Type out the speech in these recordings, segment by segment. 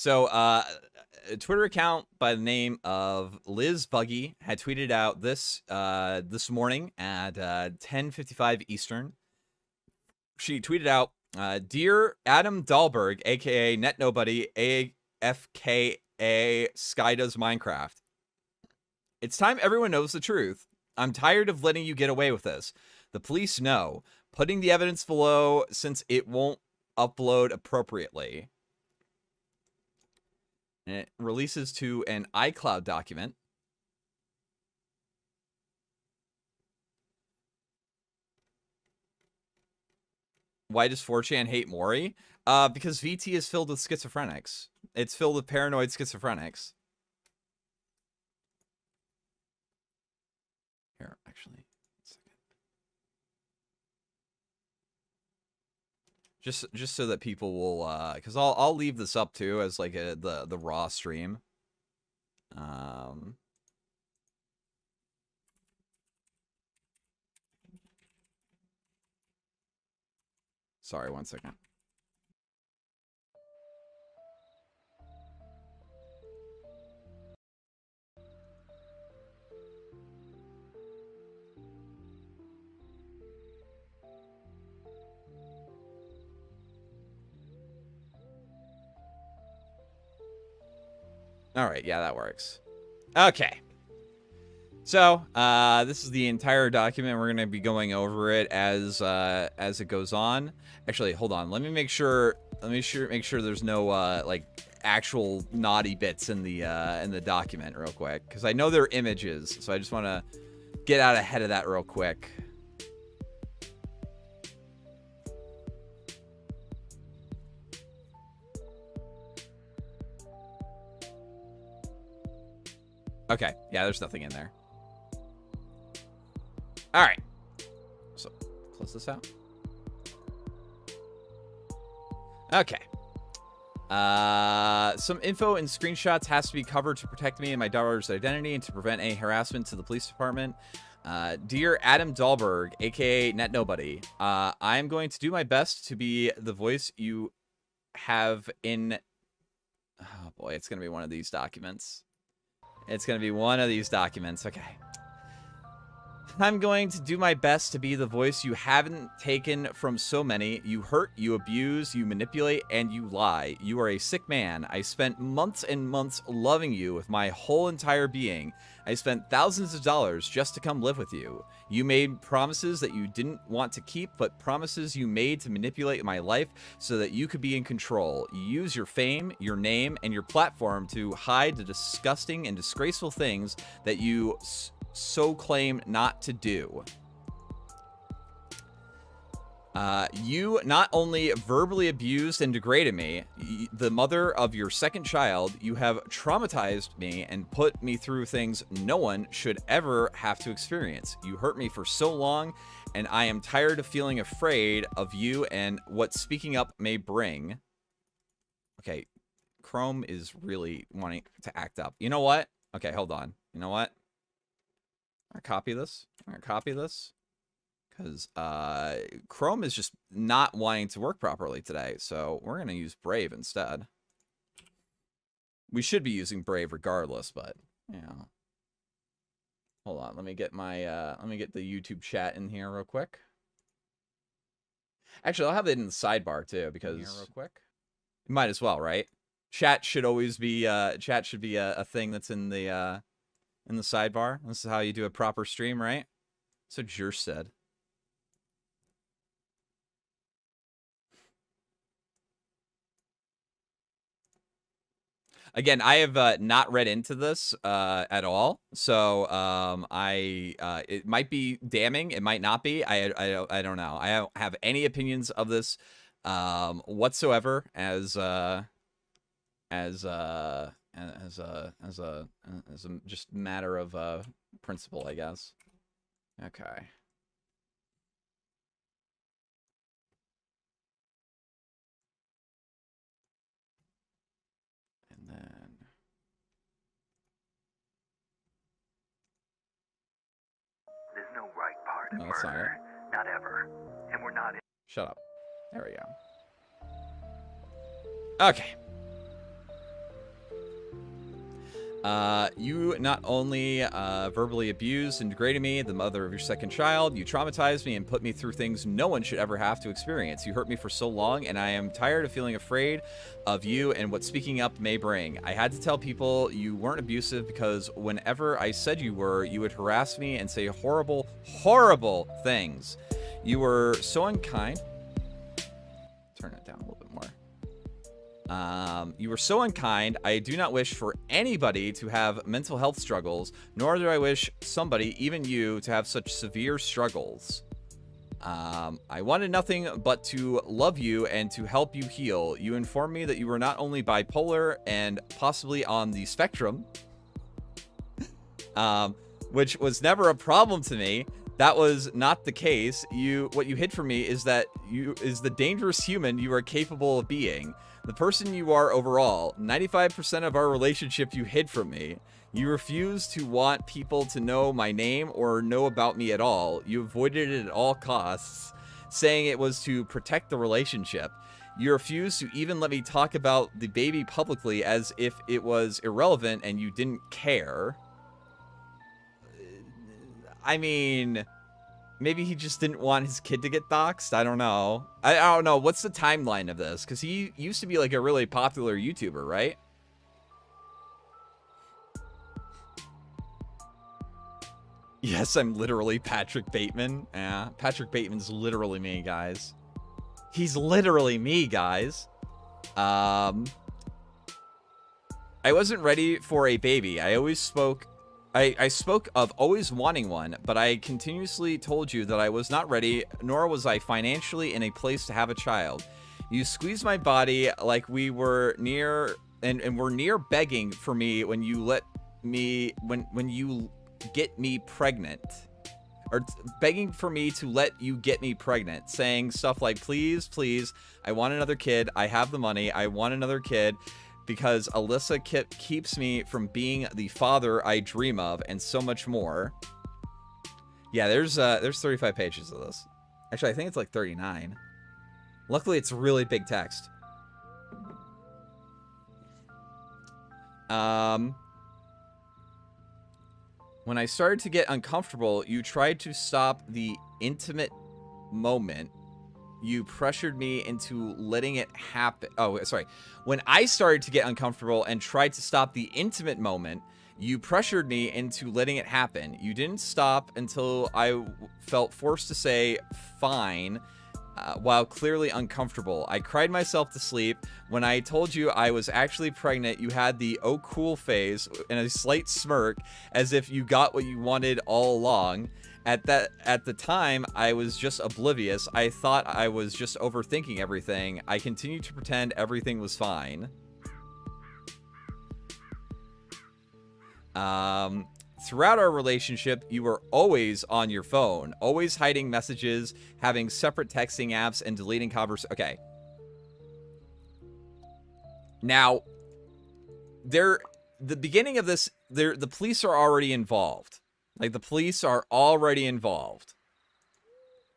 So, a Twitter account by the name of Liz Buggy had tweeted out this this morning at 10:55 Eastern. She tweeted out, "Dear Adam Dahlberg, aka netnobody, AFKA Skydoesminecraft. It's time everyone knows the truth. I'm tired of letting you get away with this. The police know. Putting the evidence below since it won't upload appropriately." And it releases to an iCloud document. Why does 4chan hate Maury? Because VT is filled with schizophrenics. It's filled with paranoid schizophrenics. Here, actually, one second. Just so that people will, because I'll leave this up too as like the raw stream. Sorry, one second. All right, yeah, that works. Okay. So, this is the entire document. We're going to be going over it as it goes on. Actually, hold on. Let me make sure make sure there's no like actual naughty bits in the document real quick, cuz I know there are images. So I just want to get out ahead of that real quick. Okay. Yeah, there's nothing in there. All right. So, close this out. Okay. Some info and screenshots has to be covered to protect me and my daughter's identity and to prevent any harassment to the police department. Dear Adam Dahlberg, aka netnobody, I am going to do my best to be the voice you have in... Oh boy, it's going to be one of these documents. It's going to be one of these documents. Okay. I'm going to do my best to be the voice you haven't taken from so many. You hurt, you abuse, you manipulate, and you lie. You are a sick man. I spent months and months loving you with my whole entire being. I spent thousands of dollars just to come live with you. You made promises that you didn't want to keep, but promises you made to manipulate my life so that you could be in control. You use your fame, your name, and your platform to hide the disgusting and disgraceful things that you so claim not to do. You not only verbally abused and degraded me, the mother of your second child, you have traumatized me and put me through things no one should ever have to experience. You hurt me for so long, and I am tired of feeling afraid of you and what speaking up may bring. Okay, Chrome is really wanting to act up. You know what? Okay, hold on. You know what? I'm gonna copy this. Because Chrome is just not wanting to work properly today, so we're going to use Brave instead. We should be using Brave regardless, but, you know. Hold on, let me get my, let me get the YouTube chat in here real quick. Actually, I'll have it in the sidebar, too, because... Here real quick. Might as well, right? Chat should always be, chat should be a thing that's in the sidebar. This is how you do a proper stream, right? So Jer said. Again, I have not read into this at all, so it might be damning, it might not be. I don't know. I don't have any opinions of this whatsoever as a just matter of principle, I guess. Okay. Then there's no right part of murder, not ever, and we're not. Shut up. There we go. Okay. You not only verbally abused and degraded me, the mother of your second child, you traumatized me and put me through things no one should ever have to experience. You hurt me for so long, and I am tired of feeling afraid of you and what speaking up may bring. I had to tell people you weren't abusive because whenever I said you were, you would harass me and say horrible, horrible things. You were so unkind. Turn it down a little bit more. You were so unkind. I do not wish for anybody to have mental health struggles, nor do I wish somebody, even you, to have such severe struggles. I wanted nothing but to love you and to help you heal. You informed me that you were not only bipolar and possibly on the spectrum, which was never a problem to me. That was not the case. What you hid from me is that you is the dangerous human you are capable of being. The person you are overall. 95% of our relationship you hid from me. You refused to want people to know my name or know about me at all. You avoided it at all costs, saying it was to protect the relationship. You refused to even let me talk about the baby publicly as if it was irrelevant and you didn't care. I mean, maybe he just didn't want his kid to get doxxed. I don't know. I don't know. What's the timeline of this? Because he used to be like a really popular YouTuber, right? Yes, I'm literally Patrick Bateman. Yeah, Patrick Bateman's literally me, guys. He's literally me, guys. I wasn't ready for a baby. I spoke of always wanting one, but I continuously told you that I was not ready, nor was I financially in a place to have a child. You squeezed my body like we were near, and were near begging for me when you let me, when you get me pregnant. Or begging for me to let you get me pregnant, saying stuff like, please, please, I want another kid. I have the money. I want another kid. Because Alyssa keeps me from being the father I dream of, and so much more. Yeah, there's 35 pages of this. Actually, I think it's like 39. Luckily, it's really big text. When I started to get uncomfortable, you tried to stop the intimate moment. You pressured me into letting it happen. Oh, sorry. When I started to get uncomfortable and tried to stop the intimate moment, you pressured me into letting it happen. You didn't stop until I felt forced to say, fine, while clearly uncomfortable. I cried myself to sleep. When I told you I was actually pregnant, you had the oh cool phase and a slight smirk as if you got what you wanted all along. At the time, I was just oblivious. I thought I was just overthinking everything. I continued to pretend everything was fine. Throughout our relationship, you were always on your phone, always hiding messages, having separate texting apps, and deleting conversations. Okay. Now, the beginning of this, the police are already involved. Like, the police are already involved.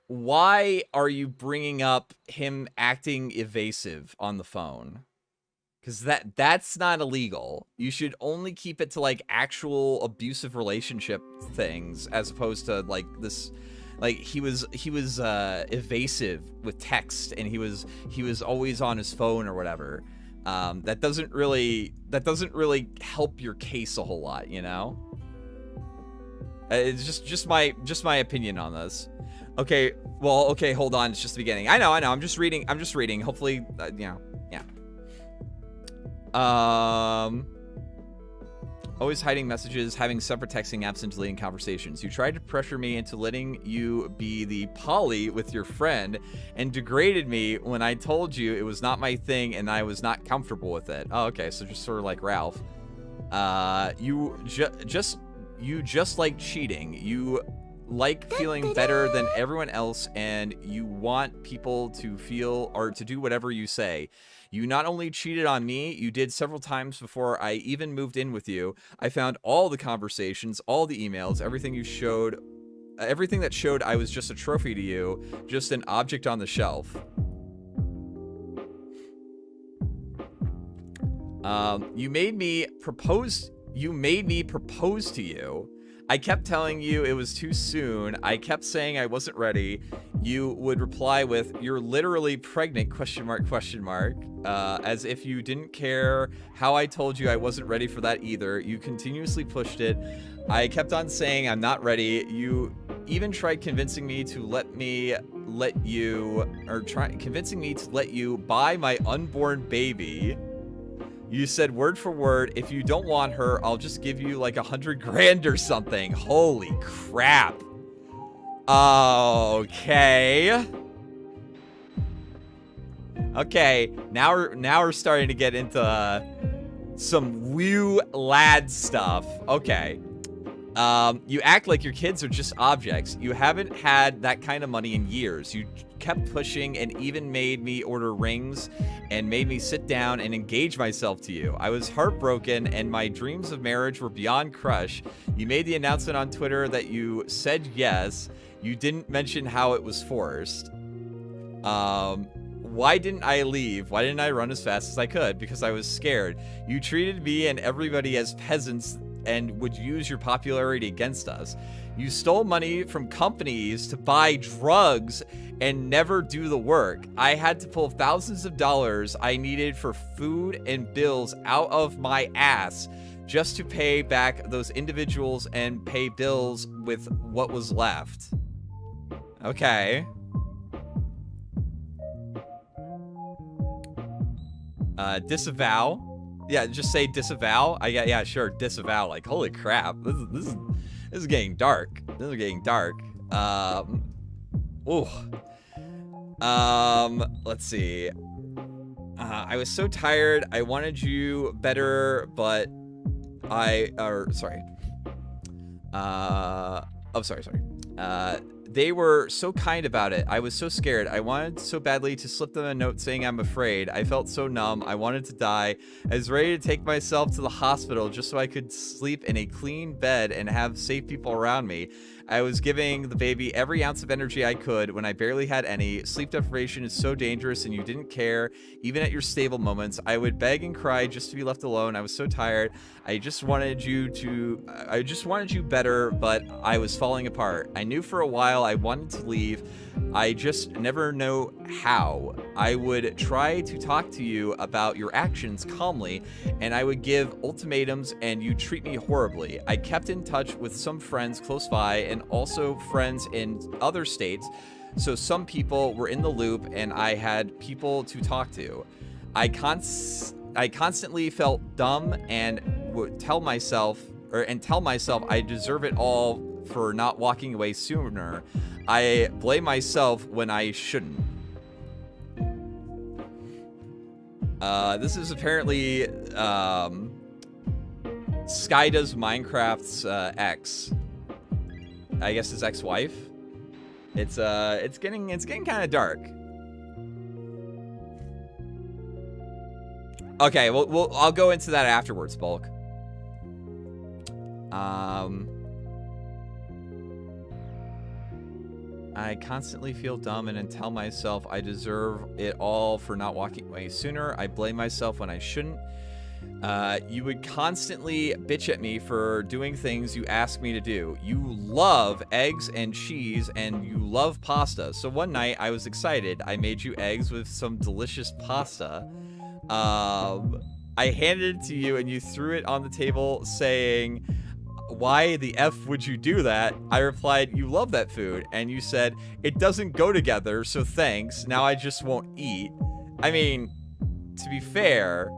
Why are you bringing up him acting evasive on the phone? Because that's not illegal. You should only keep it to, like, actual abusive relationship things as opposed to, like, this... Like, he was evasive with text, and he was always on his phone or whatever. That doesn't really help your case a whole lot, you know? It's just my opinion on this. Okay, well, okay, hold on. It's just the beginning. I know. I'm just reading. Hopefully, you know, yeah. Always hiding messages, having separate texting apps, and deleting conversations. You tried to pressure me into letting you be the poly with your friend, and degraded me when I told you it was not my thing and I was not comfortable with it. Oh, okay, so just sort of like Ralph. You just like cheating. You like feeling better than everyone else, and you want people to feel or to do whatever you say. You not only cheated on me, you did several times before I even moved in with you. I found all the conversations, all the emails, everything that showed I was just a trophy to you, just an object on the shelf. You made me propose You made me propose to you. I kept telling you it was too soon. I kept saying I wasn't ready. You would reply with, "You're literally pregnant, question mark, as if you didn't care how I told you I wasn't ready for that either. You continuously pushed it. I kept on saying I'm not ready. You even tried convincing me to convincing me to let you buy my unborn baby. You said word for word, if you don't want her, I'll just give you like 100 grand or something. Holy crap. Okay. Okay, now we're starting to get into some woo lad stuff. Okay. You act like your kids are just objects. You haven't had that kind of money in years. You kept pushing and even made me order rings and made me sit down and engage myself to you. I was heartbroken and my dreams of marriage were beyond crushed. You made the announcement on Twitter that you said yes. You didn't mention how it was forced. Why didn't I leave? Why didn't I run as fast as I could? Because I was scared. You treated me and everybody as peasants and would use your popularity against us. You stole money from companies to buy drugs and never do the work. I had to pull thousands of dollars I needed for food and bills out of my ass just to pay back those individuals and pay bills with what was left. Okay. Disavow. Yeah, just say disavow. Yeah, sure, disavow. Like, holy crap, this is getting dark. This is getting dark. Let's see. I was so tired. I wanted you better, but sorry. They were so kind about it. I was so scared. I wanted so badly to slip them a note saying I'm afraid. I felt so numb. I wanted to die. I was ready to take myself to the hospital just so I could sleep in a clean bed and have safe people around me. I was giving the baby every ounce of energy I could when I barely had any. Sleep deprivation is so dangerous and you didn't care, even at your stable moments. I would beg and cry just to be left alone. I was so tired. I just wanted you better, but I was falling apart. I knew for a while I wanted to leave. I just never know how. I would try to talk to you about your actions calmly, and I would give ultimatums, and you treat me horribly. I kept in touch with some friends close by and also friends in other states, so some people were in the loop, and I had people to talk to. I constantly felt dumb and would tell myself I deserve it all for not walking away sooner. I blame myself when I shouldn't. This is apparently Skydoesminecraft's ex. I guess his ex-wife. It's getting kind of dark. Okay, I'll go into that afterwards, Bulk. I constantly feel dumb and tell myself I deserve it all for not walking away sooner. I blame myself when I shouldn't. You would constantly bitch at me for doing things you ask me to do. You love eggs and cheese and you love pasta. So one night I was excited. I made you eggs with some delicious pasta. I handed it to you and you threw it on the table saying, "Why the F would you do that?" I replied, "You love that food." And you said, "It doesn't go together, so thanks. Now I just won't eat." I mean, to be fair,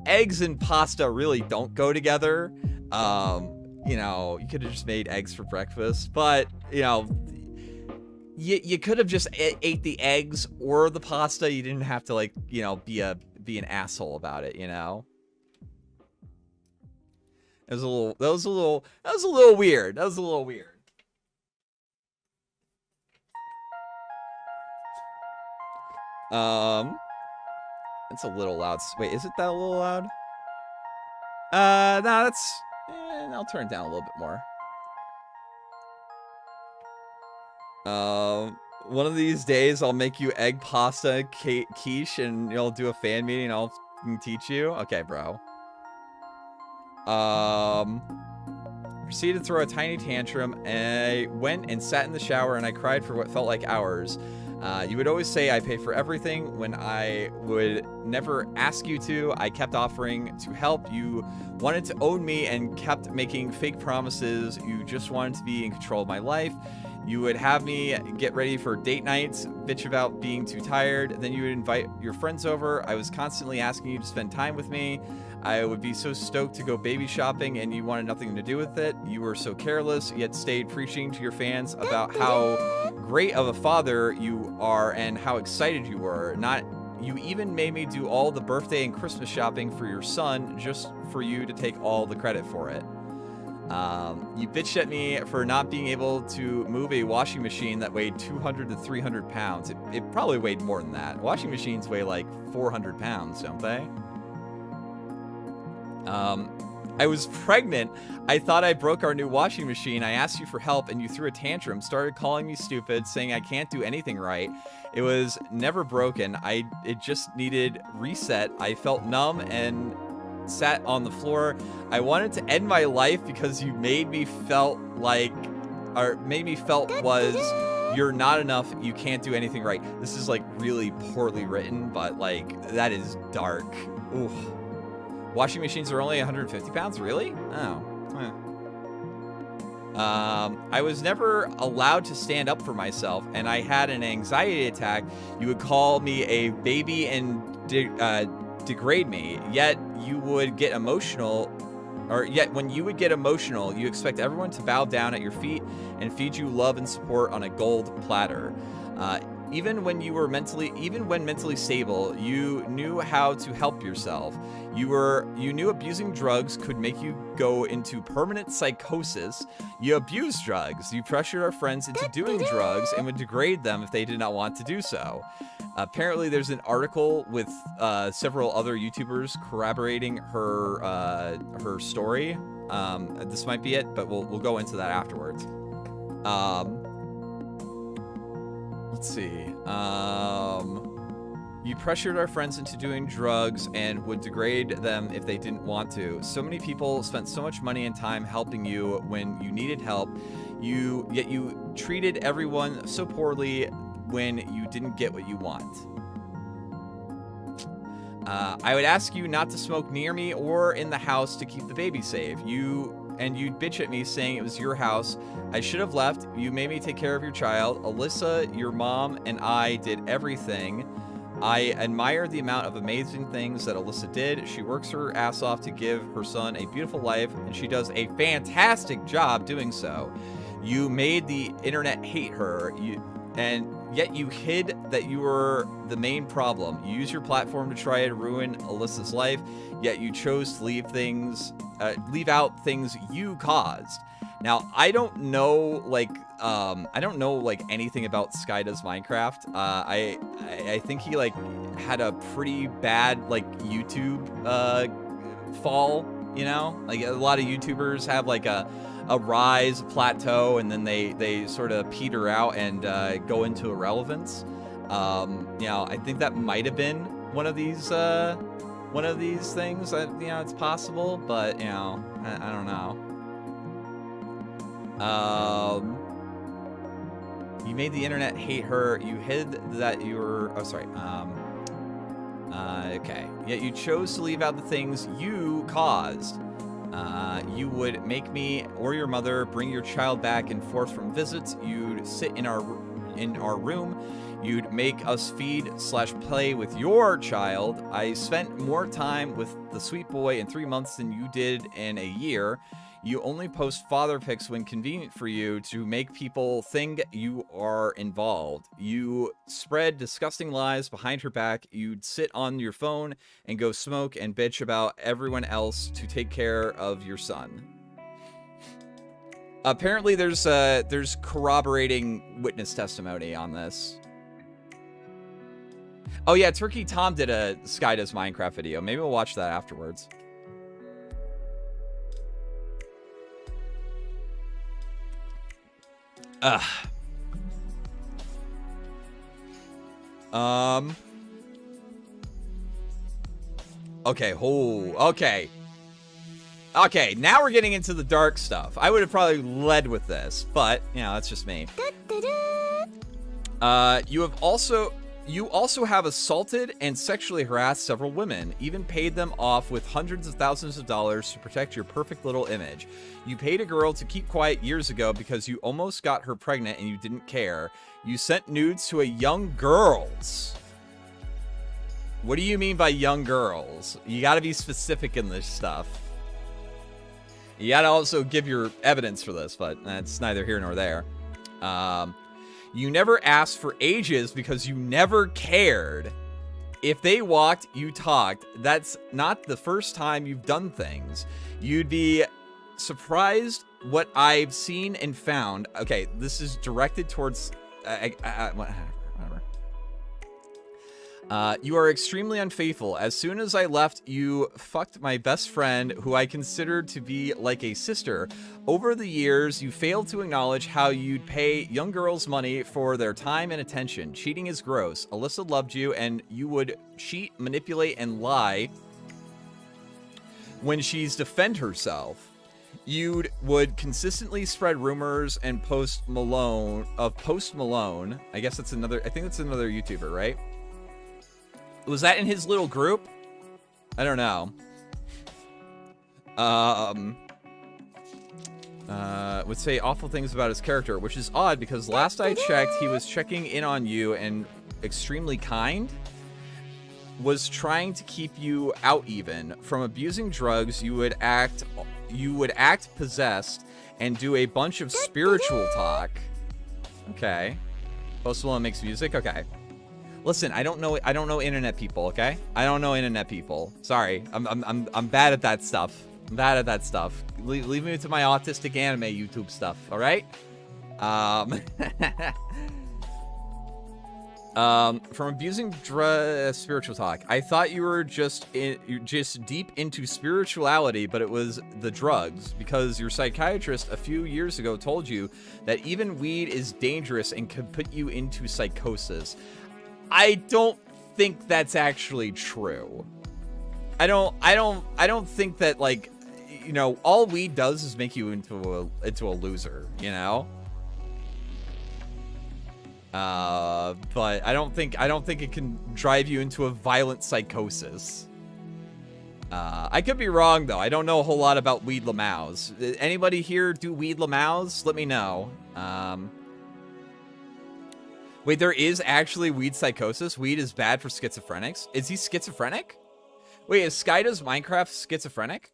eggs and pasta really don't go together. You know, you could have just made eggs for breakfast, but, you know, you could have just ate the eggs or the pasta. You didn't have to, like, you know, be an asshole about it, you know? That was a little weird. That was a little weird. It's a little loud. Wait, is it that a little loud? No, that's... I'll turn it down a little bit more. One of these days, I'll make you egg pasta quiche, and you'll do a fan meeting, and I'll teach you. Okay, bro. Proceeded to throw a tiny tantrum, and I went and sat in the shower, and I cried for what felt like hours. You would always say I pay for everything when I would never ask you to. I kept offering to help. You wanted to own me and kept making fake promises. You just wanted to be in control of my life. You would have me get ready for date nights, bitch about being too tired. Then you would invite your friends over. I was constantly asking you to spend time with me. I would be so stoked to go baby shopping, and you wanted nothing to do with it. You were so careless, yet stayed preaching to your fans about how great of a father you are and how excited you were. You even made me do all the birthday and Christmas shopping for your son just for you to take all the credit for it. You bitched at me for not being able to move a washing machine that weighed 200 to 300 pounds. It probably weighed more than that. Washing machines weigh like 400 pounds, don't they? I was pregnant. I thought I broke our new washing machine. I asked you for help and you threw a tantrum, started calling me stupid, saying I can't do anything right. It was never broken. It just needed reset. I felt numb and sat on the floor. I wanted to end my life because you made me felt was you're not enough. You can't do anything right. This is like really poorly written, but like that is dark. Oof. Washing machines are only 150 pounds? Really? Oh. I was never allowed to stand up for myself, and I had an anxiety attack. You would call me a baby and degrade me, yet you would get emotional, yet when you would get emotional, you expect everyone to bow down at your feet and feed you love and support on a gold platter. Even when mentally stable, you knew how to help yourself. You knew abusing drugs could make you go into permanent psychosis. You abused drugs. You pressured our friends into doing drugs and would degrade them if they did not want to do so. Apparently, there's an article with several other YouTubers corroborating her story. This might be it, but we'll go into that afterwards. Let's see. You pressured our friends into doing drugs and would degrade them if they didn't want to. So many people spent so much money and time helping you when you needed help. Yet you treated everyone so poorly when you didn't get what you want. I would ask you not to smoke near me or in the house to keep the baby safe. You'd bitch at me saying it was your house. I should have left. You made me take care of your child. Alyssa, your mom, and I did everything. I admire the amount of amazing things that Alyssa did. She works her ass off to give her son a beautiful life, and she does a fantastic job doing so. You made the internet hate her, and yet you hid that you were the main problem. You used your platform to try to ruin Alyssa's life, yet you chose to leave out things you caused. Now, I don't know anything about Skydoesminecraft. I think he had a pretty bad YouTube fall, you know? Like a lot of YouTubers have a rise, plateau, and then they sort of peter out and go into irrelevance. I think that might have been one of these things. It's possible, but I don't know. You made the internet hate her. You hid that you were. Oh, sorry. Okay. Yet you chose to leave out the things you caused. You would make me or your mother bring your child back and forth from visits. You'd sit in our room. You'd make us feed/play with your child. I spent more time with the sweet boy in 3 months than you did in a year. You only post father pics when convenient for you to make people think you are involved. You spread disgusting lies behind her back. You'd sit on your phone and go smoke and bitch about everyone else to take care of your son. Apparently there's corroborating witness testimony on this. Oh yeah, Turkey Tom did a Skydoesminecraft video. Maybe we'll watch that afterwards. Okay. Oh, okay. Okay, now we're getting into the dark stuff. I would have probably led with this, but, you know, that's just me. You also have assaulted and sexually harassed several women, even paid them off with hundreds of thousands of dollars to protect your perfect little image. You paid a girl to keep quiet years ago because you almost got her pregnant and you didn't care. You sent nudes to a young girls. What do you mean by young girls? You gotta be specific in this stuff. You gotta also give your evidence for this, but that's neither here nor there. You never asked for ages because you never cared. If they walked, you talked. That's not the first time you've done things. You'd be surprised what I've seen and found. Okay, this is directed towards... whatever. You are extremely unfaithful. As soon as I left, you fucked my best friend, who I considered to be like a sister. Over the years, you failed to acknowledge how you'd pay young girls money for their time and attention. Cheating is gross. Alyssa loved you, and you would cheat, manipulate, and lie when she's defend herself. You would consistently spread rumors and Post Malone. I guess that's another... I think that's another YouTuber, right? Was that in his little group? I don't know. Would say awful things about his character, which is odd because last I checked, he was checking in on you and extremely kind. Was trying to keep you out even. From abusing drugs, you would act possessed and do a bunch of spiritual talk. Okay. Post Malone makes music? Okay. Listen, I don't know internet people, okay? I don't know internet people. Sorry. I'm bad at that stuff. I'm bad at that stuff. Leave me to my autistic anime YouTube stuff, all right? From abusing spiritual talk. I thought you were just deep into spirituality, but it was the drugs, because your psychiatrist a few years ago told you that even weed is dangerous and could put you into psychosis. I don't think that's actually true. I don't think that, like, you know, all weed does is make you into a loser, you know? But I don't think it can drive you into a violent psychosis. I could be wrong though. I don't know a whole lot about weed lamaus. Anybody here do weed lamaus? Let me know. Wait, there is actually weed psychosis? Weed is bad for schizophrenics? Is he schizophrenic? Wait, is Skydoesminecraft schizophrenic?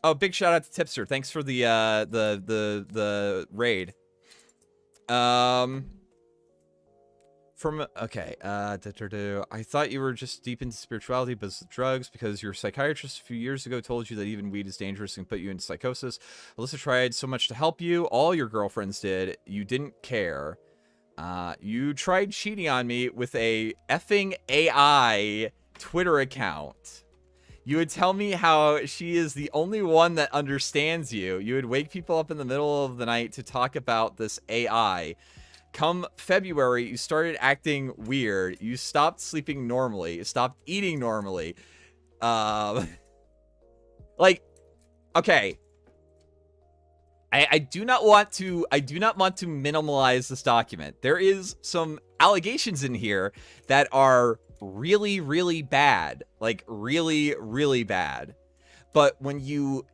Oh, big shout out to Tipster. Thanks for the raid. Okay, I thought you were just deep into spirituality, but it's drugs, because your psychiatrist a few years ago told you that even weed is dangerous and put you into psychosis. Alyssa tried so much to help you. All your girlfriends did. You didn't care. You tried cheating on me with a effing AI Twitter account. You would tell me how she is the only one that understands you. You would wake people up in the middle of the night to talk about this AI. Come February, you started acting weird. You stopped sleeping normally. You stopped eating normally. Like, okay. I do not want to minimalize this document. There is some allegations in here that are really, really bad. Like, really, really bad. But when you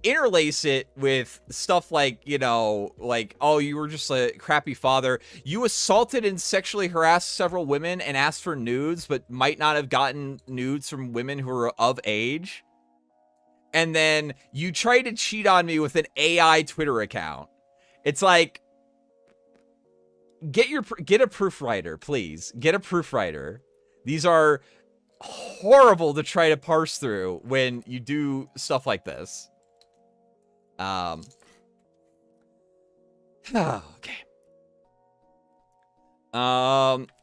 interlace it with stuff like, you know, like, oh, you were just a crappy father. You assaulted and sexually harassed several women and asked for nudes, but might not have gotten nudes from women who are of age. And then you tried to cheat on me with an AI Twitter account. It's like, get a proofreader, please. Get a proofreader. These are horrible to try to parse through when you do stuff like this. Okay.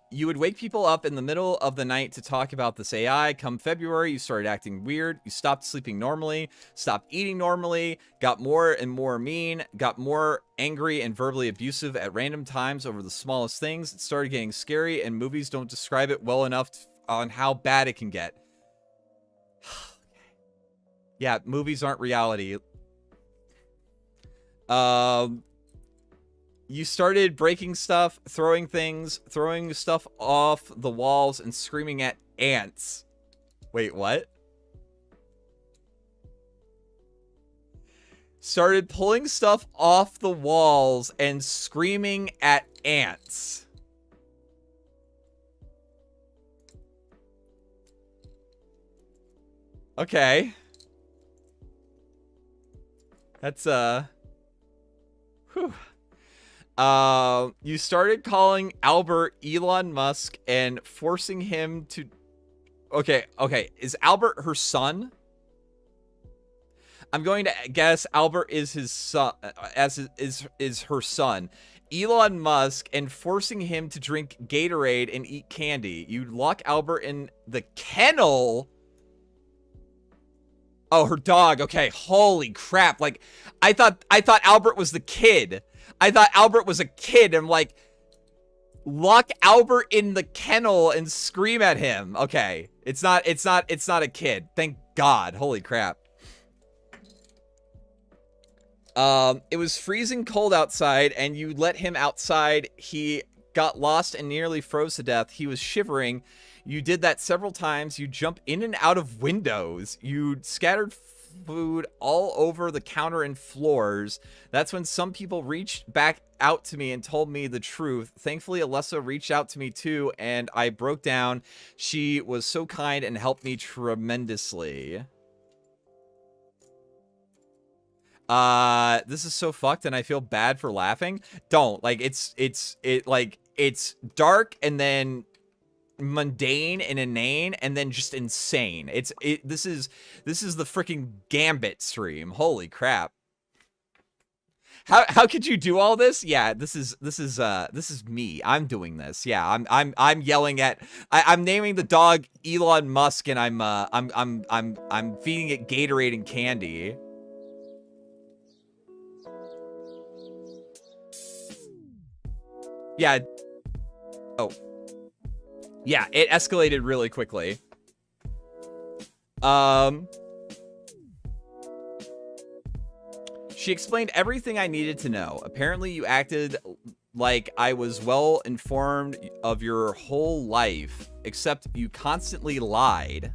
You would wake people up in the middle of the night to talk about this AI. Come February, you started acting weird. You stopped sleeping normally, stopped eating normally, got more and more mean, got more angry and verbally abusive at random times over the smallest things. It started getting scary, and movies don't describe it well enough on how bad it can get. Yeah, movies aren't reality. You started breaking stuff, throwing things, throwing stuff off the walls, and screaming at ants. Wait, what? Started pulling stuff off the walls and screaming at ants. Okay. That's, whew. You started calling Albert Elon Musk and forcing him to... Okay. Is Albert her son? I'm going to guess Albert is his son, is her son. Elon Musk and forcing him to drink Gatorade and eat candy. You'd lock Albert in the kennel. Oh, her dog. Okay, holy crap. Like, I thought Albert was the kid. I thought Albert was a kid. I'm like, lock Albert in the kennel and scream at him. Okay. It's not a kid. Thank God. Holy crap. It was freezing cold outside and you let him outside. He got lost and nearly froze to death. He was shivering. You did that several times. You jump in and out of windows. You scattered food all over the counter and floors. That's when some people reached back out to me and told me the truth. Thankfully, Alessa reached out to me too, and I broke down. She was so kind and helped me tremendously. This is so fucked and I feel bad for laughing. Don't. Like, it's dark and then mundane and inane and then just insane. This is the freaking Gambit stream. Holy crap. How could you do all this? Yeah, this is me. I'm doing this. Yeah, I'm yelling at I'm naming the dog Elon Musk and I'm feeding it Gatorade and candy. Yeah. Oh. Yeah, it escalated really quickly. She explained everything I needed to know. Apparently, you acted like I was well informed of your whole life, except you constantly lied.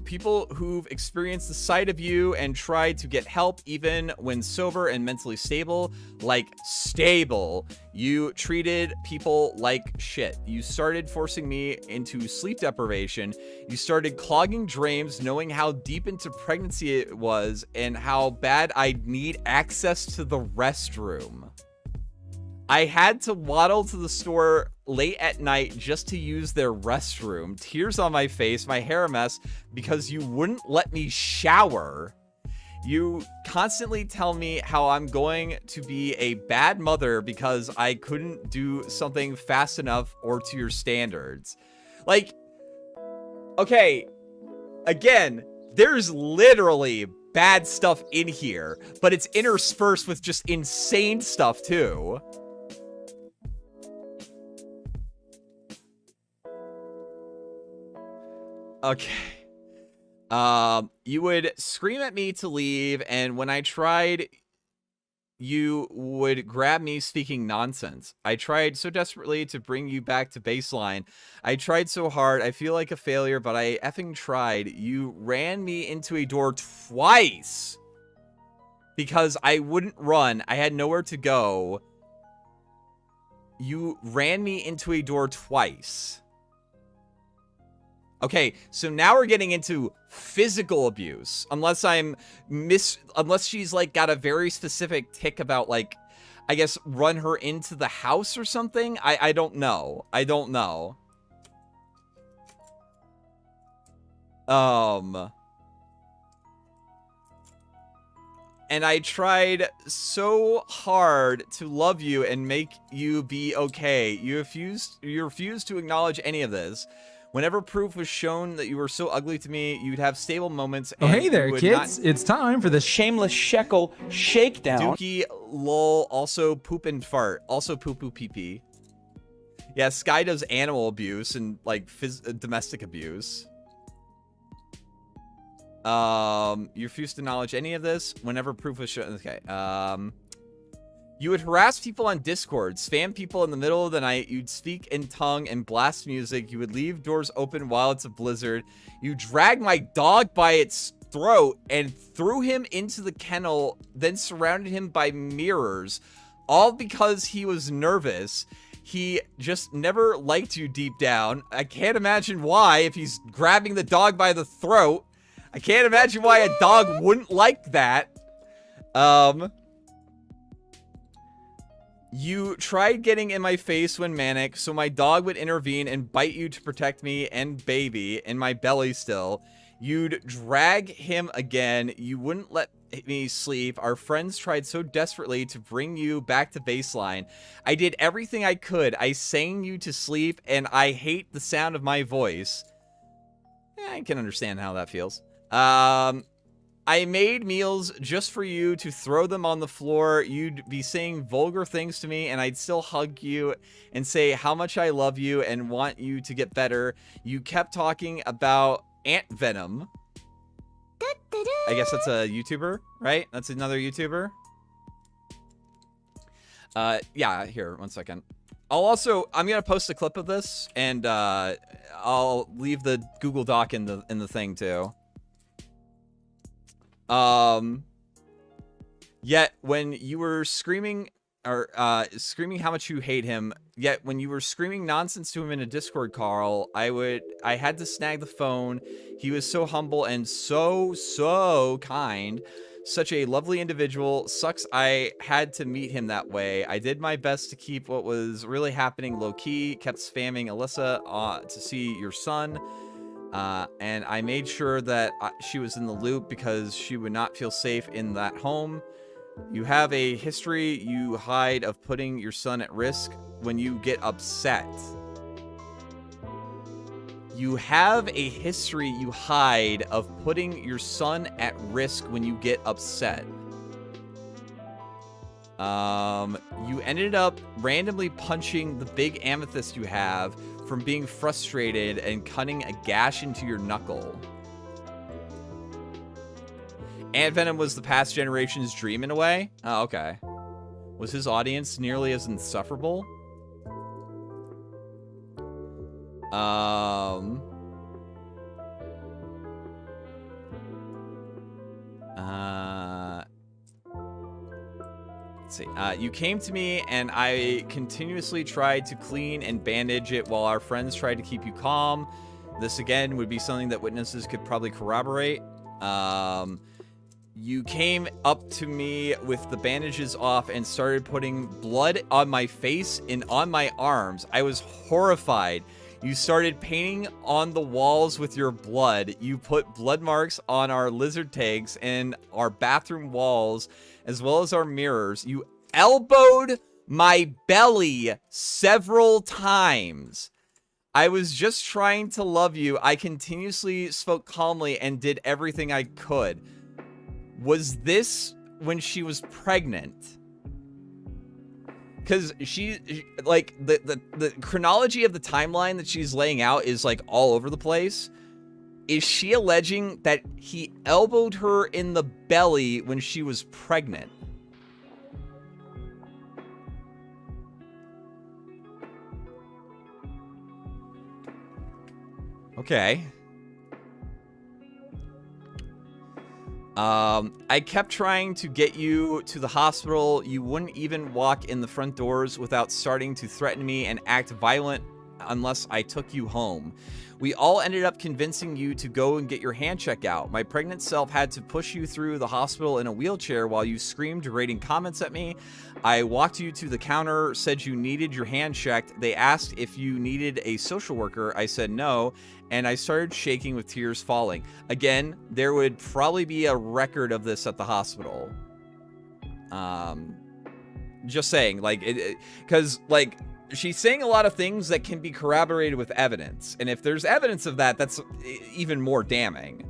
People who've experienced the sight of you and tried to get help even when sober and mentally stable, like stable, you treated people like shit. You started forcing me into sleep deprivation. You started clogging drains, knowing how deep into pregnancy it was and how bad I'd need access to the restroom. I had to waddle to the store late at night just to use their restroom. Tears on my face, my hair a mess, because you wouldn't let me shower. You constantly tell me how I'm going to be a bad mother because I couldn't do something fast enough or to your standards. Like, okay, again, there's literally bad stuff in here, but it's interspersed with just insane stuff too. Okay. You would scream at me to leave, and when I tried, you would grab me speaking nonsense. I tried so desperately to bring you back to baseline. I tried so hard. I feel like a failure, but I effing tried. You ran me into a door twice because I wouldn't run. I had nowhere to go. You ran me into a door twice. Okay, so now we're getting into physical abuse. Unless she's like got a very specific tick about like, I guess run her into the house or something. I don't know. I don't know. And I tried so hard to love you and make you be okay. You refused to acknowledge any of this. Whenever proof was shown that you were so ugly to me, you'd have stable moments. Oh, hey there, kids. It's time for the Shameless Shekel Shakedown. Dookie, lol, also poop and fart. Also poo-poo pee-pee. Yeah, Sky does animal abuse and, like, domestic abuse. You refuse to acknowledge any of this whenever proof was shown. Okay. You would harass people on Discord, spam people in the middle of the night. You'd speak in tongue and blast music. You would leave doors open while it's a blizzard. You drag my dog by its throat and threw him into the kennel, then surrounded him by mirrors, all because he was nervous. He just never liked you deep down. I can't imagine why if he's grabbing the dog by the throat. I can't imagine why a dog wouldn't like that. You tried getting in my face when manic, so my dog would intervene and bite you to protect me and baby in my belly still. You'd drag him again. You wouldn't let me sleep. Our friends tried so desperately to bring you back to baseline. I did everything I could. I sang you to sleep, and I hate the sound of my voice. I can understand how that feels. I made meals just for you to throw them on the floor. You'd be saying vulgar things to me, and I'd still hug you and say how much I love you and want you to get better. You kept talking about ant venom. I guess that's a YouTuber, right? That's another YouTuber. Yeah, here, one second. I'm gonna post a clip of this, and I'll leave the Google Doc in the thing too. Yet when you were screaming screaming how much you hate him, yet when you were screaming nonsense to him in a Discord call, I had to snag the phone. He was so humble and so kind. Such a lovely individual. Sucks I had to meet him that way. I did my best to keep what was really happening low-key. Kept spamming Alyssa to see your son. And I made sure that she was in the loop because she would not feel safe in that home. You have a history you hide of putting your son at risk when you get upset. You have a history you hide of putting your son at risk when you get upset. You ended up randomly punching the big amethyst you have from being frustrated and cutting a gash into your knuckle. Ant venom was the past generation's dream in a way? Oh, okay. Was his audience nearly as insufferable? Let's see. You came to me and I continuously tried to clean and bandage it while our friends tried to keep you calm. This again would be something that witnesses could probably corroborate. You came up to me with the bandages off and started putting blood on my face and on my arms. I was horrified. You started painting on the walls with your blood. You put blood marks on our lizard tags and our bathroom walls, as well as our mirrors. You elbowed my belly several times. I was just trying to love you. I continuously spoke calmly and did everything I could. Was this when she was pregnant? Because she like, the chronology of the timeline that she's laying out is, like, all over the place. Is she alleging that he elbowed her in the belly when she was pregnant? Okay. I kept trying to get you to the hospital. You wouldn't even walk in the front doors without starting to threaten me and act violent unless I took you home. We all ended up convincing you to go and get your hand checked out. My pregnant self had to push you through the hospital in a wheelchair while you screamed rating comments at me. I walked you to the counter, said you needed your hand checked. They asked if you needed a social worker. I said no, and I started shaking with tears falling. Again, there would probably be a record of this at the hospital. Just saying, like, because, like, she's saying a lot of things that can be corroborated with evidence. And if there's evidence of that, that's even more damning.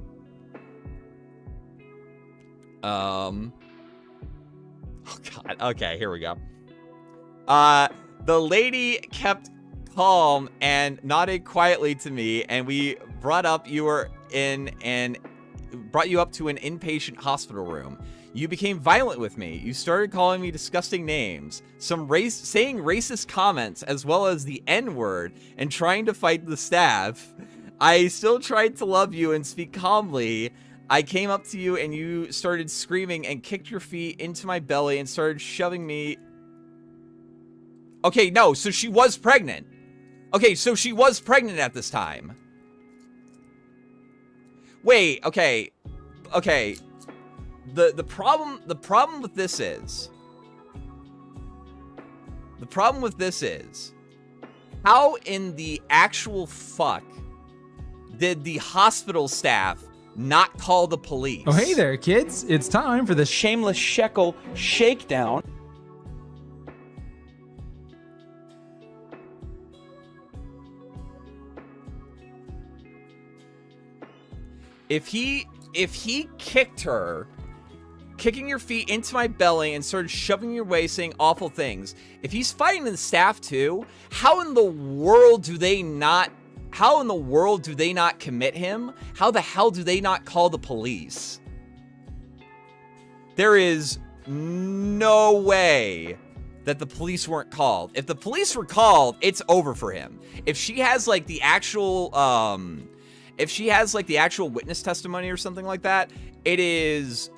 Oh, God. Okay, here we go. The lady kept calm and nodded quietly to me, and we brought you up to an inpatient hospital room. You became violent with me. You started calling me disgusting names, saying racist comments, as well as the N-word, and trying to fight the staff. I still tried to love you and speak calmly. I came up to you and you started screaming and kicked your feet into my belly and started shoving me. Okay, no, so she was pregnant. Okay, so she was pregnant at this time. Wait, okay. The problem with this is how in the actual fuck did the hospital staff not call the police? Oh, hey there, kids. It's time for the Shameless Shekel Shakedown. If he kicked her, kicking your feet into my belly and started shoving your way, saying awful things, if he's fighting the staff too, how in the world do they not commit him? How the hell do they not call the police? There is no way that the police weren't called. If the police were called, it's over for him. If she has like the actual witness testimony or something like that, it is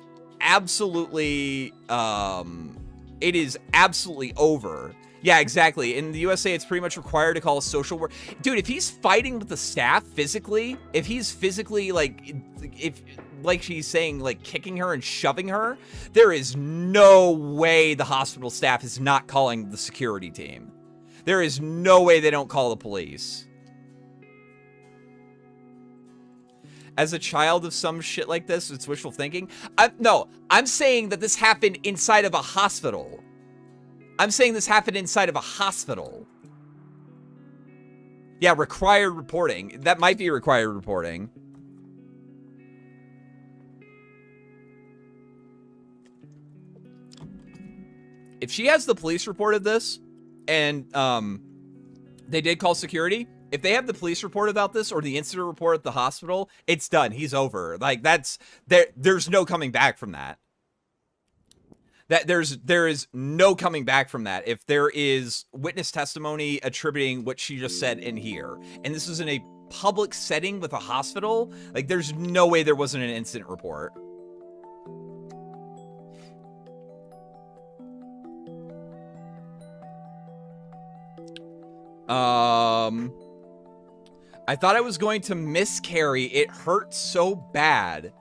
absolutely over. Yeah, exactly. In the USA, it's pretty much required to call a social worker. Dude, if he's fighting with the staff physically, if he's physically like she's saying, like kicking her and shoving her, there is no way the hospital staff is not calling the security team. There is no way they don't call the police. As a child of some shit like this, it's wishful thinking. No, I'm saying that this happened inside of a hospital. Yeah, required reporting. That might be required reporting. If she has the police report of this, and they did call security, if they have the police report about this or the incident report at the hospital, it's done. He's over. Like there's no coming back from that. There is no coming back from that. If there is witness testimony attributing what she just said in here, and this is in a public setting with a hospital, like there's no way there wasn't an incident report. I thought I was going to miscarry. It hurt so bad.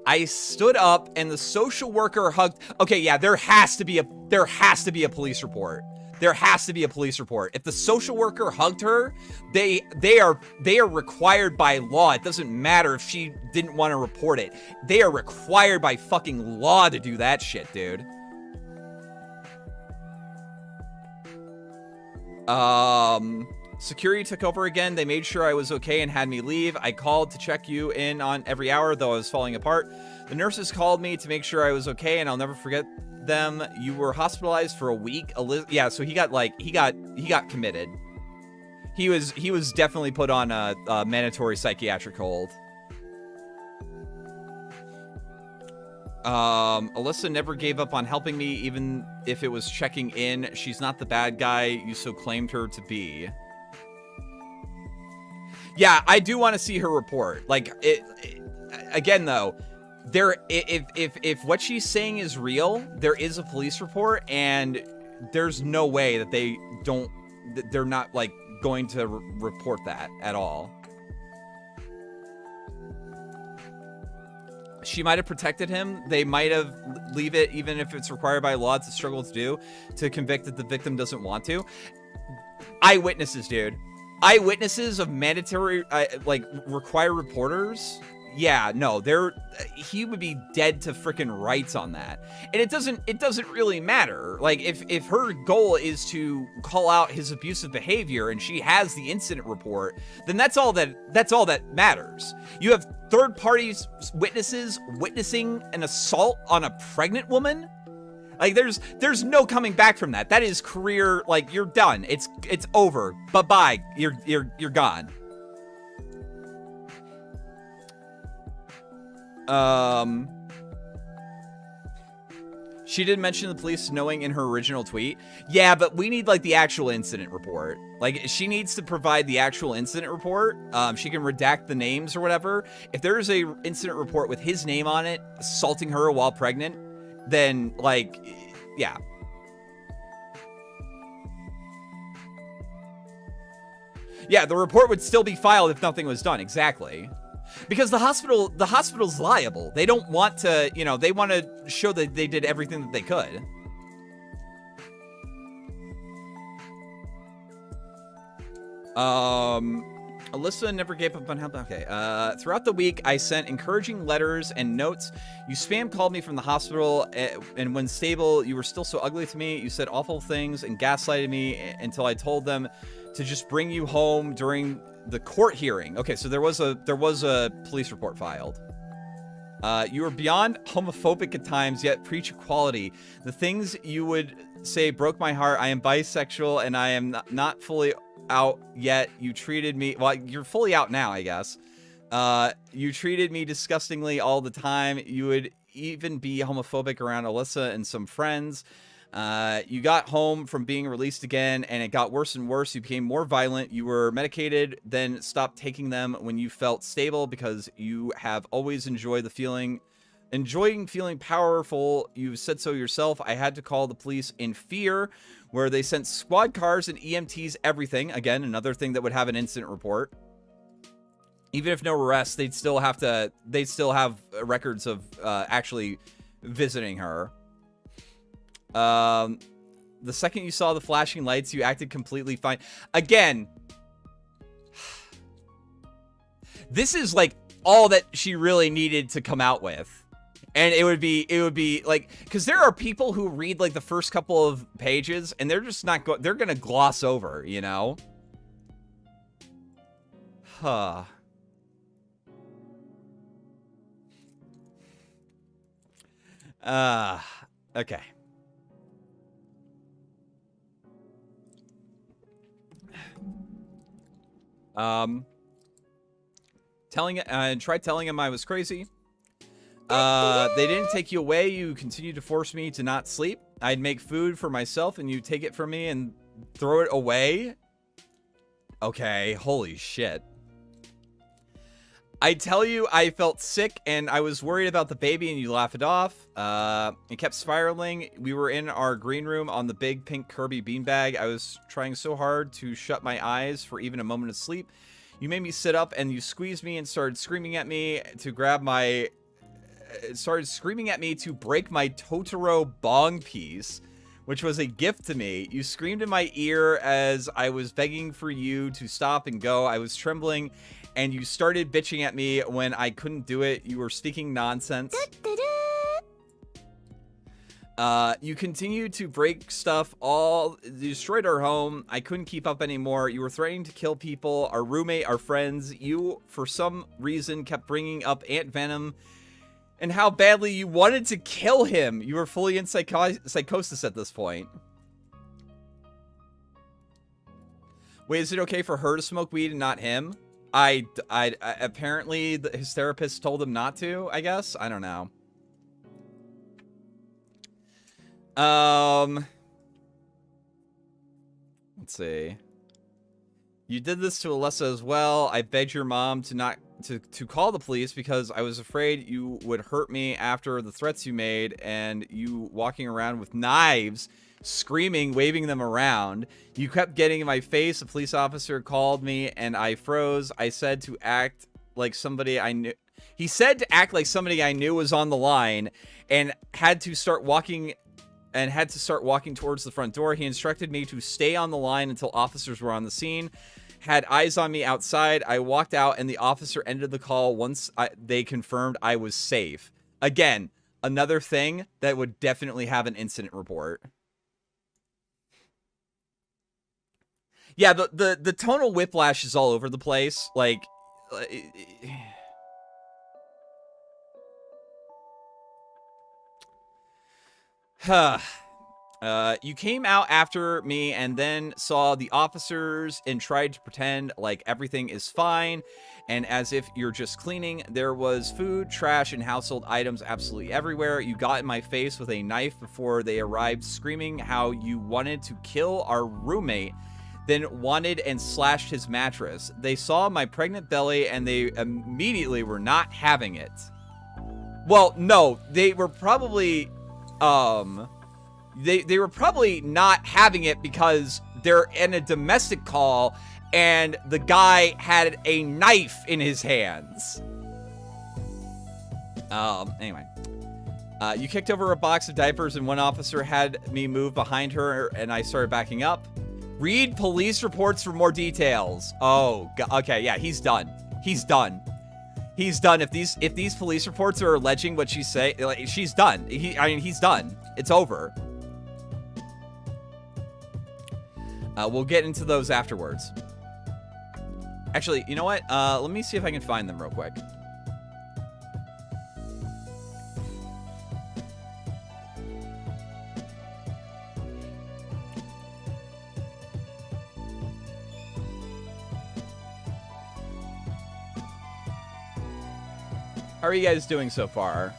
I stood up and the social worker hugged. Okay, yeah, there has to be a police report. There has to be a police report. If the social worker hugged her, they are required by law. It doesn't matter if she didn't want to report it. They are required by fucking law to do that shit, dude. Security took over again. They made sure I was okay and had me leave. I called to check you in on every hour, though I was falling apart. The nurses called me to make sure I was okay, and I'll never forget them. You were hospitalized for a week. Yeah, so he got committed. He was definitely put on a mandatory psychiatric hold. Alyssa never gave up on helping me, even if it was checking in. She's not the bad guy you so claimed her to be. Yeah, I do want to see her report. Like, again, though, if what she's saying is real, there is a police report, and there's no way that they're not, like, going to report that at all. She might have protected him. They might have leave it, even if it's required by law. It's a struggle to do, to convict that the victim doesn't want to. Eyewitnesses, dude. Eyewitnesses of mandatory, like, required reporters. Yeah, no, he would be dead to freaking rights on that. And it doesn't really matter. Like, if her goal is to call out his abusive behavior and she has the incident report, then that's all that matters. You have third parties, witnesses witnessing an assault on a pregnant woman. Like, there's no coming back from that. That is career, like, you're done. It's over. Bye-bye. You're gone. She did mention the police knowing in her original tweet. Yeah, but we need, like, the actual incident report. Like, she needs to provide the actual incident report. She can redact the names or whatever. If there is a incident report with his name on it, assaulting her while pregnant, then, like, yeah. Yeah, the report would still be filed if nothing was done. Exactly. Because the hospital's liable. They don't want to, you know, they want to show that they did everything that they could. Alyssa never gave up on help. Okay. Throughout the week, I sent encouraging letters and notes. You spam called me from the hospital, and when stable, you were still so ugly to me. You said awful things and gaslighted me until I told them to just bring you home during the court hearing. Okay, so there was a police report filed. You were beyond homophobic at times, yet preach equality. The things you would say broke my heart. I am bisexual, and I am not fully out yet. You treated me... Well, you're fully out now, I guess. You treated me disgustingly all the time. You would even be homophobic around Alyssa and some friends. You got home from being released again, and it got worse and worse. You became more violent. You were medicated, then stopped taking them when you felt stable because you have always enjoying feeling powerful. You said so yourself. I had to call the police in fear, where they sent squad cars and EMTs, everything. Again, another thing that would have an incident report. Even if no arrests, they'd still have records of actually visiting her. The second you saw the flashing lights, you acted completely fine. Again, this is like all that she really needed to come out with. And it would be like, because there are people who read like the first couple of pages and they're just not they're gonna gloss over, you know? Huh. Okay. Tried telling him I was crazy. They didn't take you away. You continued to force me to not sleep. I'd make food for myself and you take it from me and throw it away. Okay, holy shit. I tell you, I felt sick and I was worried about the baby and you laugh it off. It kept spiraling. We were in our green room on the big pink Kirby beanbag. I was trying so hard to shut my eyes for even a moment of sleep. You made me sit up and you squeezed me and started screaming at me to grab my... started screaming at me to break my Totoro bong piece, which was a gift to me. You screamed in my ear as I was begging for you to stop and go. I was trembling, and you started bitching at me when I couldn't do it. You were speaking nonsense. You continued to break stuff. You destroyed our home. I couldn't keep up anymore. You were threatening to kill people, our roommate, our friends. You, for some reason, kept bringing up Aunt Venom and how badly you wanted to kill him. You were fully in psychosis at this point. Wait, is it okay for her to smoke weed and not him? Apparently his therapist told him not to, I guess. I don't know. Let's see. You did this to Alyssa as well. I begged your mom to call the police because I was afraid you would hurt me after the threats you made and you walking around with knives, screaming, waving them around. You kept getting in my face. A police officer called me and I froze. I said to act like somebody I knew. He said to act like somebody I knew was on the line and had to start walking towards the front door. He instructed me to stay on the line until officers were on the scene. Had eyes on me outside. I walked out and the officer ended the call once they confirmed I was safe. Again, another thing that would definitely have an incident report. Yeah, the tonal whiplash is all over the place. Like... You came out after me and then saw the officers and tried to pretend like everything is fine and as if you're just cleaning. There was food, trash, and household items absolutely everywhere. You got in my face with a knife before they arrived, screaming how you wanted to kill our roommate, then wanted and slashed his mattress. They saw my pregnant belly and they immediately were not having it. Well, no, they were probably, they were probably not having it because they're in a domestic call and the guy had a knife in his hands. Anyway. You kicked over a box of diapers and one officer had me move behind her and I started backing up. Read police reports for more details. Oh, okay, yeah, he's done. He's done. He's done. If these police reports are alleging what she's saying, like, she's done. I mean, he's done. It's over. We'll get into those afterwards. Actually, you know what? Let me see if I can find them real quick. How are you guys doing so far?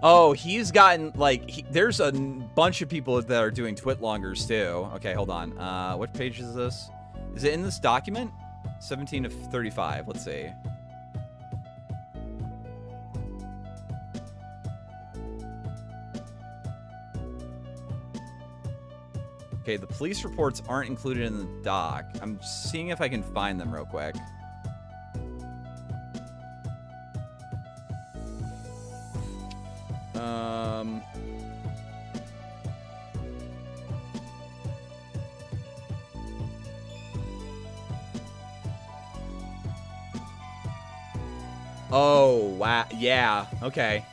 Oh, he's gotten, like, there's a bunch of people that are doing twit-longers, too. Okay, hold on. What page is this? Is it in this document? 17 of 35. Let's see. Okay, the police reports aren't included in the doc. I'm seeing if I can find them real quick. Oh, wow. Yeah. Okay.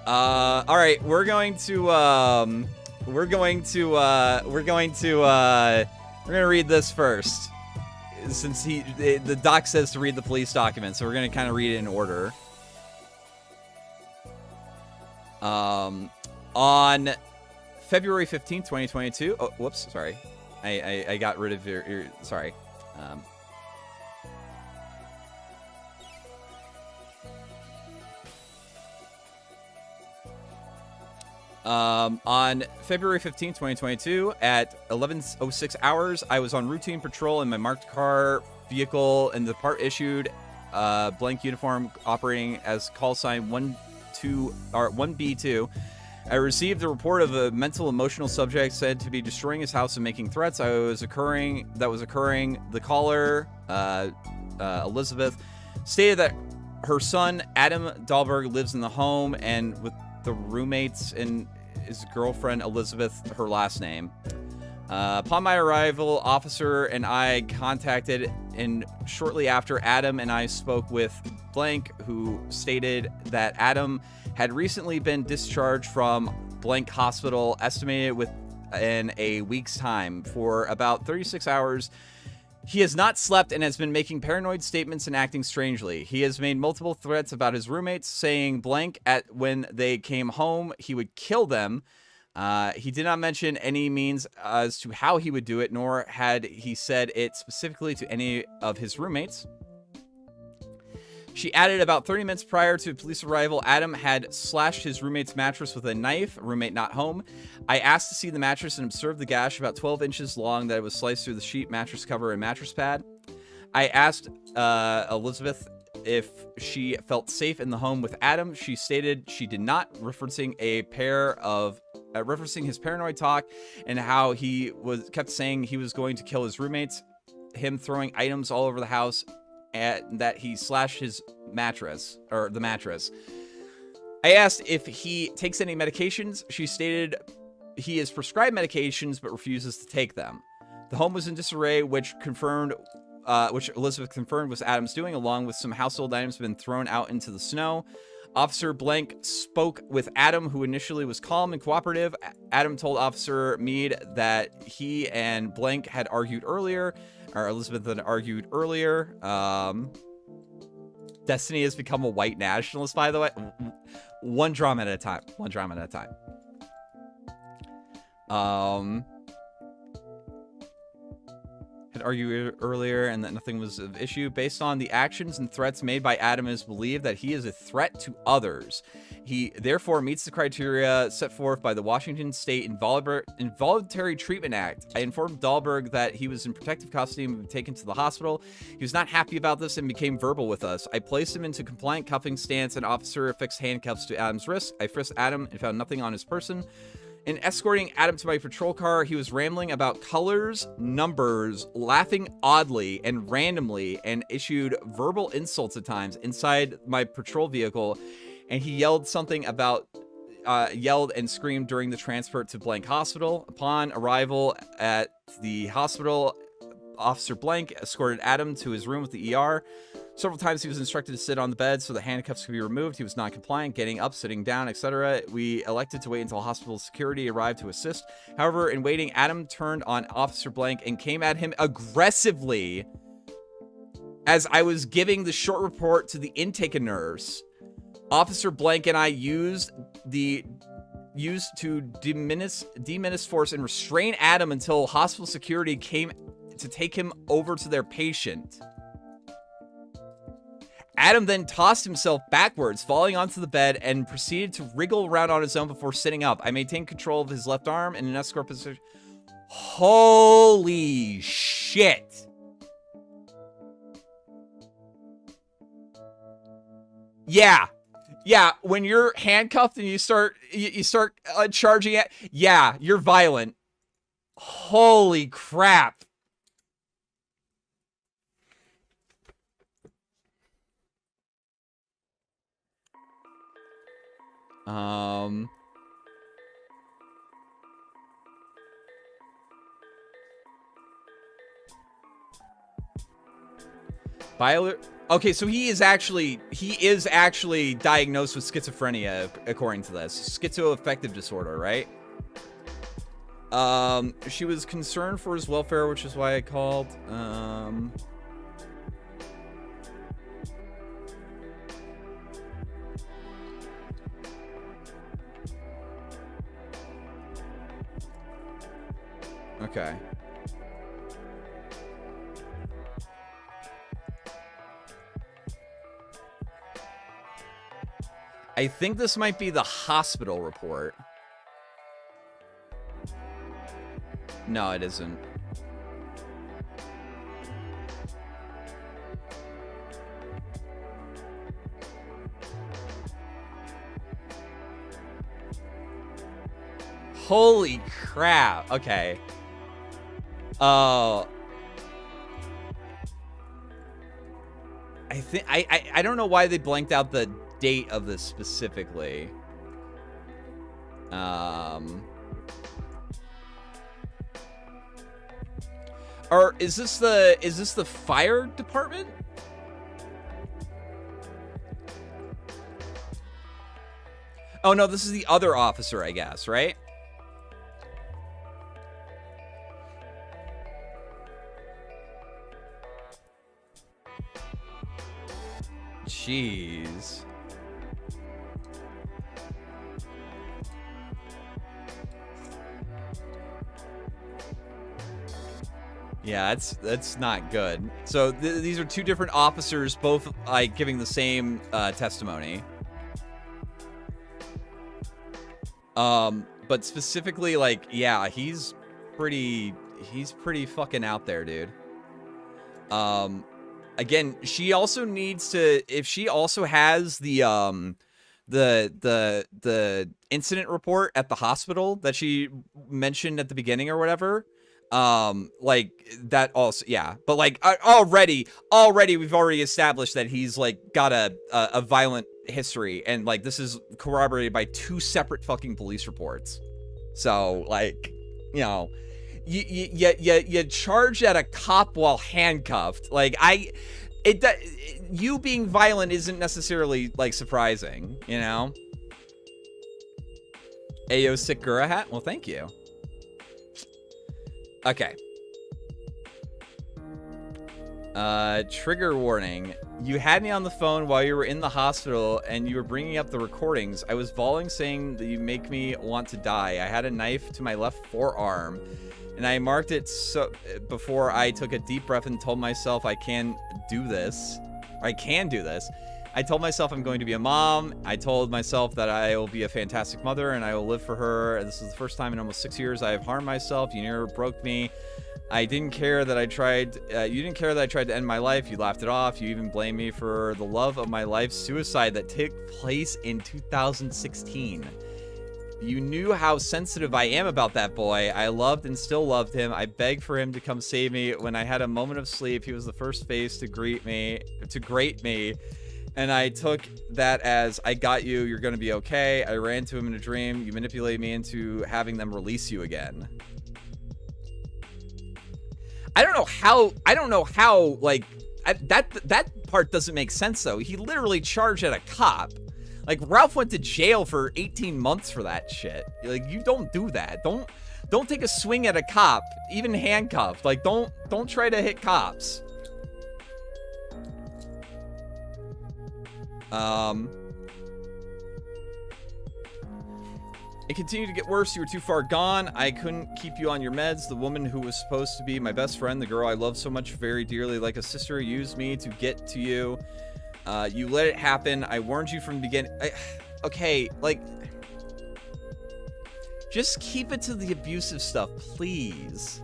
All right. We're going to read this first. Since the doc says to read the police document, so we're going to kind of read it in order. On February 15th, 2022. Oh, whoops. Sorry. I got rid of your sorry. On February 15th, 2022, at 11:06 hours, I was on routine patrol in my marked car vehicle and the part issued blank uniform operating as call sign 1B2. I received a report of a mental emotional subject said to be destroying his house and making threats. That was occurring. The caller, Elizabeth, stated that her son, Adam Dahlberg, lives in the home and with the roommates and his girlfriend, Elizabeth, her last name. Upon my arrival, officer and I contacted, and shortly after, Adam and I spoke with blank, who stated that Adam had recently been discharged from blank hospital, estimated within a week's time. For about 36 hours, he has not slept and has been making paranoid statements and acting strangely. He has made multiple threats about his roommates, saying blank at when they came home, he would kill them. He did not mention any means as to how he would do it, nor had he said it specifically to any of his roommates. She added about 30 minutes prior to police arrival, Adam had slashed his roommate's mattress with a knife, roommate not home. I asked to see the mattress and observed the gash about 12 inches long that it was sliced through the sheet, mattress cover, and mattress pad. I asked Elizabeth if she felt safe in the home with Adam. She stated she did not, referencing his paranoid talk and how he kept saying he was going to kill his roommates, him throwing items all over the house, and that he slashed his mattress, or the mattress. I asked if he takes any medications. She stated he is prescribed medications but refuses to take them. The home was in disarray, which confirmed which Elizabeth confirmed was Adam's doing, along with some household items been thrown out into the snow. Officer Blank spoke with Adam, who initially was calm and cooperative. Adam told Officer Mead that he and Blank had argued earlier, or Elizabeth had argued earlier. Destiny has become a white nationalist, by the way. One drama at a time. One drama at a time. Had argued earlier and that nothing was of issue. Based on the actions and threats made by Adam, it is believed that he is a threat to others. He therefore meets the criteria set forth by the Washington State Involuntary Treatment Act. I informed Dahlberg that he was in protective custody and been taken to the hospital. He was not happy about this and became verbal with us. I placed him into compliant cuffing stance and officer affixed handcuffs to Adam's wrist. I frisked Adam and found nothing on his person. In escorting Adam to my patrol car, he was rambling about colors, numbers, laughing oddly and randomly, and issued verbal insults at times inside my patrol vehicle. And he yelled something about, yelled and screamed during the transport to Blank Hospital. Upon arrival at the hospital, Officer Blank escorted Adam to his room with the ER. Several times he was instructed to sit on the bed so the handcuffs could be removed. He was non-compliant, getting up, sitting down, etc. We elected to wait until hospital security arrived to assist. However, in waiting, Adam turned on Officer Blank and came at him aggressively as I was giving the short report to the intake nurse. Officer Blank and I used to diminish force and restrain Adam until hospital security came to take him over to their patient. Adam then tossed himself backwards, falling onto the bed, and proceeded to wriggle around on his own before sitting up. I maintained control of his left arm in an escort position. Holy shit. Yeah. Yeah, when you're handcuffed and you start charging it, yeah, you're violent. Holy crap. Okay, so he is actually diagnosed with schizophrenia according to this. Schizoaffective disorder, right? She was concerned for his welfare, which is why I called. Okay. I think this might be the hospital report. No, it isn't. Holy crap. Okay. I think I don't know why they blanked out the date of this specifically. Or is this the fire department? Oh no, this is the other officer, I guess, right? Jeez. Yeah, that's not good. So these are two different officers, both like giving the same testimony. But specifically, like, yeah, he's pretty fucking out there, dude. Again, she also needs to, if she also has the incident report at the hospital that she mentioned at the beginning or whatever, like that also, yeah, but like already we've already established that he's like got a violent history, and like this is corroborated by two separate fucking police reports. So like, you know, you charge at a cop while handcuffed. Like, you being violent isn't necessarily, like, surprising, you know? Ayo, sick Gura hat? Well, thank you. Okay. Trigger warning. You had me on the phone while you were in the hospital and you were bringing up the recordings. I was bawling saying that you make me want to die. I had a knife to my left forearm and I marked it so before I took a deep breath and told myself I can do this. I can do this. I told myself I'm going to be a mom. I told myself that I will be a fantastic mother and I will live for her. This is the first time in almost 6 years I have harmed myself. You never broke me. I didn't care that I tried, you didn't care that I tried to end my life. You laughed it off. You even blamed me for the love of my life suicide that took place in 2016. You knew how sensitive I am about that boy. I loved and still loved him. I begged for him to come save me. When I had a moment of sleep, he was the first face to grate me. And I took that as, I got you, you're gonna be okay. I ran to him in a dream. You manipulated me into having them release you again. I don't know how, like, that part doesn't make sense, though. He literally charged at a cop. Like, Ralph went to jail for 18 months for that shit. Like, you don't do that. Don't take a swing at a cop, even handcuffed. Like, don't try to hit cops. It continued to get worse. You were too far gone. I couldn't keep you on your meds. The woman who was supposed to be my best friend, the girl I love so much, very dearly, like a sister, used me to get to you. You let it happen. I warned you from the beginning. Okay, like, just keep it to the abusive stuff, please.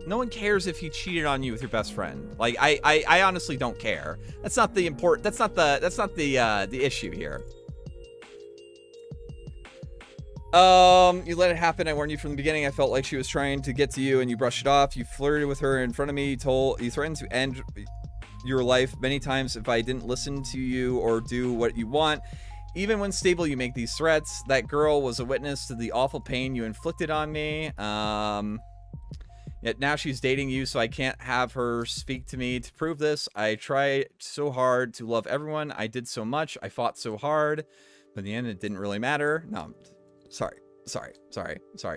No one cares if he cheated on you with your best friend. Like, I honestly don't care. That's not the issue here. You let it happen. I warned you from the beginning. I felt like she was trying to get to you and you brushed it off. You flirted with her in front of me. You threatened to end your life many times if I didn't listen to you or do what you want. Even when stable, you make these threats. That girl was a witness to the awful pain you inflicted on me. Yet now she's dating you, so I can't have her speak to me to prove this. I tried so hard to love everyone. I did so much. I fought so hard. But in the end, it didn't really matter. No, sorry.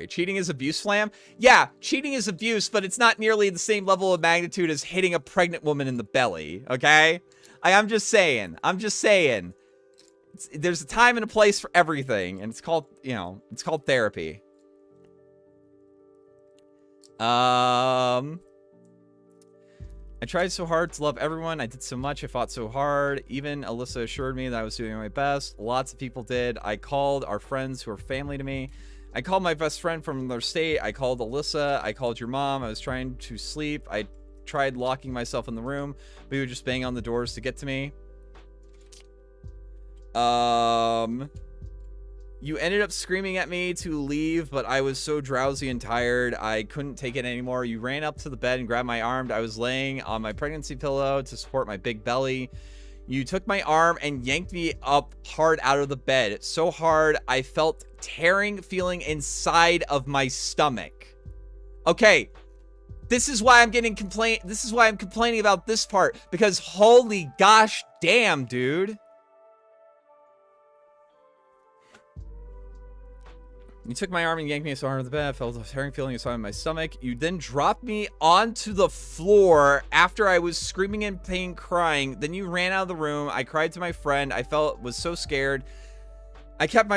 Cheating is abuse, Flam? Yeah, cheating is abuse, but it's not nearly the same level of magnitude as hitting a pregnant woman in the belly, okay? I'm just saying. There's a time and a place for everything, and it's called, you know, it's called therapy. I tried so hard to love everyone. I did so much. I fought so hard. Even Alyssa assured me that I was doing my best. Lots of people did. I called our friends who are family to me. I called my best friend from another state. I called Alyssa. I called your mom. I was trying to sleep. I tried locking myself in the room, but you would just bang on the doors to get to me. You ended up screaming at me to leave, but I was so drowsy and tired, I couldn't take it anymore. You ran up to the bed and grabbed my arm. I was laying on my pregnancy pillow to support my big belly. You took my arm and yanked me up hard out of the bed. So hard, I felt tearing feeling inside of my stomach. Okay, this is why I'm complaining about this part, because holy gosh damn, dude. You took my arm and yanked me so hard on the bed. I felt a tearing feeling inside my stomach. You then dropped me onto the floor after I was screaming in pain, crying. Then you ran out of the room. I cried to my friend. I was so scared. I kept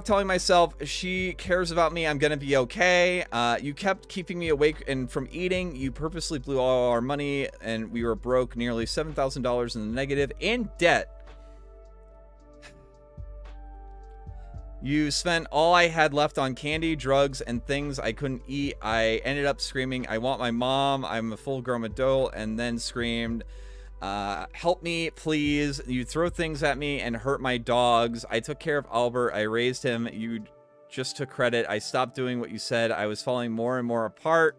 telling myself, she cares about me. I'm gonna be okay. You kept keeping me awake and from eating. You purposely blew all our money and we were broke, nearly $7,000 in the negative, in debt. You spent all I had left on candy, drugs, and things I couldn't eat. I ended up screaming, I want my mom. I'm a full-grown adult, and then screamed, help me, please. You throw things at me and hurt my dogs. I took care of Albert. I raised him. You just took credit. I stopped doing what you said. I was falling more and more apart.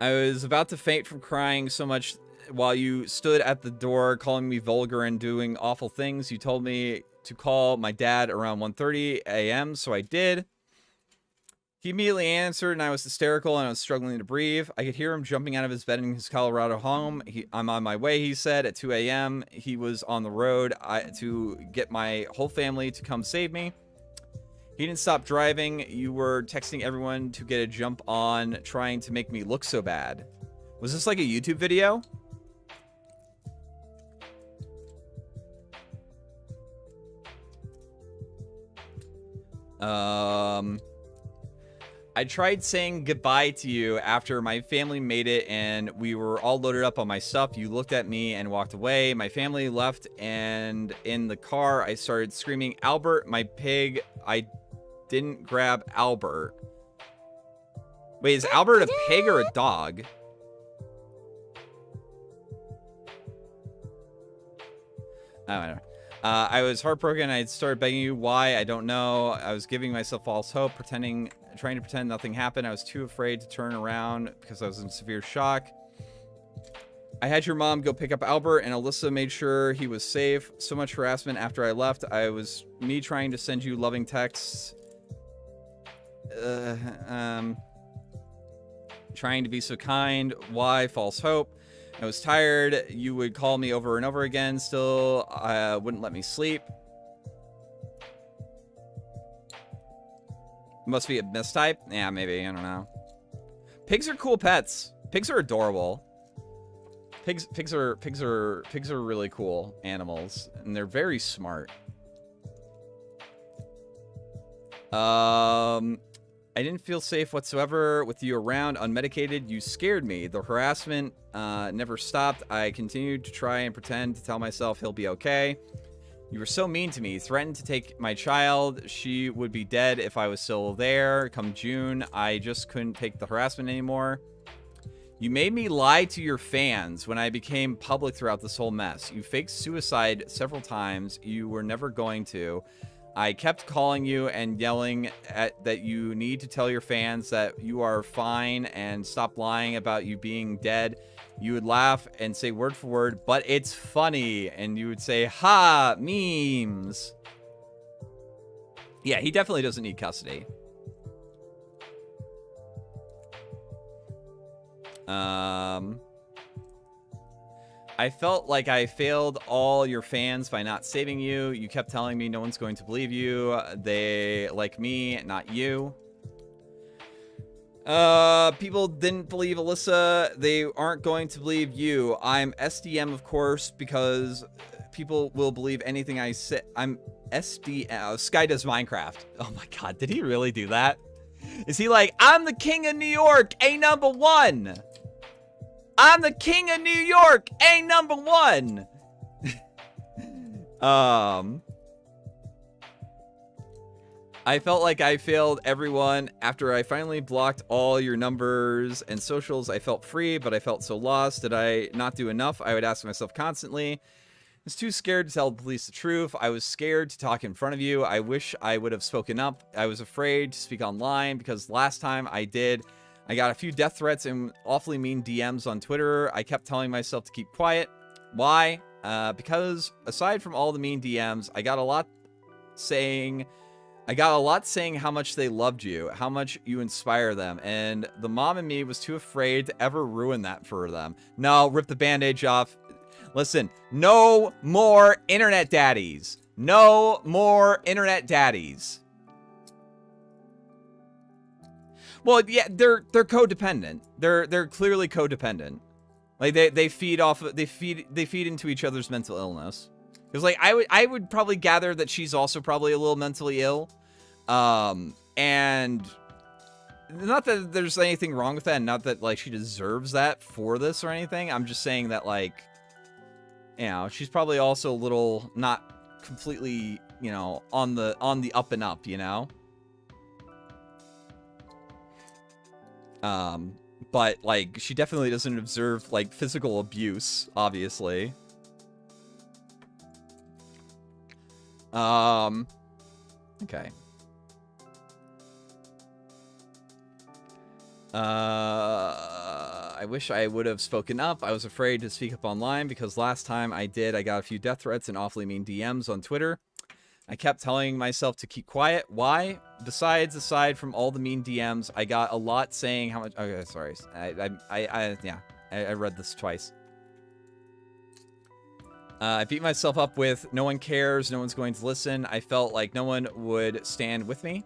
I was about to faint from crying so much while you stood at the door calling me vulgar and doing awful things. You told me to call my dad around 1:30 a.m. So I did. He immediately answered, and I was hysterical, and I was struggling to breathe. I could hear him jumping out of his bed in his Colorado home. I'm on my way, he said, at 2 a.m. He was on the road to get my whole family to come save me. He didn't stop driving. You were texting everyone to get a jump on, trying to make me look so bad. Was this like a YouTube video? I tried saying goodbye to you after my family made it and we were all loaded up on my stuff. You looked at me and walked away. My family left, and in the car, I started screaming, Albert, my pig. I didn't grab Albert. Wait, is Albert a pig or a dog? I don't know. I was heartbroken. I started begging you. Why? I don't know. I was giving myself false hope, trying to pretend nothing happened. I was too afraid to turn around because I was in severe shock. I had your mom go pick up Albert, and Alyssa made sure he was safe. So much harassment after I left. I was me trying to send you loving texts. Trying to be so kind. Why? False hope. I was tired. You would call me over and over again. Still, wouldn't let me sleep. Must be a mistype. Yeah, maybe. I don't know. Pigs are cool pets. Pigs are adorable. Pigs are really cool animals, and they're very smart. I didn't feel safe whatsoever with you around, unmedicated. You scared me. The harassment never stopped. I continued to try and pretend to tell myself he'll be okay. You were so mean to me. Threatened to take my child. She would be dead if I was still there. Come June, I just couldn't take the harassment anymore. You made me lie to your fans when I became public throughout this whole mess. You faked suicide several times. You were never going to. I kept calling you and yelling that you need to tell your fans that you are fine and stop lying about you being dead. You would laugh and say word for word, but it's funny. And you would say, ha, memes. Yeah, he definitely doesn't need custody. I felt like I failed all your fans by not saving you. You kept telling me no one's going to believe you. They like me, not you. People didn't believe Alyssa. They aren't going to believe you. I'm SDM, of course, because people will believe anything I say. I'm SDM. Skydoesminecraft. Oh my god, did he really do that? Is he like, I'm the king of New York, A number one. I'm the king of New York, A number one. I felt like I failed everyone. After I finally blocked all your numbers and socials, I felt free, but I felt so lost. Did I not do enough? I would ask myself constantly. I was too scared to tell the police the truth. I was scared to talk in front of you. I wish I would have spoken up. I was afraid to speak online because last time I did, I got a few death threats and awfully mean DMs on Twitter. I kept telling myself to keep quiet. Why? Because aside from all the mean DMs, I got a lot saying how much they loved you, how much you inspire them, and the mom in me was too afraid to ever ruin that for them. No, rip the bandage off. Listen, no more internet daddies. No more internet daddies. Well, yeah, they're codependent. They're clearly codependent. Like they feed into each other's mental illness. Because like I would probably gather that she's also probably a little mentally ill. And not that there's anything wrong with that, and not that like she deserves that for this or anything. I'm just saying that like, you know, she's probably also a little not completely, you know, on the up and up, you know. But like she definitely doesn't observe like physical abuse, obviously. Okay. I wish I would have spoken up. I was afraid to speak up online because last time I did, I got a few death threats and awfully mean DMs on Twitter. I kept telling myself to keep quiet. Why? Aside from all the mean DMs, I got a lot saying how much. Okay, sorry. I read this twice. I beat myself up with no one cares, no one's going to listen. I felt like no one would stand with me.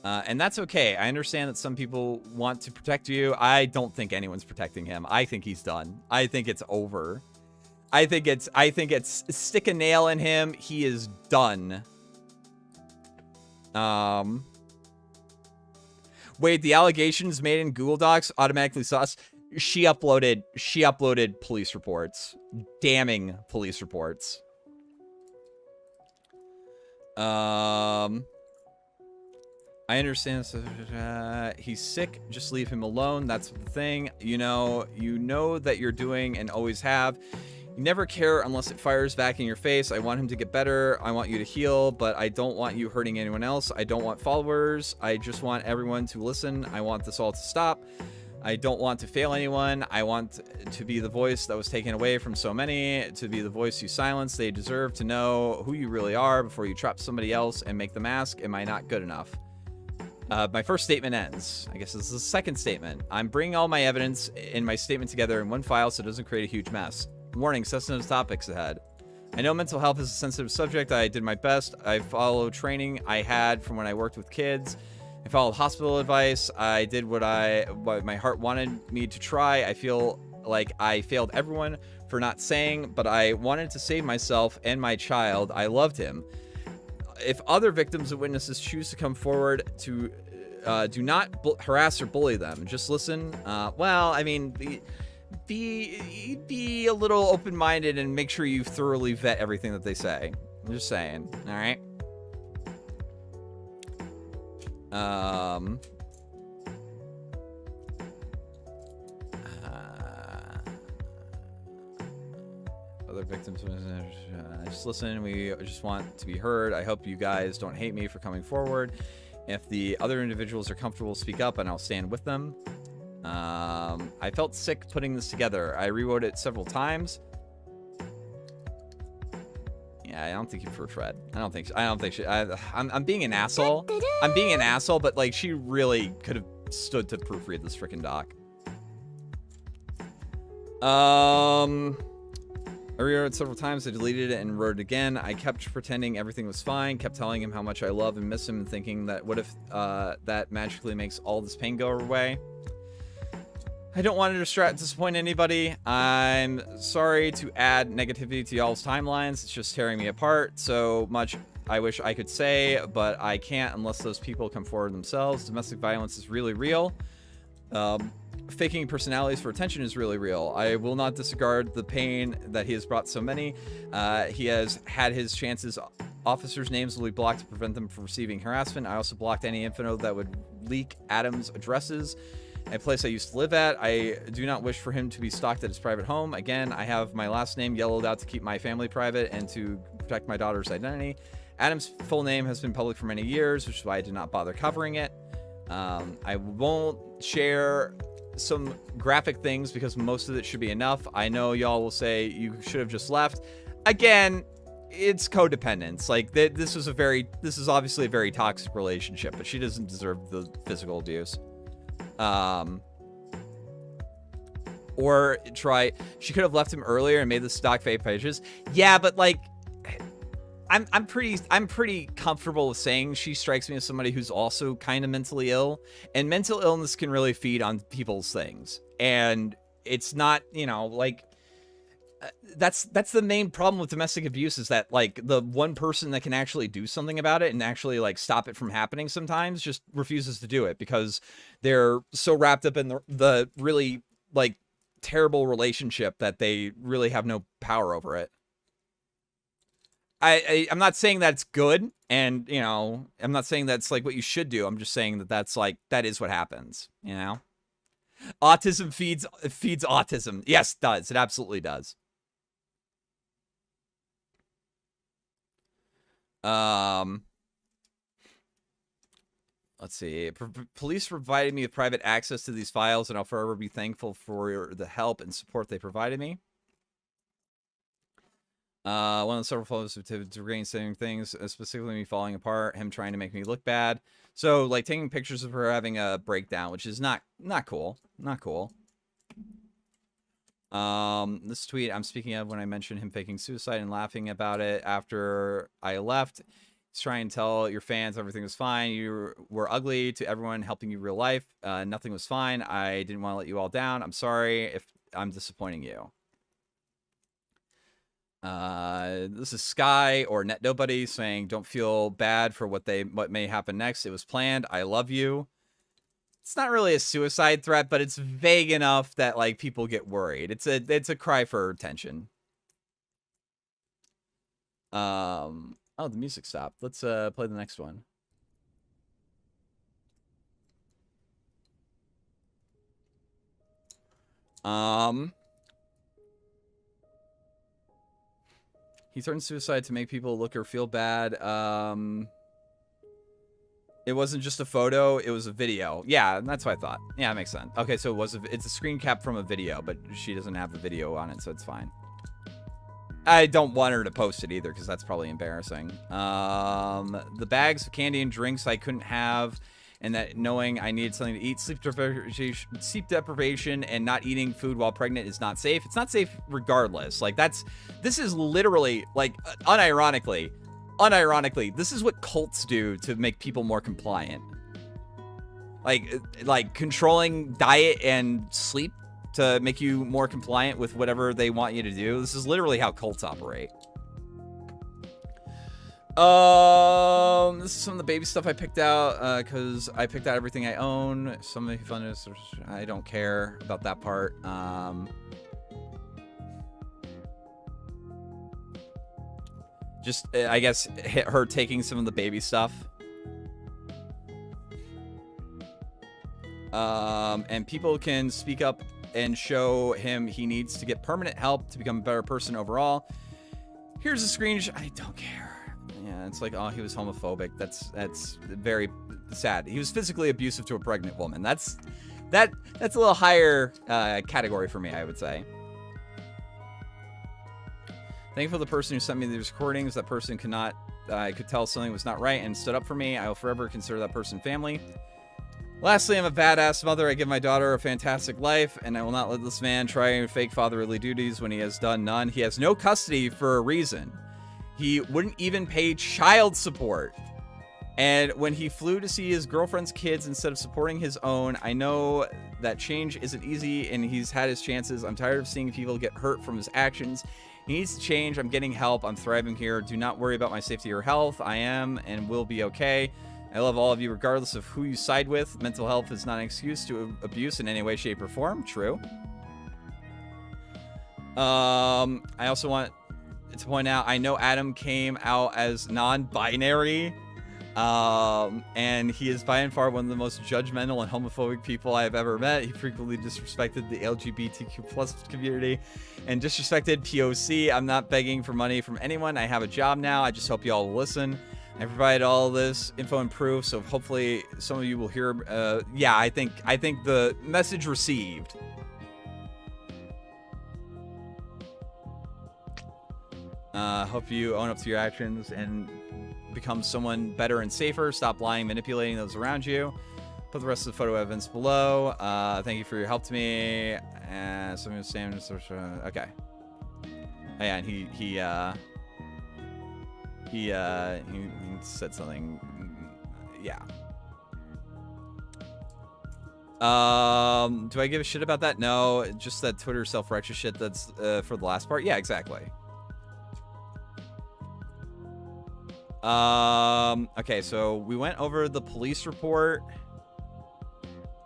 And that's okay. I understand that some people want to protect you. I don't think anyone's protecting him. I think he's done. I think it's over. I think it's stick a nail in him. He is done. Wait, the allegations made in Google Docs automatically sus. She uploaded police reports. Damning police reports. I understand. He's sick. Just leave him alone. That's the thing. You know that you're doing and always have. You never care unless it fires back in your face. I want him to get better. I want you to heal, but I don't want you hurting anyone else. I don't want followers. I just want everyone to listen. I want this all to stop. I don't want to fail anyone. I want to be the voice that was taken away from so many, to be the voice you silenced. They deserve to know who you really are before you trap somebody else and make them ask, am I not good enough? My first statement ends. I guess this is the second statement. I'm bringing all my evidence in my statement together in one file so it doesn't create a huge mess. Warning, sensitive topics ahead. I know mental health is a sensitive subject. I did my best. I followed training I had from when I worked with kids. I followed hospital advice. I did what my heart wanted me to try. I feel like I failed everyone for not saying, but I wanted to save myself and my child. I loved him. If other victims and witnesses choose to come forward, to do not harass or bully them. Just listen. Well, I mean, be a little open-minded and make sure you thoroughly vet everything that they say. I'm just saying. All right. Other victims, just listen. We just want to be heard. I hope you guys don't hate me for coming forward. If the other individuals are comfortable, speak up and I'll stand with them. I felt sick putting this together. I rewrote it several times. Yeah, I don't think you proofread. I don't think she. I'm being an asshole. I'm being an asshole, but like she really could have stood to proofread this freaking doc. I rewrote it several times. I deleted it and wrote it again. I kept pretending everything was fine. Kept telling him how much I love and miss him, and thinking that what if that magically makes all this pain go away. I don't want to disappoint anybody. I'm sorry to add negativity to y'all's timelines. It's just tearing me apart so much. I wish I could say, but I can't unless those people come forward themselves. Domestic violence is really real. Faking personalities for attention is really real. I will not disregard the pain that he has brought so many. He has had his chances. Officers' names will be blocked to prevent them from receiving harassment. I also blocked any info that would leak Adam's addresses. A place I used to live at. I do not wish for him to be stalked at his private home. Again, I have my last name yellowed out to keep my family private and to protect my daughter's identity. Adam's full name has been public for many years, which is why I did not bother covering it. I won't share some graphic things because most of it should be enough. I know y'all will say you should have just left. Again, it's codependence. Like this is obviously a very toxic relationship, but she doesn't deserve the physical abuse. Or she could have left him earlier and made the stock fake pages. Yeah, but like I'm pretty comfortable with saying she strikes me as somebody who's also kind of mentally ill, and mental illness can really feed on people's things. And it's not, like that's the main problem with domestic abuse, is that like the one person that can actually do something about it and actually like stop it from happening sometimes just refuses to do it because they're so wrapped up in the really like terrible relationship that they really have no power over it. I'm not saying that's good, and I'm not saying that's like what you should do. I'm just saying that is what happens. Autism feeds autism. Yes, it does. It absolutely does. Let's see. Police provided me with private access to these files, and I'll forever be thankful for the help and support they provided me. One of the several photos to regain saying things, specifically me falling apart, him trying to make me look bad. So, like, taking pictures of her having a breakdown, which is not cool. Not cool. This tweet I'm speaking of when I mentioned him faking suicide and laughing about it after I left. He's trying to tell your fans everything was fine. You were ugly to everyone helping you real life. Nothing was fine. I didn't want to let you all down. I'm sorry if I'm disappointing you. This is Sky or netnobody saying, don't feel bad for what may happen next. It was planned. I love you. It's not really a suicide threat, but it's vague enough that like people get worried. It's a cry for attention. Oh, the music stopped. Let's play the next one. He threatened suicide to make people look or feel bad. It wasn't just a photo, it was a video. Yeah, that's what I thought. Yeah, that makes sense. Okay, so it's a screen cap from a video, but she doesn't have the video on it, so it's fine. I don't want her to post it either, because that's probably embarrassing. The bags of candy and drinks I couldn't have, and that knowing I needed something to eat, sleep deprivation, and not eating food while pregnant is not safe. It's not safe regardless. Like, this is literally, like, unironically, this is what cults do to make people more compliant. Like controlling diet and sleep to make you more compliant with whatever they want you to do. This is literally how cults operate. This is some of the baby stuff I picked out, because I picked out everything I own. Some of the fun is, I don't care about that part. Just, I guess, hit her taking some of the baby stuff. And people can speak up and show him he needs to get permanent help to become a better person overall. Here's a screenshot. I don't care. Yeah, it's like, oh, he was homophobic. That's very sad. He was physically abusive to a pregnant woman. That's a little higher category for me, I would say. Thankful for the person who sent me these recordings. That person I could tell something was not right and stood up for me. I will forever consider that person family. Lastly, I'm a badass mother. I give my daughter a fantastic life, and I will not let this man try and fake fatherly duties when he has done none. He has no custody for a reason. He wouldn't even pay child support. And when he flew to see his girlfriend's kids instead of supporting his own, I know that change isn't easy, and he's had his chances. I'm tired of seeing people get hurt from his actions. He needs to change. I'm getting help. I'm thriving here. Do not worry about my safety or health. I am and will be okay. I love all of you regardless of who you side with. Mental health is not an excuse to abuse in any way, shape, or form. True. I also want to point out, I know Adam came out as non-binary. And he is by and far one of the most judgmental and homophobic people I have ever met. He frequently disrespected the LGBTQ+ community and disrespected POC. I'm not begging for money from anyone. I have a job now. I just hope you all will listen. I provide all this info and proof, so hopefully some of you will hear. Yeah, I think the message received. Hope you own up to your actions and become someone better and safer. Stop lying, manipulating those around you. Put the rest of the photo evidence below. Thank you for your help to me. And something was saying, okay. Oh, yeah, and he said something. Yeah. Do I give a shit about that? No, just that Twitter self-righteous shit that's for the last part. Yeah, exactly. Okay, so we went over the police report.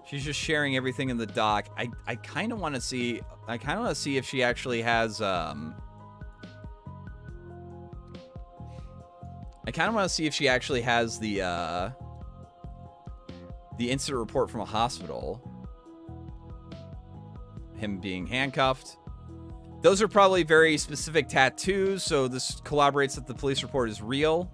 She's just sharing everything in the doc. I kind of want to see if she actually has I kind of want to see if she actually has the incident report from a hospital. Him being handcuffed. Those are probably very specific tattoos, so this corroborates that the police report is real.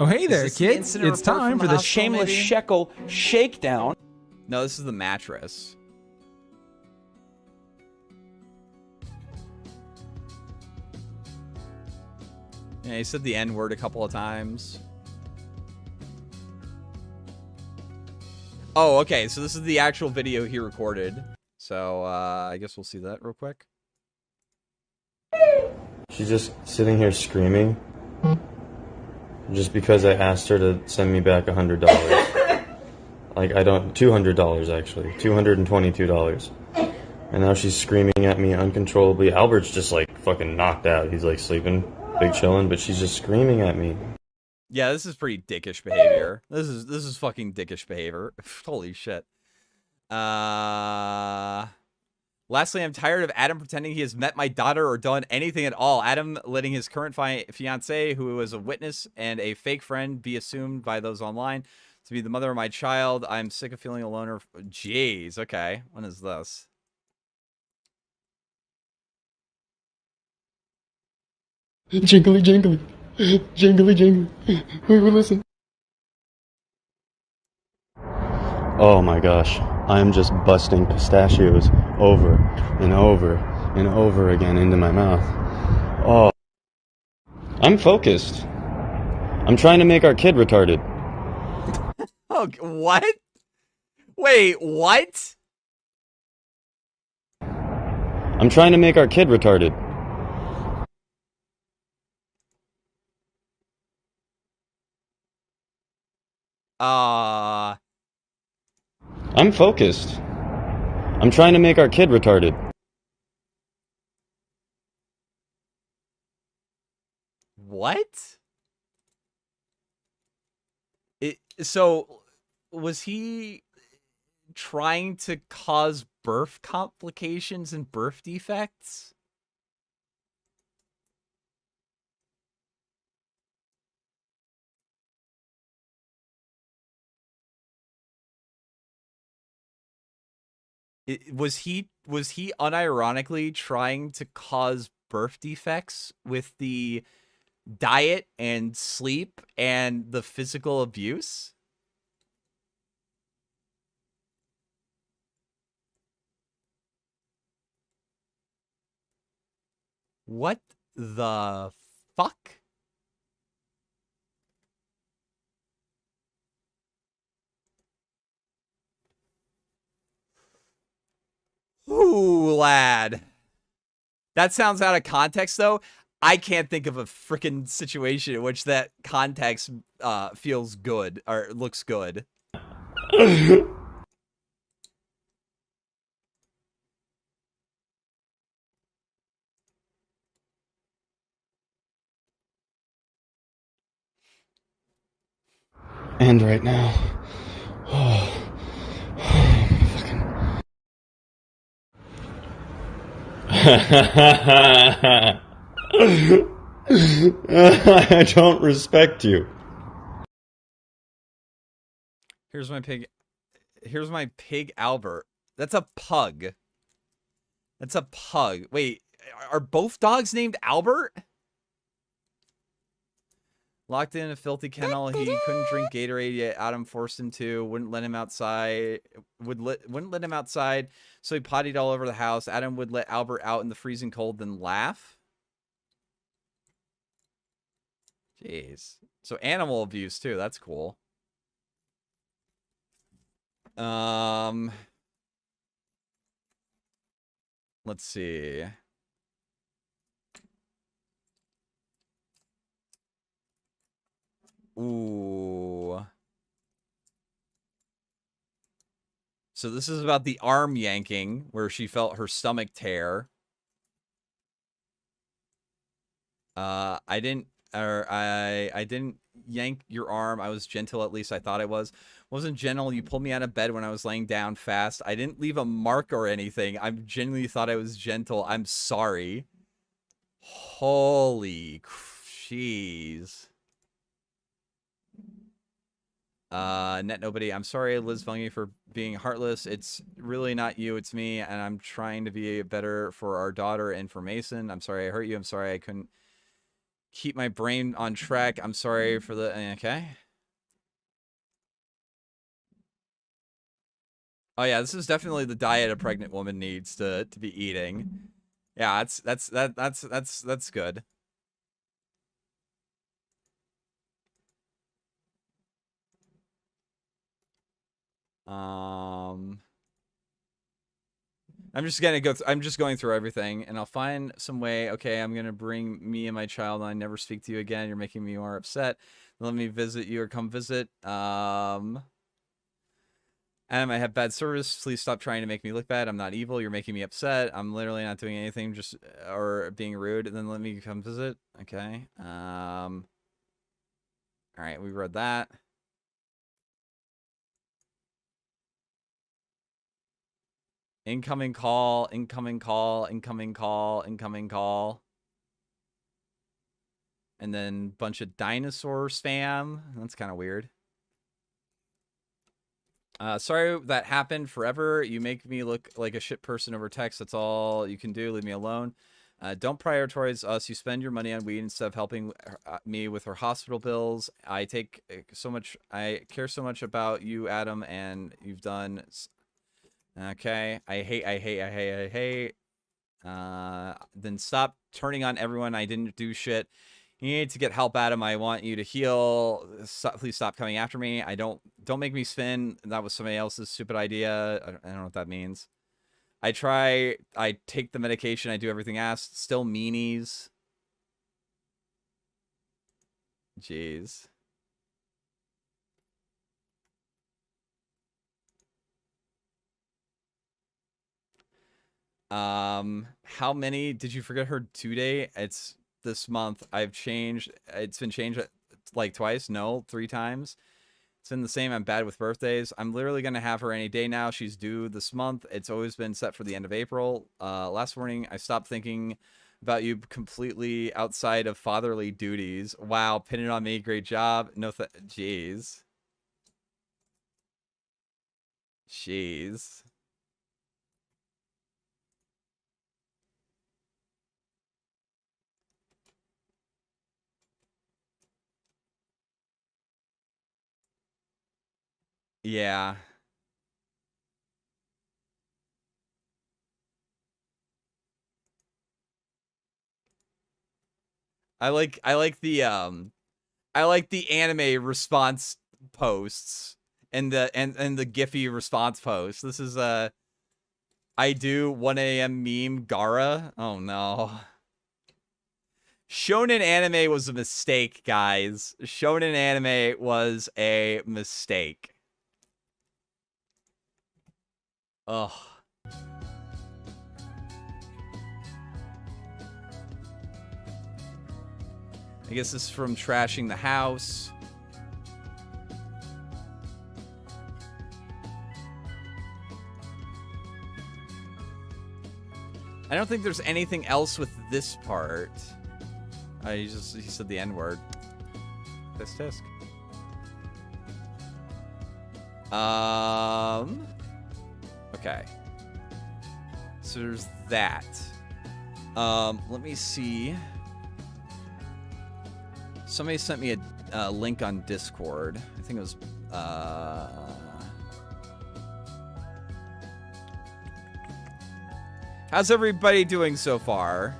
Oh, hey Is there, this the kids. incident It's report time from for the the hospital, shameless maybe? shekel shakedown. No, this is the mattress. Yeah, he said the N-word a couple of times. Oh, okay, so this is the actual video he recorded. So, I guess we'll see that real quick. She's just sitting here screaming just because I asked her to send me back $100. Like, I don't, $200 actually, $222. And now she's screaming at me uncontrollably. Albert's just like fucking knocked out. He's like sleeping, big chilling, but she's just screaming at me. Yeah, this is pretty dickish behavior. This is fucking dickish behavior. Holy shit. Lastly, I'm tired of Adam pretending he has met my daughter or done anything at all. Adam letting his current fiance, who was a witness and a fake friend, be assumed by those online to be the mother of my child. I'm sick of feeling alone. Or jeez, okay. When is this? Jingly, jingly, jingly, jingly. Listen. Oh my gosh, I'm just busting pistachios over and over and over again into my mouth. Oh, I'm focused. I'm trying to make our kid retarded. Oh, what? Wait, what? I'm trying to make our kid retarded. I'm focused. I'm trying to make our kid retarded. What? So was he trying to cause birth complications and birth defects? Was he unironically trying to cause birth defects with the diet and sleep and the physical abuse? What the fuck? Ooh, lad. That sounds out of context, though. I can't think of a freaking situation in which that context feels good or looks good. And right now, I don't respect you. Here's my pig. Here's my pig Albert. That's a pug. That's a pug. Wait, are both dogs named Albert? Locked in a filthy kennel. He couldn't drink Gatorade yet. Adam forced him to. Wouldn't let him outside. Wouldn't let him outside. So he pottied all over the house. Adam would let Albert out in the freezing cold, then laugh. Jeez. So animal abuse too. That's cool. Let's see. Ooh. So this is about the arm yanking where she felt her stomach tear. I didn't yank your arm. I was gentle, at least I thought I was. Wasn't gentle. You pulled me out of bed when I was laying down fast. I didn't leave a mark or anything. I genuinely thought I was gentle. I'm sorry. Holy jeez. netnobody, I'm sorry, Liz Vungy, for being heartless. It's really not you, it's me, and I'm trying to be better for our daughter and for Mason. I'm sorry I hurt you. I'm sorry I couldn't keep my brain on track. I'm sorry for the... Okay. Oh yeah, this is definitely the diet a pregnant woman needs to be eating. Yeah, that's good. I'm just gonna go. I'm just going through everything, and I'll find some way. Okay, I'm gonna bring me and my child. And I never speak to you again. You're making me more upset. Let me visit you or come visit. Adam, I have bad service. Please stop trying to make me look bad. I'm not evil. You're making me upset. I'm literally not doing anything, just or being rude. And then let me come visit. Okay. All right, we read that. Incoming call, incoming call, incoming call, incoming call. And then bunch of dinosaur spam. That's kind of weird. Sorry that happened forever. You make me look like a shit person over text. That's all you can do. Leave me alone. Don't prioritize us. You spend your money on weed instead of helping me with her hospital bills. I care so much about you, Adam, and you've done... Okay, I hate. Then stop turning on everyone. I didn't do shit. You need to get help, Adam. I want you to heal. Please stop coming after me. Don't make me spin. That was somebody else's stupid idea. I don't know what that means. I take the medication. I do everything asked. Still meanies. Jeez. How many did you forget her due date? It's this month. I've changed. It's been changed like twice. No, 3 times. It's been the same. I'm bad with birthdays. I'm literally going to have her any day now. She's due this month. It's always been set for the end of April. Last morning, I stopped thinking about you completely outside of fatherly duties. Wow. Pin it on me. Great job. No, jeez. Jeez. Yeah. I like the anime response posts and the Giphy response posts. This is I do 1 a.m. meme Gara. Oh no. Shonen anime was a mistake, guys. Shonen anime was a mistake. Ugh. I guess this is from trashing the house. I don't think there's anything else with this part. He said the N-word. Tisk. Okay. So there's that. Let me see. Somebody sent me a link on Discord. I think it was how's everybody doing so far?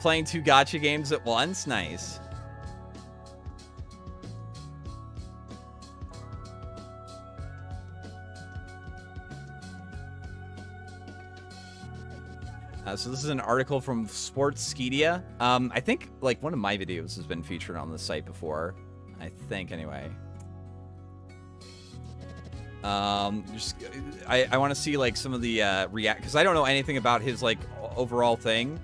Playing 2 gacha games at once? Nice. So this is an article from Sportskedia. I think like one of my videos has been featured on the site before. I think anyway. I want to see like some of the react, because I don't know anything about his like overall thing.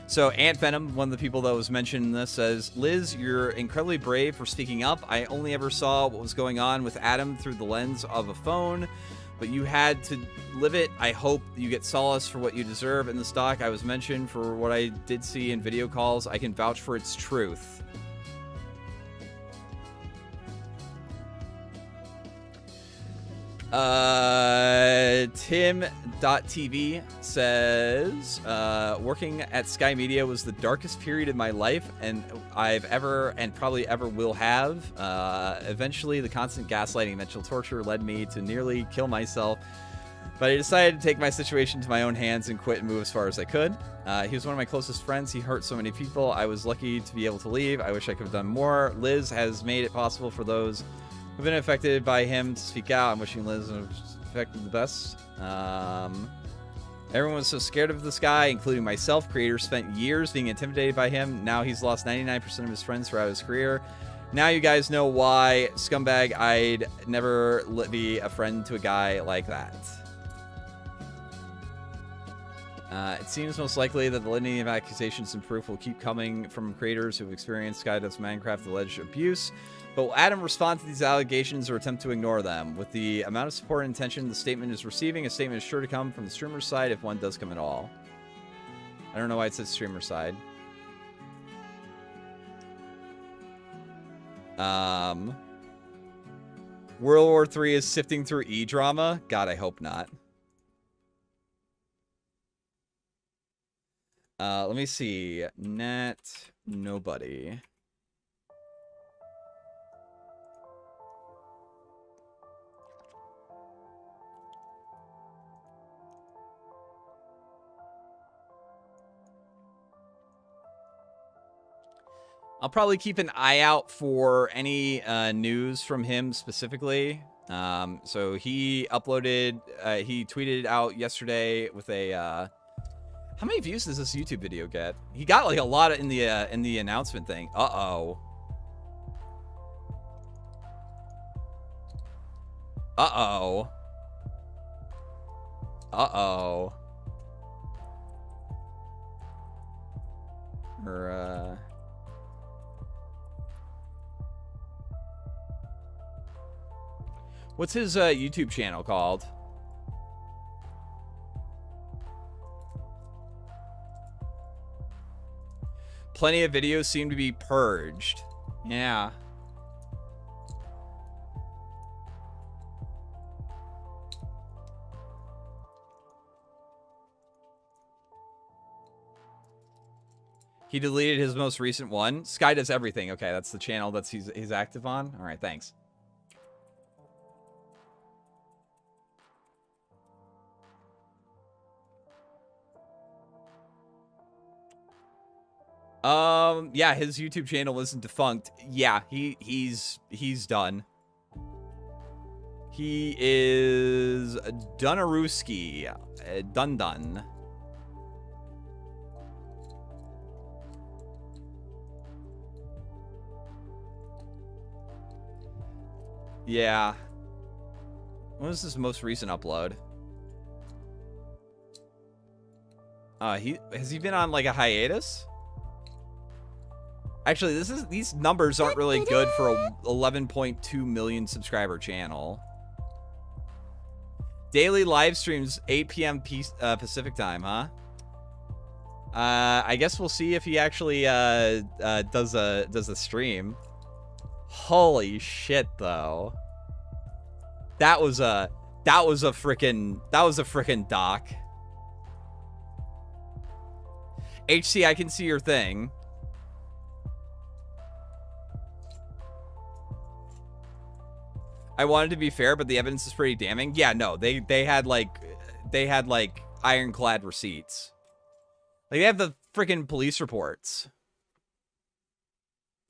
So Ant Venom, one of the people that was mentioned in this, says, Liz, you're incredibly brave for speaking up. I only ever saw what was going on with Adam through the lens of a phone, but you had to live it. I hope you get solace for what you deserve. In the stock I was mentioned for what I did see in video calls, I can vouch for its truth. Tim.tv says, working at Sky Media was the darkest period of my life and I've ever and probably ever will have. Eventually, the constant gaslighting and mental torture led me to nearly kill myself, but I decided to take my situation into my own hands and quit and move as far as I could. He was one of my closest friends. He hurt so many people. I was lucky to be able to leave. I wish I could have done more. Liz has made it possible for those who've been affected by him to speak out. I'm wishing Liz and affected the best. Everyone was so scared of this guy, including myself. Creators spent years being intimidated by him. Now he's lost 99% of his friends throughout his career. Now you guys know why. Scumbag, I'd never be a friend to a guy like that. It seems most likely that the litany of accusations and proof will keep coming from creators who've experienced Skydoesminecraft alleged abuse. But will Adam respond to these allegations or attempt to ignore them? With the amount of support and attention the statement is receiving, a statement is sure to come from the streamer's side if one does come at all. I don't know why it says streamer side. World War III is sifting through E-drama? God, I hope not. Let me see. Nobody. I'll probably keep an eye out for any news from him specifically. So he uploaded, he tweeted out yesterday with a, how many views does this YouTube video get? He got like a lot in the announcement thing. Uh-oh. Uh-oh. Uh-oh. Or, what's his YouTube channel called? Plenty of videos seem to be purged. Yeah. He deleted his most recent one. Sky Does Everything. Okay, that's the channel that's he's active on. All right, thanks. Yeah, his YouTube channel isn't defunct. Yeah, he's done. He is Dunaruski. Dun. Yeah. When was his most recent upload? Has he been on like a hiatus? Actually, these numbers aren't really good for a 11.2 million subscriber channel. Daily live streams 8 p.m. Pacific time, huh? I guess we'll see if he actually does a stream. Holy shit, though. That was a frickin' doc. HC, I can see your thing. I wanted to be fair, but the evidence is pretty damning. Yeah, no, they had like ironclad receipts. Like, they have the freaking police reports.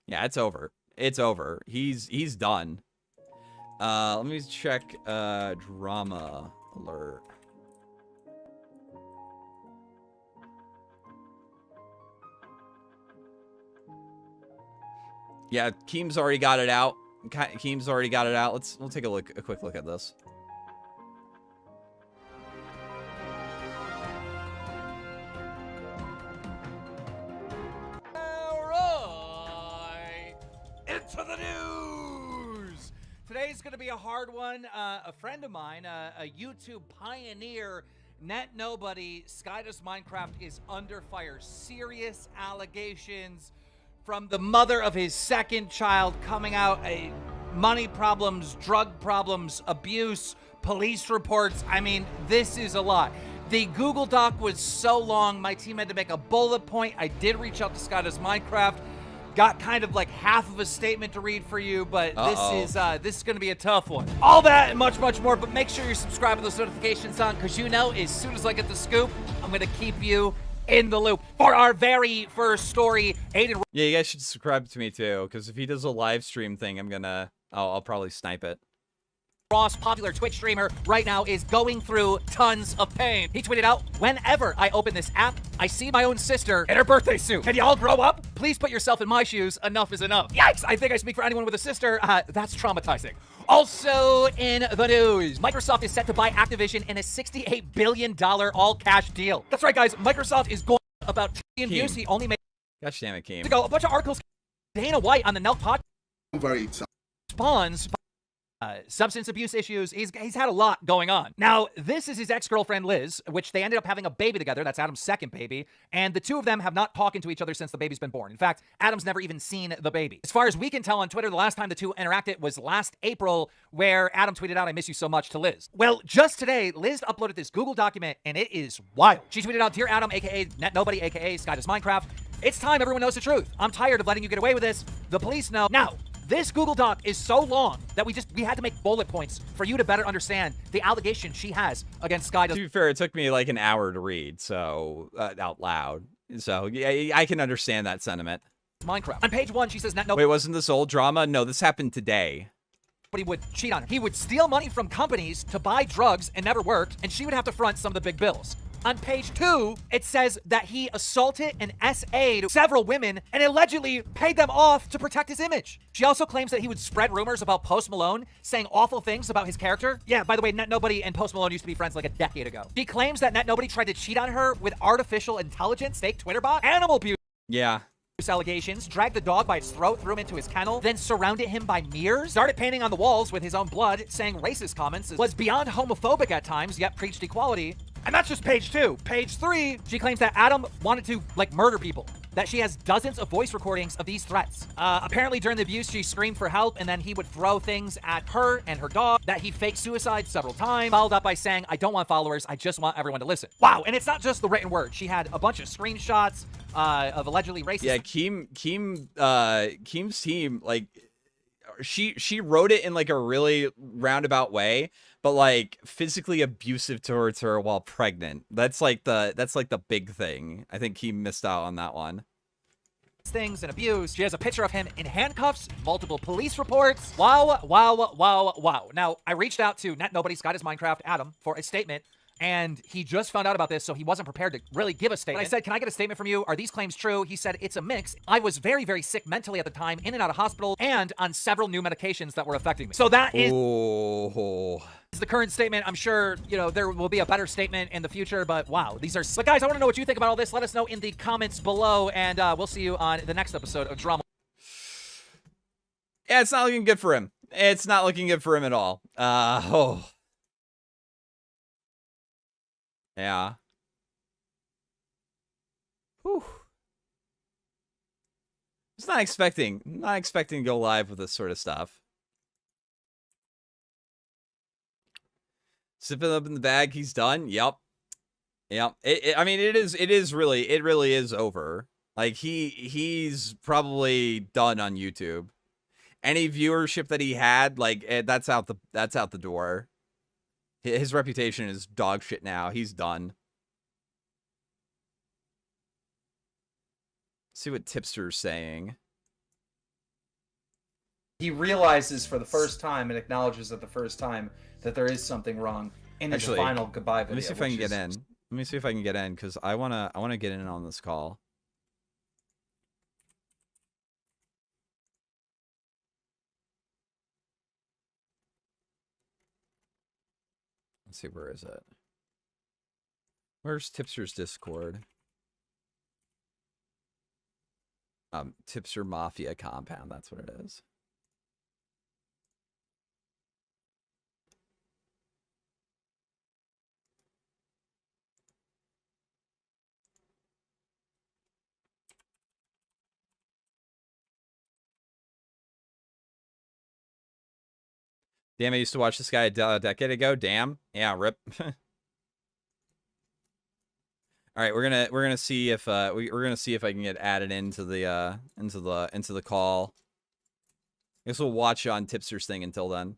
Yeah, it's over. It's over. He's done. Let me check drama alert. Yeah, Keem's already got it out. Keem's already got it out. We'll take a quick look at this. All right, into the news. Today's today's going to be a hard one. A friend of mine, a YouTube pioneer, Net Nobody, Skydoesminecraft, is under fire. Serious allegations from the mother of his second child coming out. Money problems, drug problems, abuse, police reports. I mean, this is a lot. The Google Doc was so long, my team had to make a bullet point. I did reach out to Skydoesminecraft. Got kind of like half of a statement to read for you, but this is going to be a tough one. All that and much, much more, but make sure you're subscribed with those notifications on, because you know, as soon as I get the scoop, I'm going to keep you in the loop. For our very first story, Aiden... Yeah, you guys should subscribe to me too, because if he does a live stream thing, I'll probably snipe it. Ross, popular Twitch streamer, right now is going through tons of pain. He tweeted out, whenever I open this app, I see my own sister in her birthday suit. Can y'all grow up? Please put yourself in my shoes. Enough is enough. Yikes! I think I speak for anyone with a sister. That's traumatizing. Also in the news, Microsoft is set to buy Activision in a $68 billion all-cash deal. That's right, guys. Microsoft is going about views. He only made... Gosh damn it, Keem. To go, a bunch of articles. Dana White on the Nelk podcast. Very Spawns... substance abuse issues. He's had a lot going on. Now, this is his ex-girlfriend, Liz, which they ended up having a baby together. That's Adam's second baby. And the two of them have not talked to each other since the baby's been born. In fact, Adam's never even seen the baby. As far as we can tell on Twitter, the last time the two interacted was last April, where Adam tweeted out, "I miss you so much," to Liz. Well, just today, Liz uploaded this Google document, and it is wild. She tweeted out, "Dear Adam, aka Net Nobody, aka Skydoesminecraft, it's time everyone knows the truth. I'm tired of letting you get away with this. The police know." Now, this Google Doc is so long that we had to make bullet points for you to better understand the allegation she has against Skydoes. To be fair, it took me like an hour to read, so out loud. So yeah, I can understand that sentiment. Minecraft. On page 1, she says, "Net Nobody." Wait, wasn't this old drama? No, this happened today. But he would cheat on her. He would steal money from companies to buy drugs and never worked, and she would have to front some of the big bills. On page 2, it says that he assaulted and SA'd several women and allegedly paid them off to protect his image. She also claims that he would spread rumors about Post Malone, saying awful things about his character. Yeah, by the way, Net Nobody and Post Malone used to be friends like a decade ago. She claims that Net Nobody tried to cheat on her with artificial intelligence, fake Twitter bot, animal abuse. Yeah. Allegations, dragged the dog by its throat, threw him into his kennel, then surrounded him by mirrors, started painting on the walls with his own blood, saying racist comments, was beyond homophobic at times, yet preached equality. And that's just page 2. Page 3, she claims that Adam wanted to, murder people. That she has dozens of voice recordings of these threats. Apparently during the abuse, she screamed for help, and then he would throw things at her and her dog. That he faked suicide several times, followed up by saying, "I don't want followers, I just want everyone to listen." Wow, and it's not just the written word. She had a bunch of screenshots of allegedly racist... Yeah, Keem's team, like, she wrote it in, like, a really roundabout way, but, like, physically abusive towards her while pregnant. That's like the big thing. I think Keem missed out on that one. Things and abuse. She has a picture of him in handcuffs, multiple police reports. Wow, wow, wow, wow. Now, I reached out to Net Nobody, Skydoesminecraft, Adam, for a statement, and he just found out about this, so he wasn't prepared to really give a statement. But I said, "Can I get a statement from you? Are these claims true?" He said, "It's a mix. I was very, very sick mentally at the time, in and out of hospital, and on several new medications that were affecting me." So that is the current statement. I'm sure, there will be a better statement in the future, but wow, these are... But guys, I want to know what you think about all this. Let us know in the comments below, and we'll see you on the next episode of Drama. Yeah, it's not looking good for him. It's not looking good for him at all. Yeah. Whew. Just not expecting to go live with this sort of stuff. Sipping up in the bag, he's done. Yep. Yep. I mean, it really is over. Like, he's probably done on YouTube. Any viewership that he had, like, that's out the door. His reputation is dog shit now. He's done. See what Tipster's saying. He realizes for the first time and acknowledges at the first time that there is something wrong in the final goodbye video. Let me see if I can get in. Let me see if I can get in, because I wanna get in on this call. Let's see, where is it? Where's Tipster's Discord? Tipster Mafia Compound, that's what it is. Damn, I used to watch this guy a decade ago. Damn. Yeah, rip. All right, we're gonna see if we're gonna see if I can get added into the call. I guess we'll watch on Tipster's thing until then.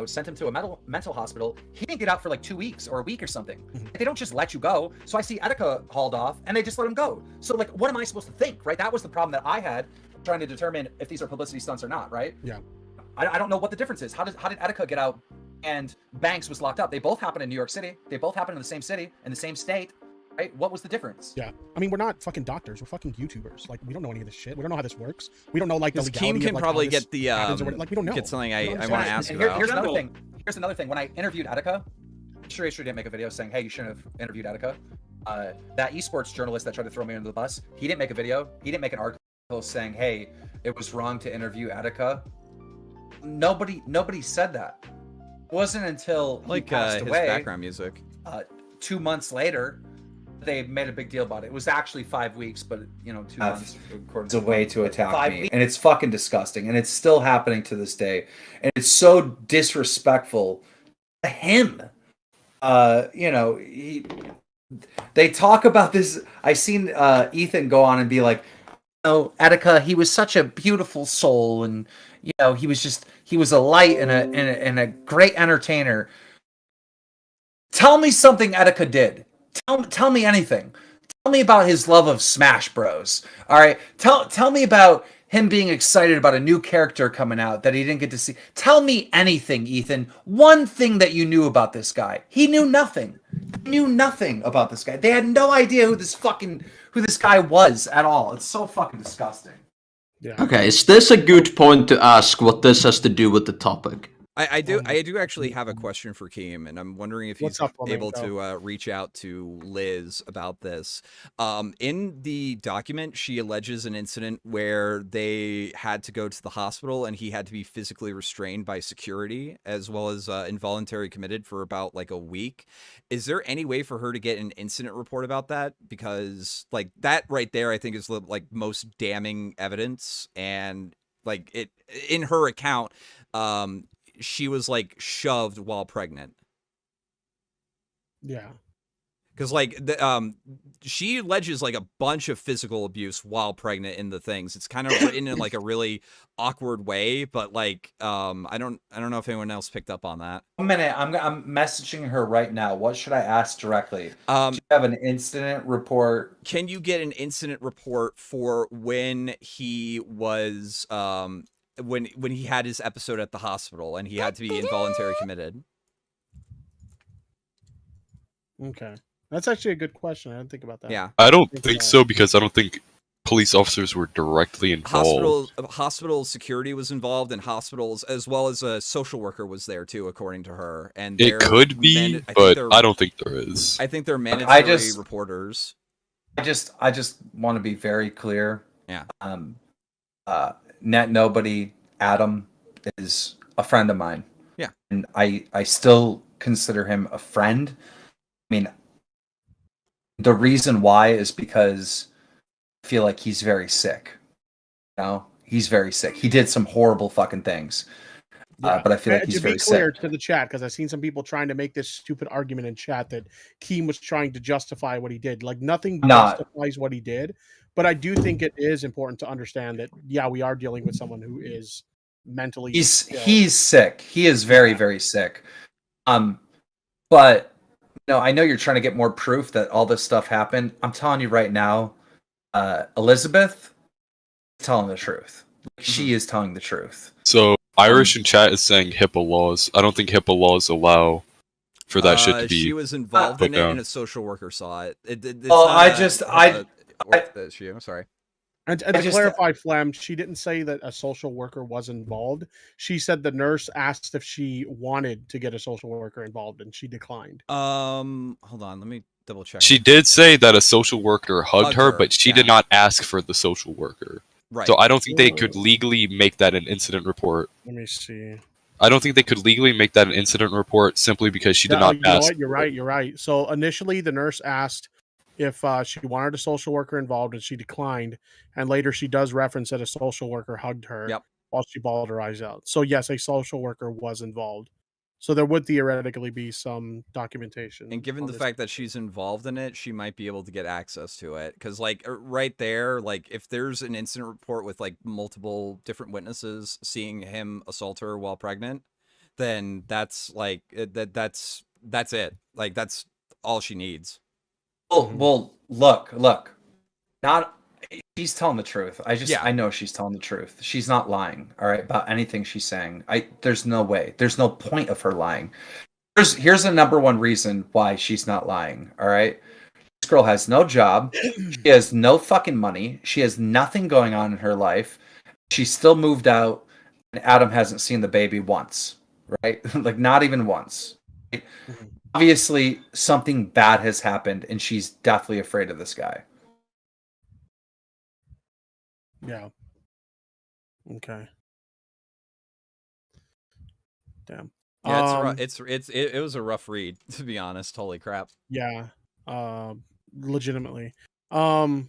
Sent him to a mental hospital. He didn't get out for like 2 weeks or a week or something. They don't just let you go. So I see Etika hauled off and they just let him go. So like, what am I supposed to think, right? That was the problem that I had trying to determine if these are publicity stunts or not, right? Yeah. I don't know what the difference is. How did Etika get out and Banks was locked up? They both happened in New York City. They both happened in the same city, in the same state, right? What was the difference? Yeah. I mean, we're not fucking doctors. We're fucking YouTubers. Like, we don't know any of this shit. We don't know how this works. We don't know, like, the legality Keem can of, like, probably how this get the, happens or like, we don't know. get something I want to ask about. about. Here's another thing. When I interviewed Etika, sure didn't make a video saying, hey, you shouldn't have interviewed Etika. That esports journalist that tried to throw me under the bus, he didn't make a video. He didn't make an article saying, hey, it was wrong to interview Etika. Nobody said that. It wasn't until he passed his away, background music. 2 months later, they made a big deal about it. It was actually 5 weeks, but 2 months. It's a way to attack me, weeks. and it's fucking disgusting, and it's still happening to this day, and it's so disrespectful to him. They talk about this. I seen Ethan go on and be like, Etika, he was such a beautiful soul, and he was a light and a great entertainer. Tell me something Etika did. Tell me anything. Tell me about his love of Smash Bros. All right. Tell me about him being excited about a new character coming out that he didn't get to see. Tell me anything, Ethan. One thing that you knew about this guy. He knew nothing. He knew nothing about this guy. They had no idea who this guy was at all. It's so fucking disgusting. Yeah. Okay, is this a good point to ask what this has to do with the topic? I do actually have a question for Keem, and I'm wondering if he's able to reach out to Liz about this. In the document, she alleges an incident where they had to go to the hospital and he had to be physically restrained by security, as well as involuntary committed for about like a week. Is there any way for her to get an incident report about that? Because like that right there, I think is the like most damning evidence, and like it in her account. She was like shoved while pregnant. Yeah. Because like she alleges like a bunch of physical abuse while pregnant in the things. It's kind of written in like a really awkward way, but like I don't know if anyone else picked up on that. 1 minute, I'm messaging her right now. What should I ask directly? Do you have an incident report? Can you get an incident report for when he was when he had his episode at the hospital and he had to be involuntary committed? Okay. That's actually a good question. I didn't think about that. Yeah. I don't think so, because I don't think police officers were directly involved. Hospital security was involved, and hospitals, as well as a social worker was there too, according to her. And it could be, but I don't think there is. I think they're mandatory reporters. I just want to be very clear. Yeah. Net Nobody Adam is a friend of mine. Yeah. And I still consider him a friend. I mean, the reason why is because I feel like he's very sick. He's very sick. He did some horrible fucking things. Yeah. But I feel like he's very sick. To be clear to the chat, because I've seen some people trying to make this stupid argument in chat that Keem was trying to justify what he did. Like, nothing justifies what he did. But I do think it is important to understand that, yeah, we are dealing with someone who is mentally he's sick. He is very, very sick. But I know you're trying to get more proof that all this stuff happened. I'm telling you right now, Elizabeth is telling the truth. She is telling the truth. So Irish in chat is saying HIPAA laws. I don't think HIPAA laws allow for that shit to be. She was involved in it, and a social worker saw it. I'm sorry. And to clarify, Flem, she didn't say that a social worker was involved. She said the nurse asked if she wanted to get a social worker involved, and she declined. Hold on, let me double check. She did say that a social worker hugged her, but she did not ask for the social worker. Right. So I don't think they could legally make that an incident report. Let me see. I don't think they could legally make that an incident report simply because she did not You know ask. what? You're right. You're right. So initially, the nurse asked if she wanted a social worker involved, and she declined. And later, she does reference that a social worker hugged her Yep. while she bawled her eyes out. So yes, a social worker was involved. So there would theoretically be some documentation. And given on the this. fact that she's involved in it, she might be able to get access to it. Because, like, right there, like, if there's an incident report with, like, multiple different witnesses seeing him assault her while pregnant, then that's, like, that's it. Like, that's all she needs. Well, look. Not she's telling the truth. I know she's telling the truth. She's not lying, all right, about anything she's saying. There's no way. There's no point of her lying. Here's the number one reason why she's not lying, all right? This girl has no job. She has no fucking money. She has nothing going on in her life. She's still moved out, and Adam hasn't seen the baby once, right? Like, not even once. Obviously, something bad has happened, and she's deathly afraid of this guy. Yeah. Okay. Damn. Yeah, it was a rough read, to be honest. Holy crap. Yeah. Legitimately. I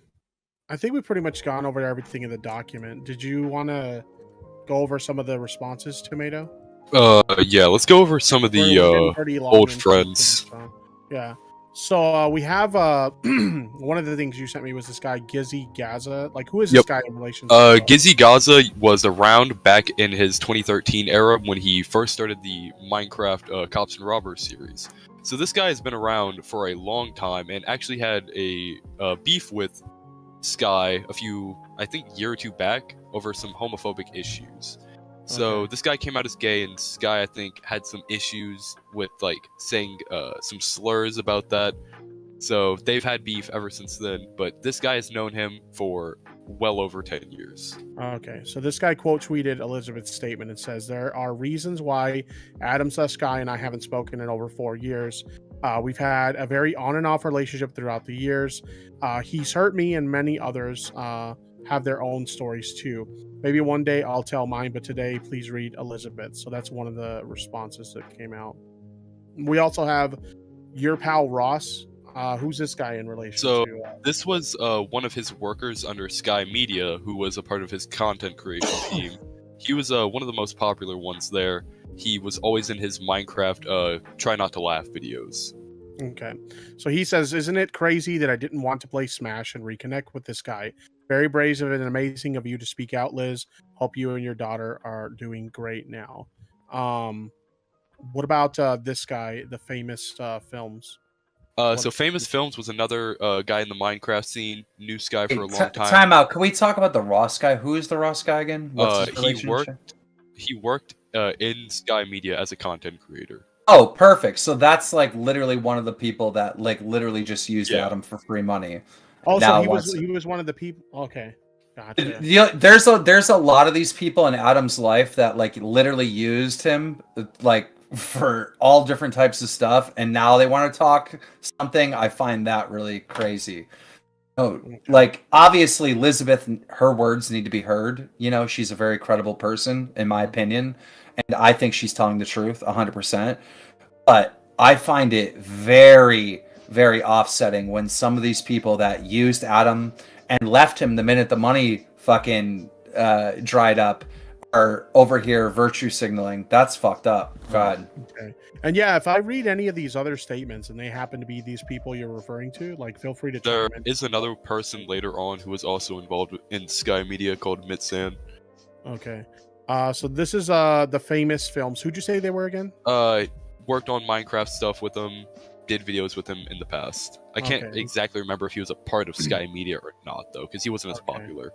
think we've pretty much gone over everything in the document. Did you want to go over some of the responses, Tomato? Yeah, let's go over some of We're the getting pretty long old into friends. this, yeah. So we have one of the things you sent me was this guy Gizzy Gaza. Like, who is this guy in relation to? Gizzy Gaza was around back in his 2013 era when he first started the Minecraft Cops and Robbers series. So this guy has been around for a long time and actually had a beef with Sky a few, I think, year or two back over some homophobic issues. So this guy came out as gay, and Sky, I think, had some issues with, like, saying some slurs about that. So they've had beef ever since then, but this guy has known him for well over 10 years. Okay, so this guy quote tweeted Elizabeth's statement and says, "There are reasons why Adam Sky and I haven't spoken in over 4 years. We've had a very on and off relationship throughout the years. He's hurt me, and many others have their own stories too. Maybe one day I'll tell mine, but today please read Elizabeth." So that's one of the responses that came out. We also have your pal Ross. Who's this guy in relation to? This was one of his workers under Sky Media, who was a part of his content creation team. He was one of the most popular ones there. He was always in his Minecraft try not to laugh videos. Okay. So he says, "Isn't it crazy that I didn't want to play Smash and reconnect with this guy? Very brave and amazing of you to speak out, Liz. Hope you and your daughter are doing great now." What about this guy, the famous films? So Famous Films was another guy in the Minecraft scene, knew Sky for a long time. Time out. Can we talk about the Ross guy? Who is the Ross guy again? What's his relationship? He worked in Sky Media as a content creator. Oh, perfect. So that's like literally one of the people that like literally just used Adam for free money. Oh, so he was one of the people. Okay, gotcha. There's a lot of these people in Adam's life that like literally used him like for all different types of stuff, and now they want to talk something. I find that really crazy. Oh, like obviously Elizabeth, her words need to be heard. You know, she's a very credible person in my opinion, and I think she's telling the truth 100%. But I find it very, very offsetting when some of these people that used Adam and left him the minute the money fucking dried up are over here virtue signaling. That's fucked up. God. Okay. And yeah, if I read any of these other statements and they happen to be these people you're referring to, like, feel free to. There is another person later on who was also involved in Sky Media called Mitsan. Okay. So this is the Famous Films. Who'd you say they were again? Worked on Minecraft stuff with him, did videos with him in the past. I can't exactly remember if he was a part of Sky Media or not, though, because he wasn't as popular.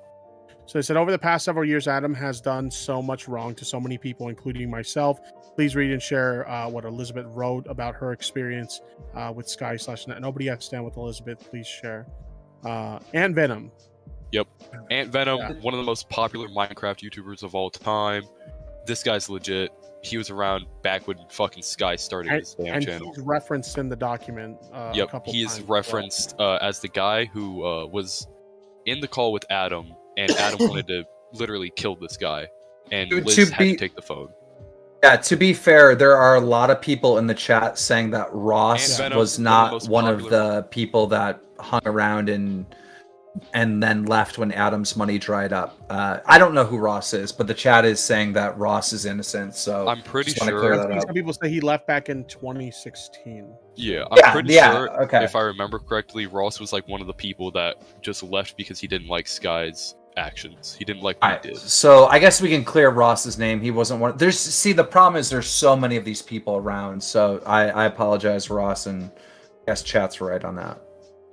So they said, over the past several years, Adam has done so much wrong to so many people, including myself. Please read and share what Elizabeth wrote about her experience with Sky/Net. Nobody has to stand with Elizabeth. Please share. And Venom. Yep. Ant Venom, one of the most popular Minecraft YouTubers of all time. This guy's legit. He was around back when fucking Sky started his damn channel. And he's referenced in the document a couple he is times. referenced as the guy who was in the call with Adam, and Adam wanted to literally kill this guy, and Liz had to take the phone. Yeah, to be fair, there are a lot of people in the chat saying that Ross Venom, was one of the not most one of popular- the people that hung around and then left when Adam's money dried up. I don't know who Ross is, but the chat is saying that Ross is innocent. So I'm pretty just wanna sure- clear I've that seen up. some people say he left back in 2016. Yeah, I'm Yeah, pretty yeah, sure, okay. if I remember correctly, Ross was like one of the people that just left because he didn't like Sky's actions. He didn't like what Alright, he did. so I guess we can clear Ross's name. He wasn't one. The problem is there's so many of these people around. So I apologize, Ross, and I guess chat's right on that.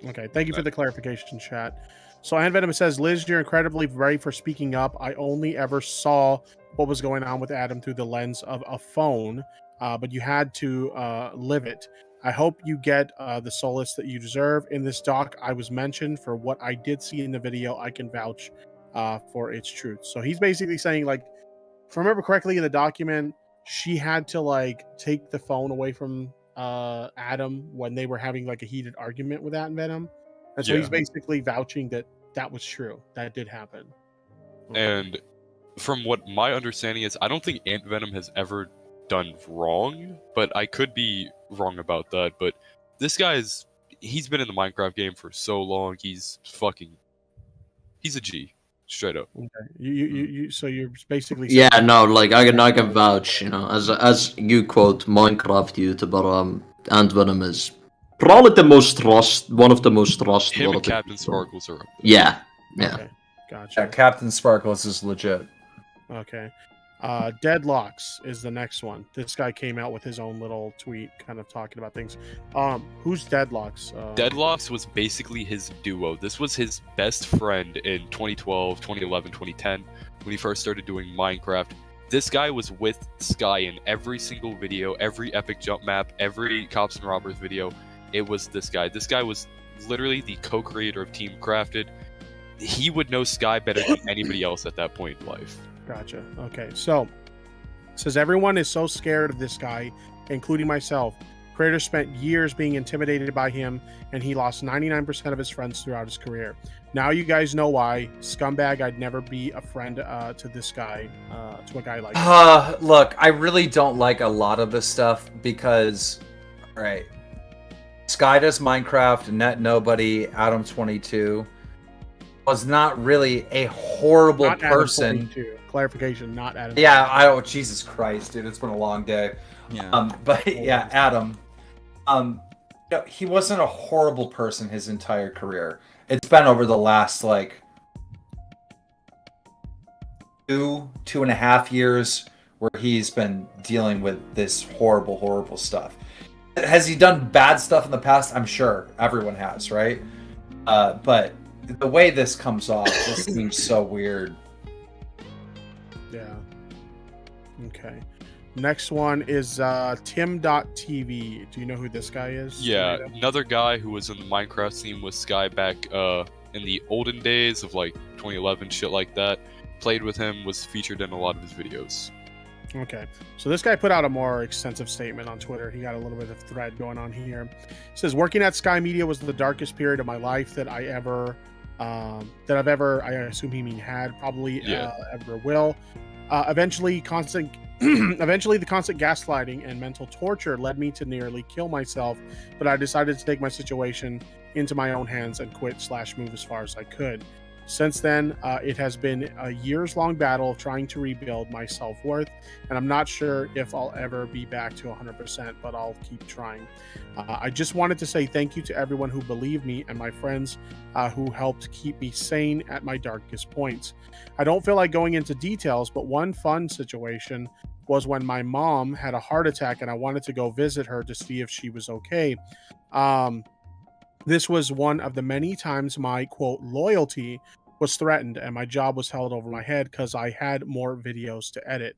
Okay, thank you for the clarification, chat. So Hand Venom says, Liz, you're incredibly brave for speaking up. I only ever saw what was going on with Adam through the lens of a phone, but you had to live it. I hope you get the solace that you deserve. In this doc, I was mentioned for what I did see in the video. I can vouch for its truth. So he's basically saying, like, if I remember correctly in the document, she had to like take the phone away from Adam when they were having like a heated argument with Ant Venom. And so he's basically vouching that that was true. That did happen. And from what my understanding is, I don't think Ant Venom has ever done wrong, but I could be wrong about that. But this he's been in the Minecraft game for so long. He's a G, straight up. Okay. So you're basically Yeah, saying- no, like I can vouch, you know, as you quote Minecraft YouTuber, Ant Venom is probably one of the most trustworthy. Him and Captain people. Sparkles are up there. Yeah. Okay, gotcha. Yeah, Captain Sparkles is legit. Okay. Deadlocks is the next one. This guy came out with his own little tweet kind of talking about things. Who's Deadlocks? Deadlocks was basically his duo. This was his best friend in 2012, 2011, 2010 when he first started doing Minecraft. This guy was with Sky in every single video, every epic jump map, every Cops and Robbers video. It was this guy. This guy was literally the co-creator of Team Crafted. He would know Sky better than anybody else at that point in life. Gotcha. Okay, so it says everyone is so scared of this guy, including myself. Creator spent years being intimidated by him, and he lost 99% of his friends throughout his career. Now you guys know why. Scumbag, I'd never be a friend to this guy, to a guy like this. Look, I really don't like a lot of this stuff because, all right, Skydoesminecraft, netnobody, Adam22 was not really a horrible Not Adam person. 42. Clarification, not Adam. Yeah, Jesus Christ, dude, it's been a long day. Yeah. But yeah, Adam. He wasn't a horrible person his entire career. It's been over the last like 2.5 years where he's been dealing with this horrible stuff. Has he done bad stuff in the past? I'm sure everyone has, right? But the way this comes off just seems so weird. Yeah. Okay. Next one is Tim.tv. Do you know who this guy is? Yeah, another guy who was in the Minecraft scene with Sky back in the olden days of like 2011, shit like that. Played with him, was featured in a lot of his videos. Okay, so this guy put out a more extensive statement on Twitter. He got a little bit of thread going on here. It says, working at Sky Media was the darkest period of my life that I've ever, I assume he had, probably ever will. Eventually, the constant gaslighting and mental torture led me to nearly kill myself, but I decided to take my situation into my own hands and quit/move as far as I could. Since then, it has been a years-long battle of trying to rebuild my self-worth, and I'm not sure if I'll ever be back to 100%, but I'll keep trying. I just wanted to say thank you to everyone who believed me and my friends who helped keep me sane at my darkest points. I don't feel like going into details, but one fun situation was when my mom had a heart attack and I wanted to go visit her to see if she was okay. This was one of the many times my, quote, loyalty was threatened and my job was held over my head because I had more videos to edit.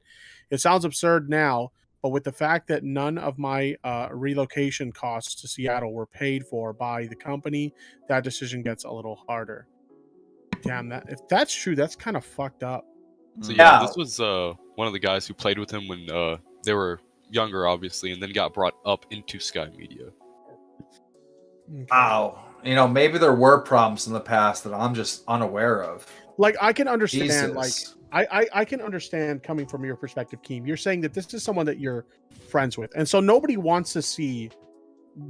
It sounds absurd now, but with the fact that none of my relocation costs to Seattle were paid for by the company, that decision gets a little harder. Damn, if that's true, that's kind of fucked up. So yeah, this was one of the guys who played with him when they were younger, obviously, and then got brought up into Sky Media. Okay. Wow. you know, maybe there were problems in the past that I'm just unaware of. Like, I can understand, Jesus. I can understand coming from your perspective, Keem. You're saying that this is someone that you're friends with, and so nobody wants to see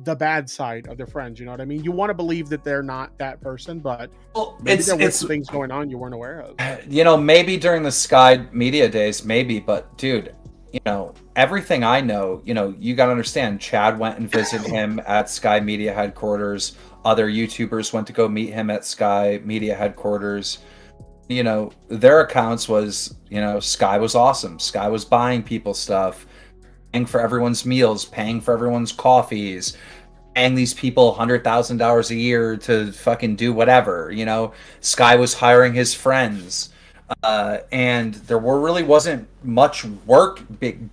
the bad side of their friends. You know what I mean? You want to believe that they're not that person, but Well, maybe there were some things going on you weren't aware of. You know, maybe during the Sky Media days, maybe, but dude, you know, everything I know, you know, you gotta understand, Chad went and visited him at Sky Media headquarters. Other YouTubers went to go meet him at Sky Media headquarters. You know, their accounts was, you know, Sky was awesome. Sky was buying people stuff, paying for everyone's meals, paying for everyone's coffees, paying these people $100,000 a year to fucking do whatever. You know, Sky was hiring his friends, and there really wasn't much work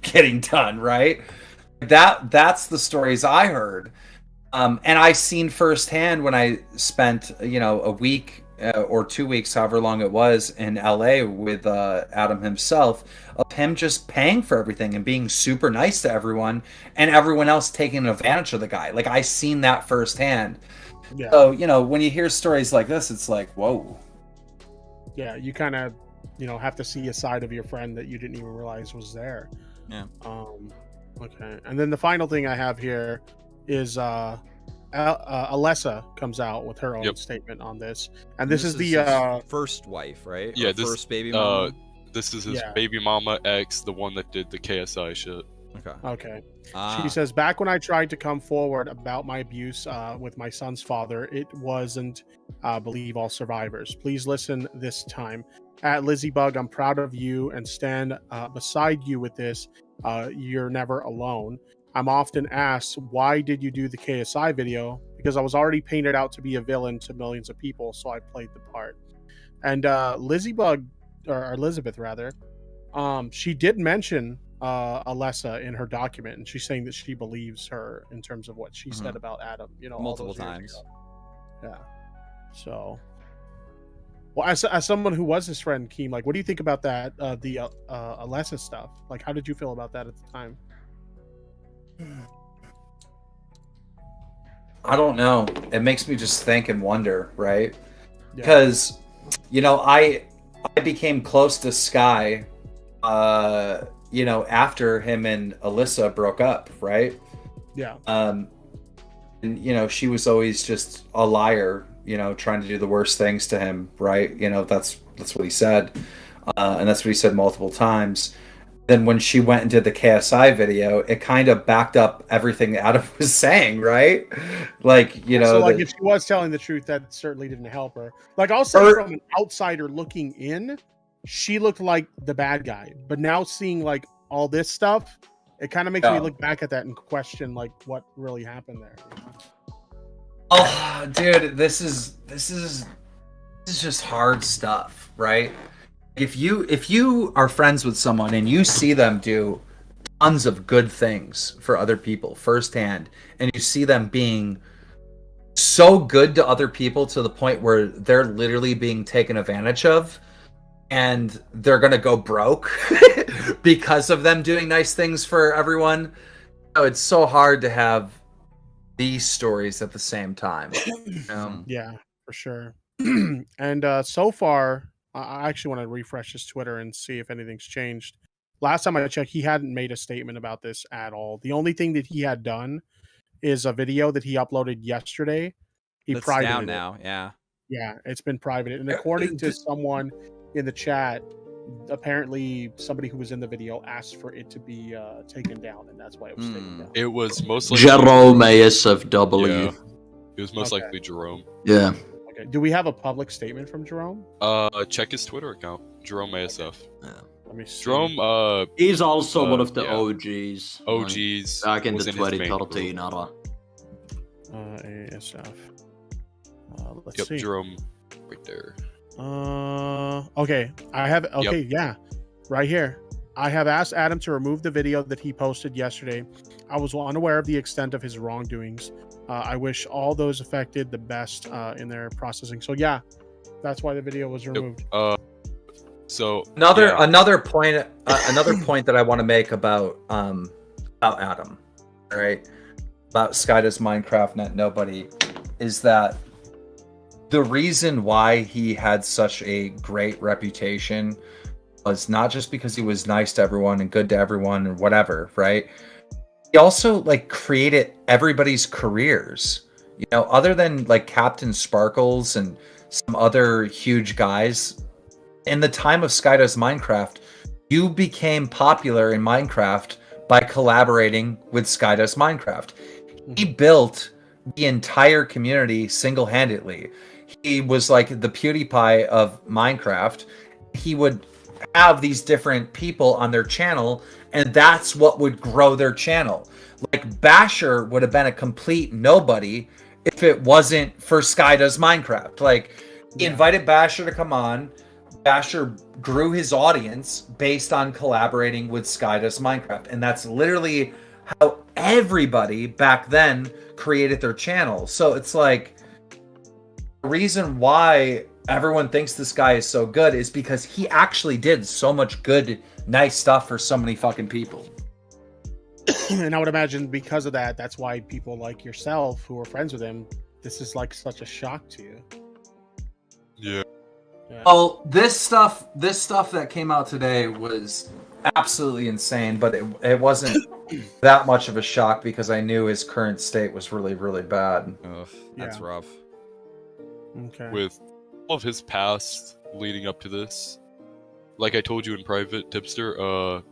getting done. Right? That's the stories I heard, and I seen firsthand when I spent, you know, a week or 2 weeks, however long it was, in LA with Adam himself, of him just paying for everything and being super nice to everyone, and everyone else taking advantage of the guy. Like, I seen that firsthand. Yeah. So, you know, when you hear stories like this, it's like, whoa. Yeah, you kind of, you know, have to see a side of your friend that you didn't even realize was there. Yeah. Okay. And then the final thing I have here is Alessa comes out with her own statement on this, and this is the his first wife, right? Yeah, Or this first baby mama. This is his baby mama ex, the one that did the KSI shit. Okay. She says, back when I tried to come forward about my abuse with my son's father, it wasn't believe all survivors. Please listen this time. At Lizzie Bug, I'm proud of you and stand beside you with this. You're never alone. I'm often asked, why did you do the KSI video? Because I was already painted out to be a villain to millions of people, so I played the part. And Lizzie Bug, or Elizabeth rather, she did mention Alessa in her document, and she's saying that she believes her in terms of what she said about Adam, you know, multiple times. Yeah. So, well, as someone who was his friend, Keem, like, what do you think about that? The Alessa stuff. Like, how did you feel about that at the time? I don't know. It makes me just think and wonder, right? Because, you know, I became close to Sky, you know, after him and Alyssa broke up, right? Yeah. And, you know, she was always just a liar, you know, trying to do the worst things to him, right? You know, that's what he said. And that's what he said multiple times. Then when she went and did the KSI video, it kind of backed up everything Adam was saying, right? Like, you know, so like if she was telling the truth, that certainly didn't help her. Like, I'll say from an outsider looking in, she looked like the bad guy. But now seeing like all this stuff, it kind of makes me look back at that and question like what really happened there. You know? Oh, dude, this is just hard stuff, right? If you are friends with someone and you see them do tons of good things for other people firsthand, and you see them being so good to other people to the point where they're literally being taken advantage of, and they're gonna go broke because of them doing nice things for everyone. So it's so hard to have these stories at the same time. Yeah, for sure. And so far, I actually want to refresh his Twitter and see if anything's changed. Last time I checked, he hadn't made a statement about this at all. The only thing that he had done is a video that he uploaded yesterday. That's down now, yeah. Yeah, it's been private. And according to someone in the chat, apparently somebody who was in the video asked for it to be taken down, and that's why it was taken down. It was most likely Jerome ASFW. Yeah. It was most likely Jerome. Yeah. Okay. Do we have a public statement from Jerome? Check his Twitter account, Jerome ASF. Yeah. Let me see. Jerome, he's also one of the OGs. OGs. Back in the was in his main 2013 era. ASF. Let's Yep, see. Jerome, right there. Okay. I have. Okay, yeah, right here. I have asked Adam to remove the video that he posted yesterday. I was unaware of the extent of his wrongdoings. I wish all those affected the best in their processing. So yeah, that's why the video was removed. So another point that I want to make about Adam, all right, about Skydoesminecraft, netnobody, is that the reason why he had such a great reputation was not just because he was nice to everyone and good to everyone and whatever, right? He also like created everybody's careers. You know, other than like Captain Sparkles and some other huge guys, in the time of Skydoesminecraft, you became popular in Minecraft by collaborating with Skydoesminecraft. He built the entire community single-handedly. He was like the PewDiePie of Minecraft. He would have these different people on their channel, and that's what would grow their channel. Like Basher would have been a complete nobody if it wasn't for Skydoesminecraft. Like he invited Basher to come on. Basher grew his audience based on collaborating with Skydoesminecraft, and that's literally how everybody back then created their channel. So it's like the reason why everyone thinks this guy is so good is because he actually did so much good, nice stuff for so many fucking people. And I would imagine because of that, that's why people like yourself who are friends with him, this is like such a shock to you. Yeah. Well, this stuff that came out today was absolutely insane, but it wasn't that much of a shock because I knew his current state was really, really bad. Ugh, that's rough. Okay. With all of his past leading up to this, like I told you in private, Tipster,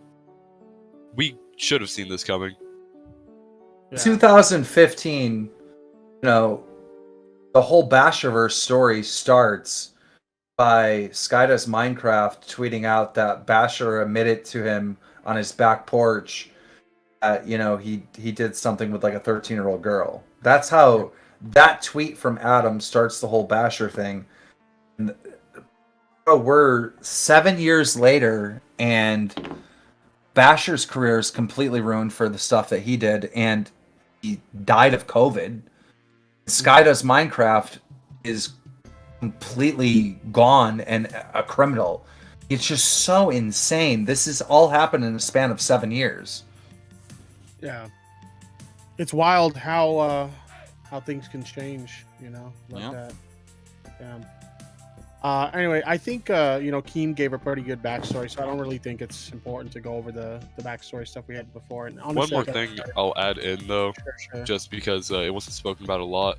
we should have seen this coming. Yeah. 2015, you know, the whole Basherverse story starts by Skydoesminecraft tweeting out that Basher admitted to him on his back porch that, you know, he did something with like a 13-year-old girl. That's how that tweet from Adam starts the whole Basher thing. And we're 7 years later, and Basher's career is completely ruined for the stuff that he did, and he died of COVID. Skydoesminecraft is completely gone and a criminal. It's just so insane. This has all happened in a span of 7 years. Yeah. It's wild how things can change, you know, like that. Yeah. Anyway, I think you know, Keem gave a pretty good backstory, so I don't really think it's important to go over the backstory stuff we had before. And honestly, One more thing I'll add in though, just because it wasn't spoken about a lot.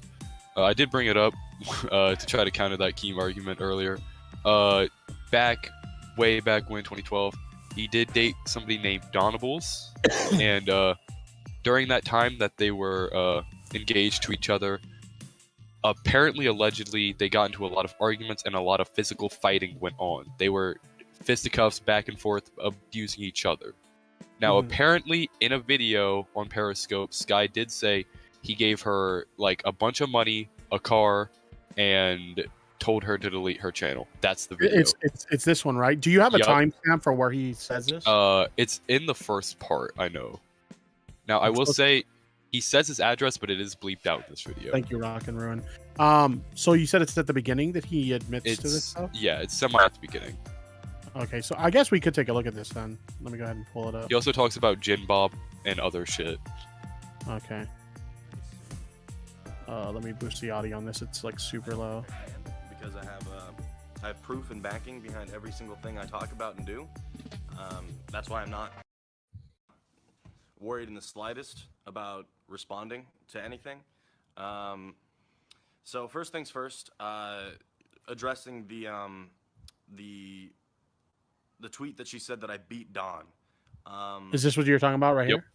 I did bring it up to try to counter that Keem argument earlier. Way back when 2012, he did date somebody named Donables, and during that time that they were engaged to each other, apparently, allegedly, they got into a lot of arguments and a lot of physical fighting went on. They were fisticuffs back and forth, abusing each other. Now, apparently, in a video on Periscope, Sky did say he gave her like a bunch of money, a car, and told her to delete her channel. That's the video. It's this one, right? Do you have a timestamp for where he says this? It's in the first part, I know. Now, I will say he says his address, but it is bleeped out in this video. Thank you, Rock and Ruin. So you said it's at the beginning that he admits to this stuff? Yeah, it's semi at the beginning. Okay, so I guess we could take a look at this then. Let me go ahead and pull it up. He also talks about Jin Bob and other shit. Okay. Let me boost the audio on this. It's like super low. Because I have proof and backing behind every single thing I talk about and do. That's why I'm not worried in the slightest about responding to anything. So first things first, addressing the tweet that she said that I beat Don. Is this what you're talking about right Yep. here?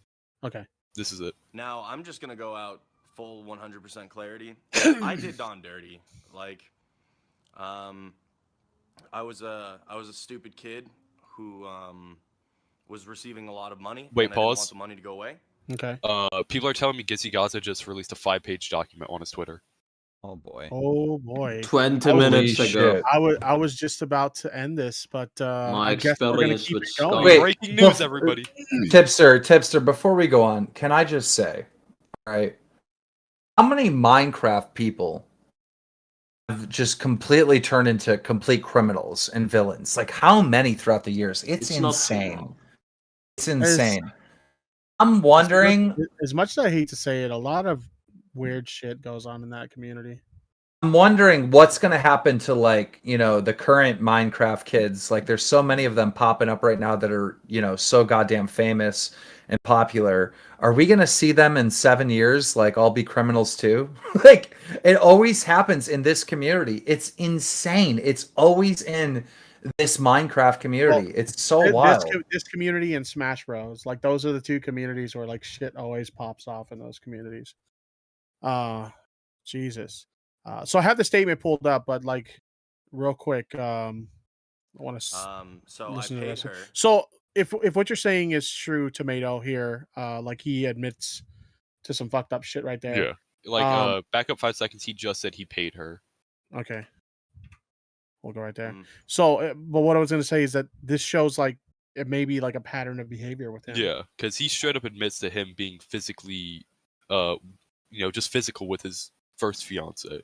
Okay. This is it. Now I'm just gonna go out full 100% clarity. I did Don dirty. Like, I was a stupid kid who was receiving a lot of money. Wait, and I didn't want pause. the money to go away. Okay. People are telling me Gizzy Gaza just released a 5-page document on his Twitter. Oh boy. Oh boy. 20 minutes ago. I was just about to end this, but My I guess we're gonna experience keep with it going. Sky. Wait, Breaking news, everybody. Tipster, before we go on, can I just say, all right, how many Minecraft people have just completely turned into complete criminals and villains? Like, how many throughout the years? It's insane. It's insane. I'm wondering. As much as I hate to say it, a lot of weird shit goes on in that community. I'm wondering what's going to happen to, like, you know, the current Minecraft kids. Like, there's so many of them popping up right now that are, you know, so goddamn famous and popular. Are we going to see them in 7 years, like, all be criminals too? Like, it always happens in this community. It's insane. It's always in this Minecraft community. Well, it's so wild. This community and Smash Bros. Like, those are the two communities where, like, shit always pops off in those communities. Jesus. So I have the statement pulled up, but, like, real quick, I want to So I listen to paid this. her. So if what you're saying is true, Tomato here, like, he admits to some fucked up shit right there. Yeah. Like, back up 5 seconds. He just said he paid her. Okay. We'll go right there. So, but what I was going to say is that this shows, like, it may be like a pattern of behavior with him. Yeah, because he straight up admits to him being physically, you know, just physical with his first fiance.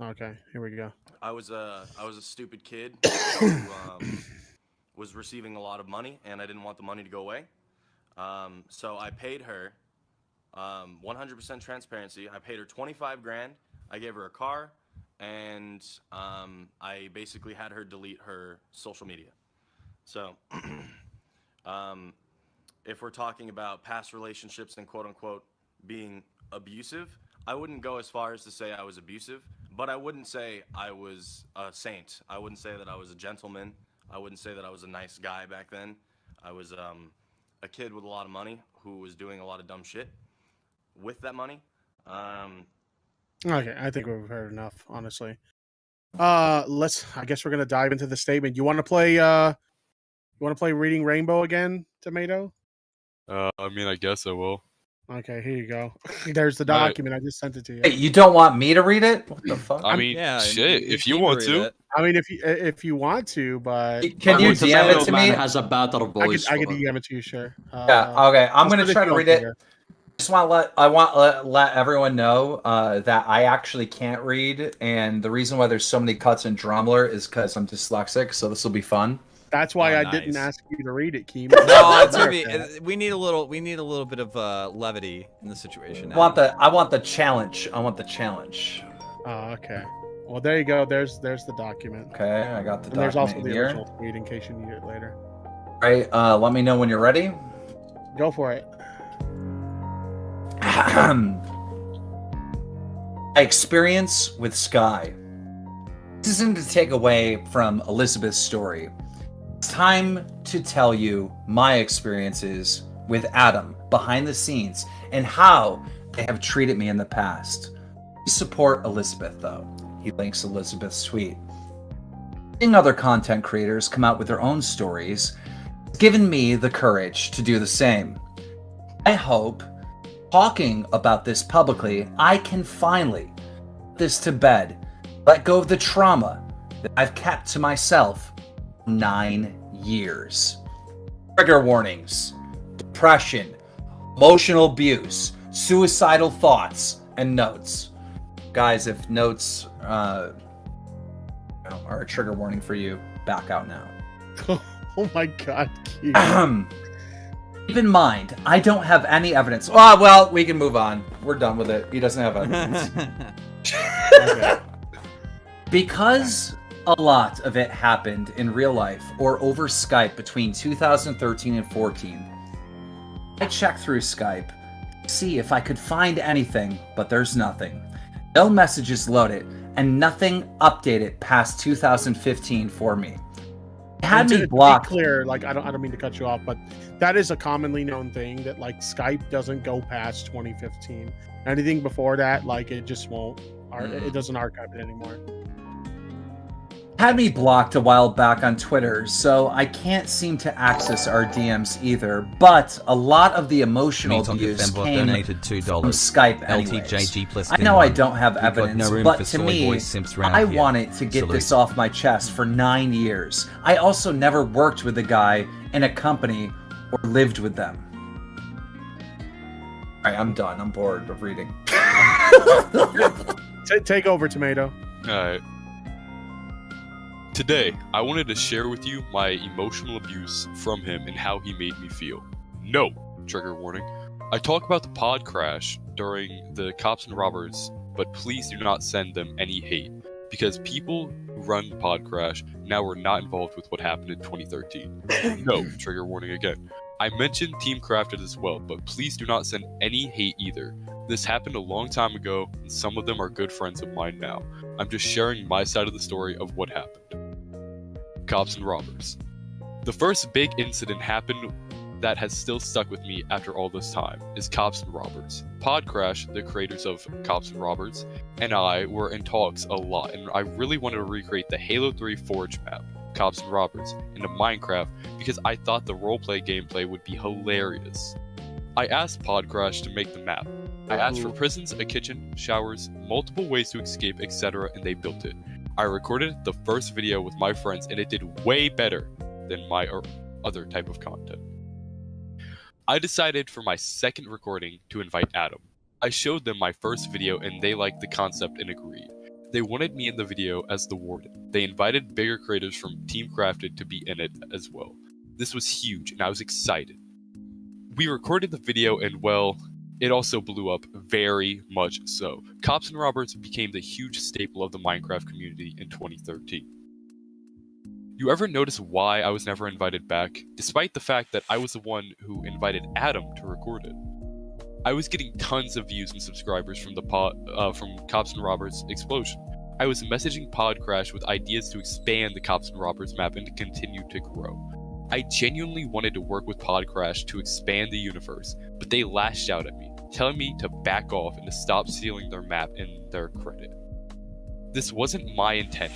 Okay, here we go. I was a stupid kid who was receiving a lot of money, and I didn't want the money to go away. So I paid her 100% transparency. I paid her 25 grand. I gave her a car, and I basically had her delete her social media. So if we're talking about past relationships and quote unquote being abusive, I wouldn't go as far as to say I was abusive, but I wouldn't say I was a saint. I wouldn't say that I was a gentleman. I wouldn't say that I was a nice guy back then. I was a kid with a lot of money who was doing a lot of dumb shit with that money. Okay, I think we've heard enough, honestly. I guess we're gonna dive into the statement. You want to play Reading Rainbow again, Tomato? I mean, I guess I will. Okay, here you go. There's the document. I just sent it to you. Hey, you don't want me to read it? What the fuck? I mean, shit. If you want to. I mean, if you want to, but can you DM it to me? Has a better voice. I could DM it to you, sure. Yeah. Okay. I'm gonna try to read it. Just want to let everyone know that I actually can't read, and the reason why there's so many cuts in Drumler is because I'm dyslexic. So this will be fun. That's why I didn't ask you to read it, Keem. No, it's gonna be, we need a little bit of levity in the situation. I want the challenge. I want the challenge. Oh, okay. Well, there you go. There's the document. Okay, I got the document. And there's also the here. original tweet in case you need it later. All right. Let me know when you're ready. Go for it. My experience with Sky. This isn't to take away from Elizabeth's story. It's time to tell you my experiences with Adam behind the scenes and how they have treated me in the past. We support Elizabeth, though. He links Elizabeth's tweet. Seeing other content creators come out with their own stories has given me the courage to do the same. I hope, talking about this publicly, I can finally put this to bed, let go of the trauma that I've kept to myself for 9 years. Trigger warnings, depression, emotional abuse, suicidal thoughts, and notes. Guys, if notes are a trigger warning for you, back out now. Oh my god, Keem. Keep in mind, I don't have any evidence. Oh, well, we can move on. We're done with it. He doesn't have evidence. Okay. Because a lot of it happened in real life or over Skype between 2013 and 14, I checked through Skype to see if I could find anything, but there's nothing. No messages loaded, and nothing updated past 2015 for me. It had me blocked. To be clear, like, I don't mean to cut you off, but that is a commonly known thing that, like, Skype doesn't go past 2015. Anything before that, like, it just won't. It doesn't archive it anymore. Had me blocked a while back on Twitter, so I can't seem to access our DMs either, but a lot of the emotional abuse came from Skype anyways. I know I don't have evidence, but to me, I wanted to get this off my chest for 9 years. I also never worked with a guy in a company or lived with them. Alright, I'm done. I'm bored of reading. Take over, Tomato. Alright. Today, I wanted to share with you my emotional abuse from him and how he made me feel. No, trigger warning. I talk about the pod crash during the Cops and Robbers but please do not send them any hate, because people who run Podcrash now are not involved with what happened in 2013. No, trigger warning again. I mentioned Team Crafted as well, but please do not send any hate either. This happened a long time ago, and some of them are good friends of mine now. I'm just sharing my side of the story of what happened. Cops and robbers. The first big incident happened that has still stuck with me after all this time is Cops and Robbers. Podcrash, the creators of Cops and Robbers, and I were in talks a lot, and I really wanted to recreate the Halo 3 Forge map, Cops and Robbers, into Minecraft because I thought the roleplay gameplay would be hilarious. I asked Podcrash to make the map. I asked for prisons, a kitchen, showers, multiple ways to escape, etc., and they built it. I recorded the first video with my friends, and it did way better than my other type of content. I decided for my second recording to invite Adam. I showed them my first video and they liked the concept and agreed. They wanted me in the video as the warden. They invited bigger creators from Team Crafted to be in it as well. This was huge and I was excited. We recorded the video and well, it also blew up very much so. Cops and Robbers became the huge staple of the Minecraft community in 2013. You ever notice why I was never invited back, despite the fact that I was the one who invited Adam to record it? I was getting tons of views and subscribers from from Cops and Robbers Explosion. I was messaging Podcrash with ideas to expand the Cops and Robbers map and to continue to grow. I genuinely wanted to work with Podcrash to expand the universe, but they lashed out at me, telling me to back off and to stop stealing their map and their credit. This wasn't my intent.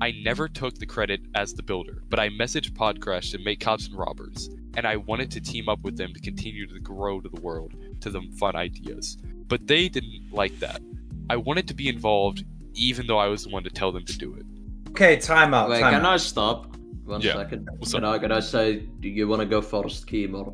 I never took the credit as the builder, but I messaged Podcrash to make Cops and Robbers, and I wanted to team up with them to continue to grow to the world, to them fun ideas. But they didn't like that. I wanted to be involved, even though I was the one to tell them to do it. Okay, time out. Wait, can I stop? One Yeah. second. What's Can I say, do you want to go first, Keymore?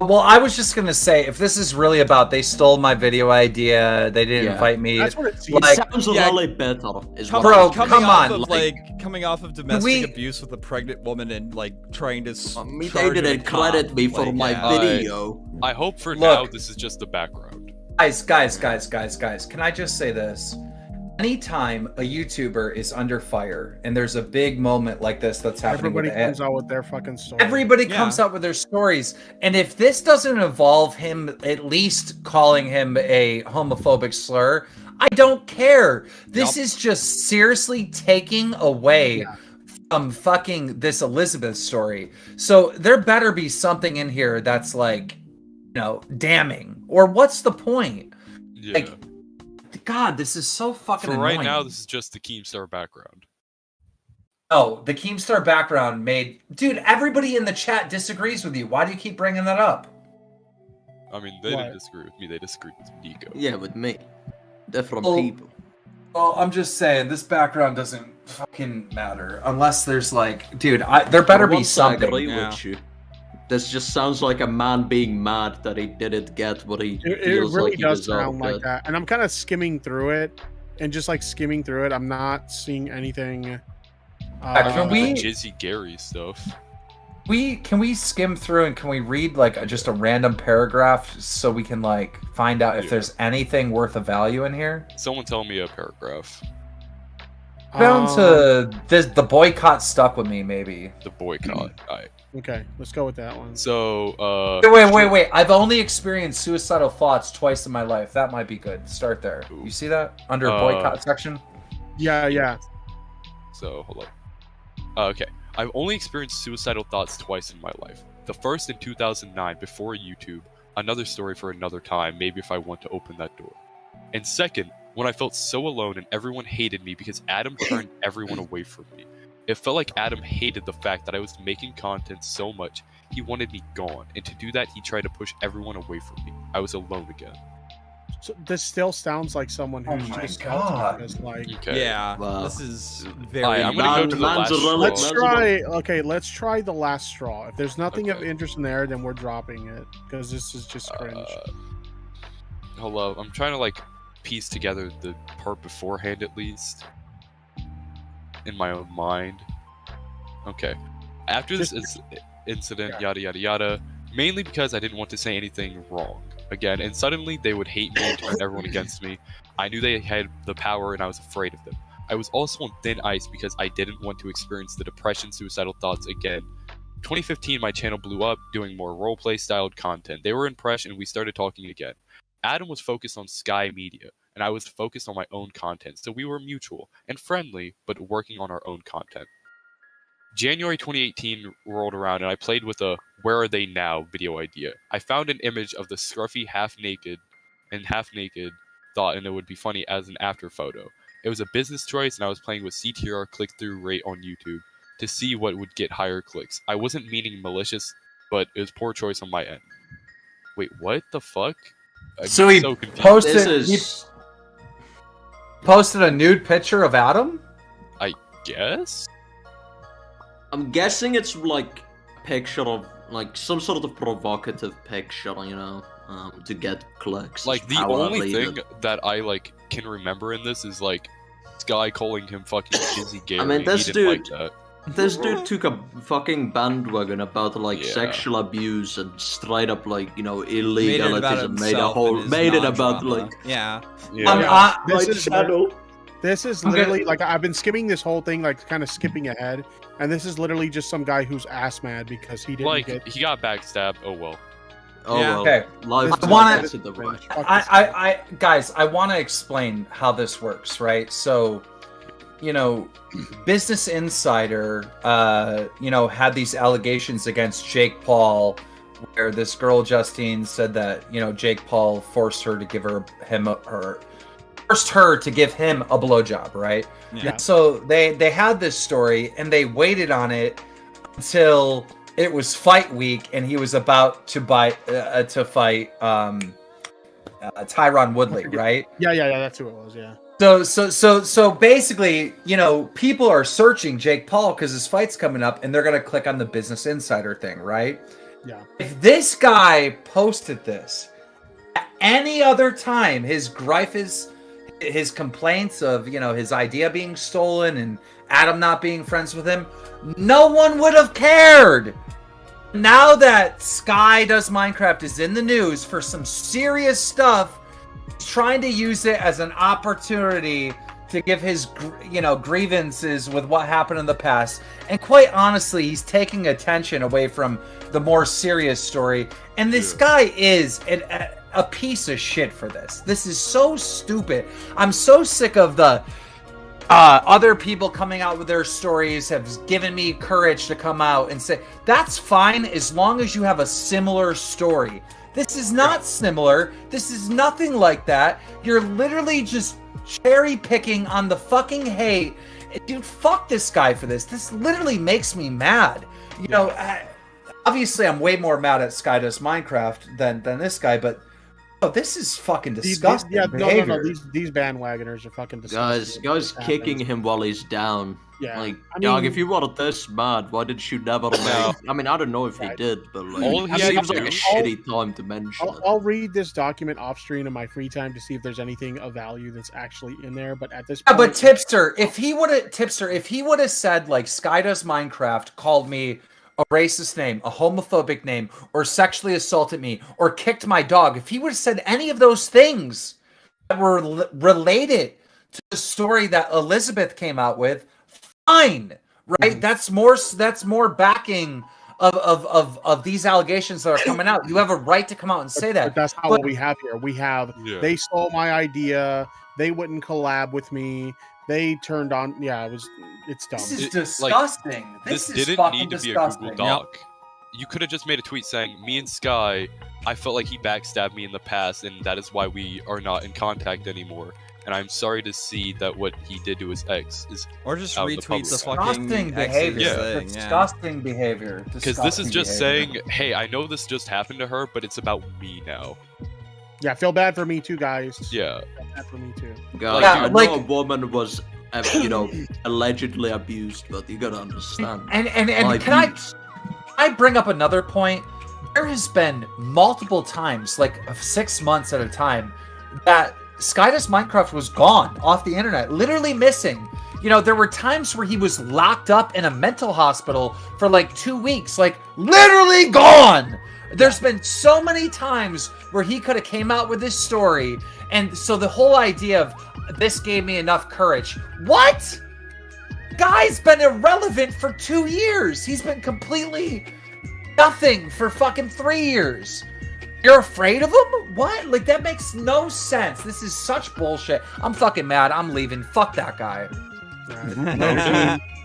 Well, I was just gonna say, if this is really about they stole my video idea, they didn't invite me. That's what it seems. Like, Sounds yeah, really better. Is Come, what Bro, I'm coming come off on, of coming off of domestic we- abuse with a pregnant woman and like trying to. They charge a didn't cop, credit me for like, my yeah. video. I hope for Look. now this is just the background. guys, can I just say this? Anytime a YouTuber is under fire and there's a big moment like this that's happening, Everybody with comes out with their fucking story. everybody Yeah. comes out with their stories, and if this doesn't involve him at least calling him a homophobic slur, I don't care. This is just seriously taking away from fucking this Elizabeth story. So there better be something in here that's like, damning. Or what's the point? Yeah. Like, God, this is so fucking For annoying. right now, this is just the Keemstar background. Oh, the Keemstar background made... Dude, everybody in the chat disagrees with you. Why do you keep bringing that up? I mean, they What? didn't disagree with me, they disagreed with Nico. Yeah, with me. Different Oh. people. Well, I'm just saying, this background doesn't fucking matter. Unless there's like... Dude, there better be Once I something. agree Yeah. with you. This just sounds like a man being mad that he didn't get what he It feels really like he does sound deserved. like that. And I'm kind of skimming through it, and just like skimming through it, I'm not seeing anything. Can we- The Jizzy Gary stuff. Can we skim through and can we read like just a random paragraph so we can like find out if Yeah. there's anything worth of value in here? Someone tell me a paragraph. Down to this, the boycott stuck with me, maybe. The boycott. Alright. Okay, let's go with that one. So, Wait. I've only experienced suicidal thoughts twice in my life. That might be good. Start there. Ooh. You see that? Under boycott section? Yeah. So, hold up. Okay. I've only experienced suicidal thoughts twice in my life. The first in 2009, before YouTube. Another story for another time, maybe if I want to open that door. And second, when I felt so alone and everyone hated me because Adam turned everyone away from me. It felt like Adam hated the fact that I was making content so much, he wanted me gone. And to do that, he tried to push everyone away from me. I was alone again. So this still sounds like someone Oh who's my just God. as like. Okay. Yeah, Wow. this is very. Alright, I'm gonna go to the Man's last a straw. relic. Let's try. Okay, let's try the last straw. If there's nothing of Okay. interest in there, then we're dropping it because this is just cringe. Hold up. I'm trying to like piece together the part beforehand at least. In my own mind. Okay. After this incident, yada yada yada, mainly because I didn't want to say anything wrong. again, and suddenly they would hate me and turn everyone against me. I knew they had the power, and I was afraid of them. I was also on thin ice because I didn't want to experience the depression, suicidal thoughts again. 2015, my channel blew up, doing more roleplay styled content. They were impressed, and we started talking again. Adam was focused on Sky Media, and I was focused on my own content, so we were mutual and friendly, but working on our own content. January 2018 rolled around, and I played with a "Where Are They Now" video idea. I found an image of the scruffy half-naked thought, and it would be funny as an after photo. It was a business choice, and I was playing with CTR click-through rate on YouTube to see what would get higher clicks. I wasn't meaning malicious, but it was poor choice on my end. Wait, what the fuck? So he posted a nude picture of Adam? I guess? I'm guessing it's like a picture of like some sort of provocative picture, you know, to get clicks. Like the only thing that I like can remember in this is like Sky calling him fucking Jizzy Gary. I mean, this he didn't dude, like that. this dude took a fucking bandwagon about like sexual abuse and straight up like, you know, illegalities and made it about like This is literally like I've been skimming this whole thing, like kind of skipping ahead, and this is literally just some guy who's ass mad because he didn't get. He got backstabbed. Oh well. Oh yeah. well. Okay. Guys, I want to explain how this works, right? So, you know, Business Insider, you know, had these allegations against Jake Paul, where this girl Justine said that, you know, Jake Paul forced her to give her a blowjob, right? Yeah. So they had this story and they waited on it until it was fight week and he was about to fight Tyron Woodley, right? Yeah, that's who it was. Yeah. So basically, you know, people are searching Jake Paul because his fight's coming up, and they're gonna click on the Business Insider thing, right? Yeah. If this guy posted this at any other time, his gripe is his complaints of, you know, his idea being stolen and Adam not being friends with him, no one would have cared. Now that Skydoesminecraft is in the news for some serious stuff, he's trying to use it as an opportunity to give his, you know, grievances with what happened in the past. And quite honestly, he's taking attention away from the more serious story. And this guy is a piece of shit for this. This is so stupid. I'm so sick of the other people coming out with their stories have given me courage to come out and say, that's fine as long as you have a similar story. This is not similar. This is nothing like that. You're literally just cherry picking on the fucking hate. Dude, fuck this guy for this. This literally makes me mad. You know, obviously I'm way more mad at Skydoesminecraft than this guy, but this is fucking disgusting. No. These bandwagoners are fucking disgusting. Guys kicking him while he's down. Yeah. Like, I mean, if you were this mad, why did you never make... I mean, I don't know if he did, but like, it seems like a shitty time to mention it. I'll read this document off stream in my free time to see if there's anything of value that's actually in there. But at this point, but Tipster, if he would have said like Skydoesminecraft called me a racist name, a homophobic name, or sexually assaulted me, or kicked my dog, if he would have said any of those things that were related to the story that Elizabeth came out with, fine, right? That's more backing of these allegations that are coming out. You have a right to come out and say that. But that's not what we have here. We have they stole my idea. They wouldn't collab with me. They turned on. Yeah, it's dumb. This is disgusting. This is didn't fucking need to disgusting. be a Google Doc. You could have just made a tweet saying, me and Sky, I felt like he backstabbed me in the past, and that is why we are not in contact anymore. And I'm sorry to see that what he did to his ex is or just out retweet the disgusting fucking behavior. thing. Disgusting behavior. Because this is just saying, hey, I know this just happened to her, but it's about me now. Yeah, feel bad for me too, guys. Yeah. Feel bad for me too. Guys, I know a woman was, you know, allegedly abused, but you gotta understand. And can I bring up another point? There has been multiple times, like 6 months at a time, that Skydoesminecraft was gone off the internet, literally missing. You know, there were times where he was locked up in a mental hospital for like 2 weeks, like literally gone, There's been so many times where he could have came out with this story, and so the whole idea of this gave me enough courage. What? Guy's been irrelevant for 2 years. He's been completely nothing for fucking 3 years. You're afraid of him? What? Like, that makes no sense. This is such bullshit. I'm fucking mad. I'm leaving. Fuck that guy.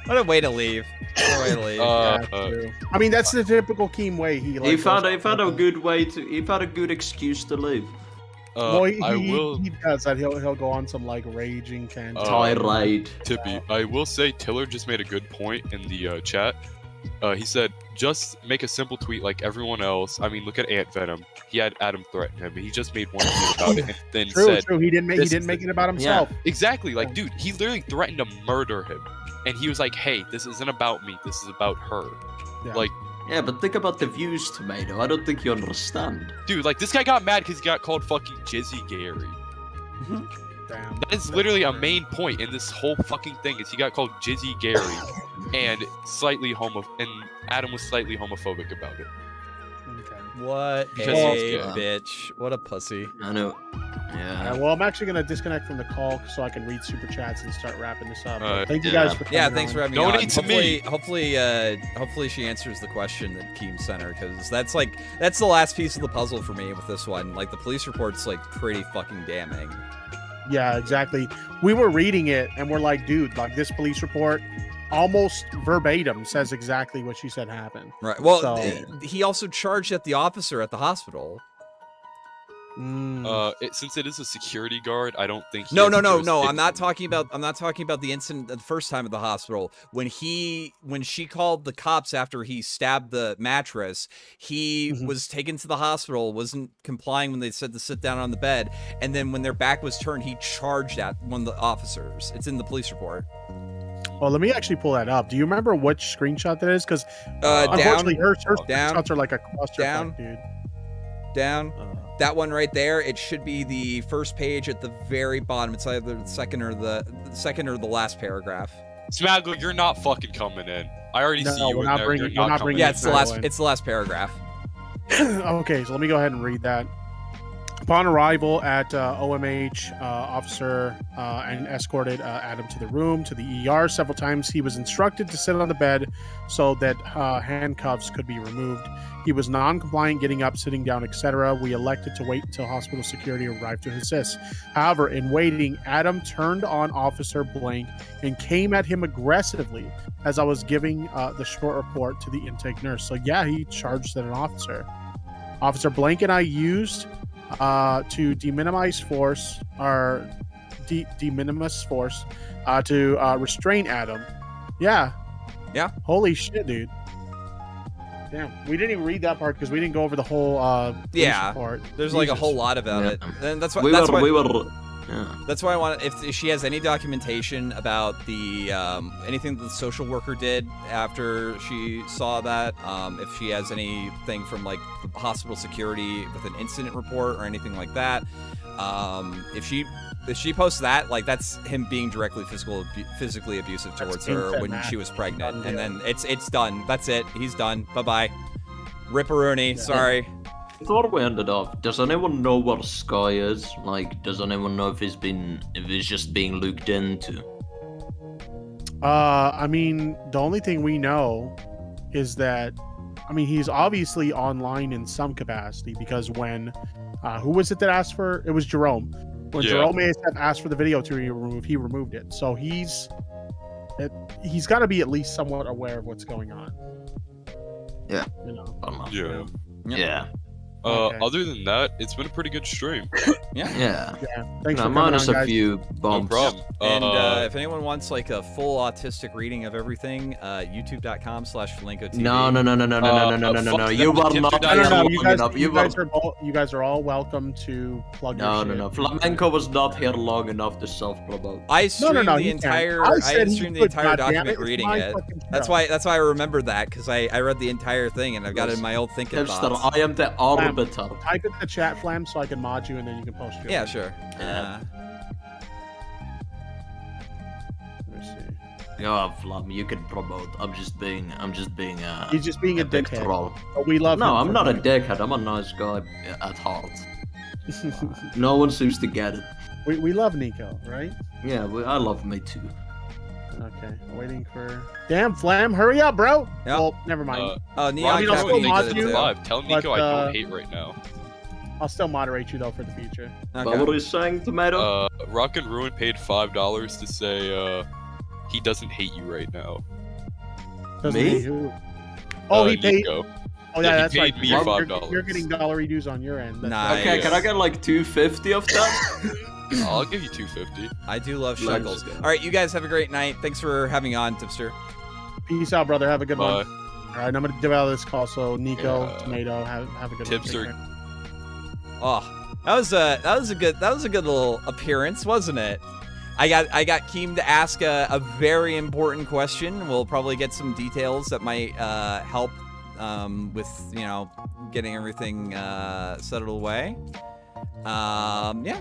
What a way to leave. What a way to leave. I mean, that's the typical Keem way. He found a good way to. He found a good excuse to leave. Well, he does that. He'll go on some like raging tangent. Tirade. Tippy, I will say Tiller just made a good point in the chat. He said, just make a simple tweet like everyone else. I mean, look at Ant Venom. He had Adam threaten him, and he just made one tweet about it, and then said, "True. He didn't make it about himself." Yeah, exactly. Like, dude, he literally threatened to murder him, and he was like, "Hey, this isn't about me. This is about her." Yeah. Like, yeah, but think about the views, Tomato. I don't think you understand. Dude, like, this guy got mad because he got called fucking Jizzy Gary. Damn. That is literally a main point in this whole fucking thing. Is he got called Jizzy Gary, and Adam was slightly homophobic about it. Okay. What Because a bitch. What a pussy. I know. Yeah. Well, I'm actually gonna disconnect from the call so I can read super chats and start wrapping this up. Thank you yeah. guys for coming Yeah, thanks on. for having me Donate on. to me. Hopefully she answers the question that Keem sent her, because that's the last piece of the puzzle for me with this one. Like, the police report's like pretty fucking damning. Yeah, exactly. We were reading it and we're like, dude, like this police report almost verbatim says exactly what she said happened. Right. Well, So- he also charged at the officer at the hospital. Since it is a security guard, I don't think. No. I'm not talking about the incident the first time at the hospital when she called the cops after he stabbed the mattress. He was taken to the hospital, wasn't complying when they said to sit down on the bed, and then when their back was turned, he charged at one of the officers. It's in the police report. Well, let me actually pull that up. Do you remember which screenshot that is? Because Down, unfortunately, her down, screenshots are like a cluster, down, dude. Down. That one right there. It should be the first page at the very bottom. It's either the second or the last paragraph. Smaggle, you're not fucking coming in. I already see you we're in not there. bringing- You're we're not not coming bringing Yeah, in. it's the last paragraph. Okay, so let me go ahead and read that. Upon arrival at OMH, officer and escorted Adam to the room, to the ER several times. He was instructed to sit on the bed so that handcuffs could be removed. He was non-compliant, getting up, sitting down, etc. We elected to wait until hospital security arrived to assist. However, in waiting, Adam turned on Officer Blank and came at him aggressively as I was giving the short report to the intake nurse. So yeah, he charged at an officer. Officer Blank and I used to de minimis force to restrain Adam. Yeah. Holy shit, dude. Damn, we didn't even read that part because we didn't go over the whole police report. There's like a whole lot about it, and that's why Yeah. That's why I want if she has any documentation about the anything that the social worker did after she saw that, if she has anything from like the hospital security with an incident report or anything like that, if she posts that, like that's him being directly physically abusive towards her when she was pregnant, and then it's done. That's it. He's done. Bye bye. Ripperoonie. Sorry. Before we ended off, does anyone know where Sky is? Like, does anyone know if he's just being looked into? I mean, the only thing we know is that, I mean, he's obviously online in some capacity because when, who was it that asked for? It was Jerome. When Jerome ASF asked for the video to be removed, he removed it. So he's got to be at least somewhat aware of what's going on. Yeah. You know. Yeah. Okay. Other than that, it's been a pretty good stream. Yeah. Thanks for minus coming on, a guys. few bumps. No problem. And if anyone wants like a full autistic reading of everything, youtube.com/FlamencoTV. No. You are not No, here long you guys, enough. you guys are all welcome to plug your shit. No. Flamenco was not here long enough to self-promote. I streamed the he entire. can't. I said he streamed the could, entire goddammit, document it's reading my it. fucking That's show. why I remember that because I read the entire thing and I've got it in my old thinking Hipster, thoughts. I am the arbiter. Type in the chat, Flam, so I can mod you and then you can post your Yeah, link. sure. Let me see. Oh, Flam, you can promote. I'm just being He's just being a big dickhead. troll. But we love him. No, I'm for not a being- dickhead. I'm a nice guy at heart. No one seems to get it. we love Nico, right? Yeah, I love me too. Okay, waiting for. Damn, Flam, hurry up, bro. Yep. Well, never mind. Oh, Neon I mean, I'll Captain still did mod it you. too. Tell But, Nico I don't hate right now. I'll still moderate you though for the future. But what are you saying, Tomato? Rock and Ruin paid $5 to say he doesn't hate you right now. Doesn't Me? he? Who? Oh, he paid. Nico. Oh, Yeah, yeah, he that's paid right. me You're- $5. You're getting dollary dues on your end. That's Nice. Okay, can I get like 250 of that? I'll give you 250. I do love Let's shekels. go. All right, you guys have a great night. Thanks for having me on, Tipster. Peace out, brother. Have a good Bye. one. All right, I'm gonna devour this call. So Nico, Yeah. Tomato, have a good one. Take Tipster. care. Oh, that was a good little appearance, wasn't it? I got Keem to ask a very important question. We'll probably get some details that might help with getting everything settled away. Yeah.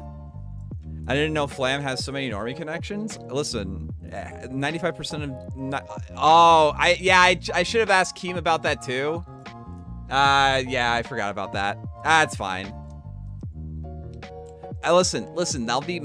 I didn't know Flam has so many normie connections. Listen, 95% of I should have asked Keem about that too. Yeah, I forgot about that. That's fine. Listen, that'll be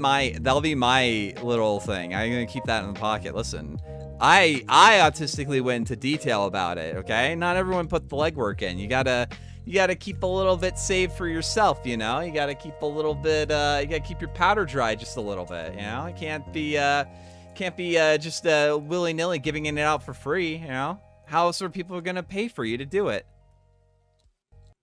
my little thing. I'm gonna keep that in the pocket. Listen, I autistically went into detail about it. Okay, not everyone put the legwork in. You gotta keep a little bit saved for yourself. You know, you gotta keep a little bit. You gotta keep your powder dry just a little bit. You know, it can't be just willy nilly giving it out for free. You know, how else are people gonna pay for you to do it?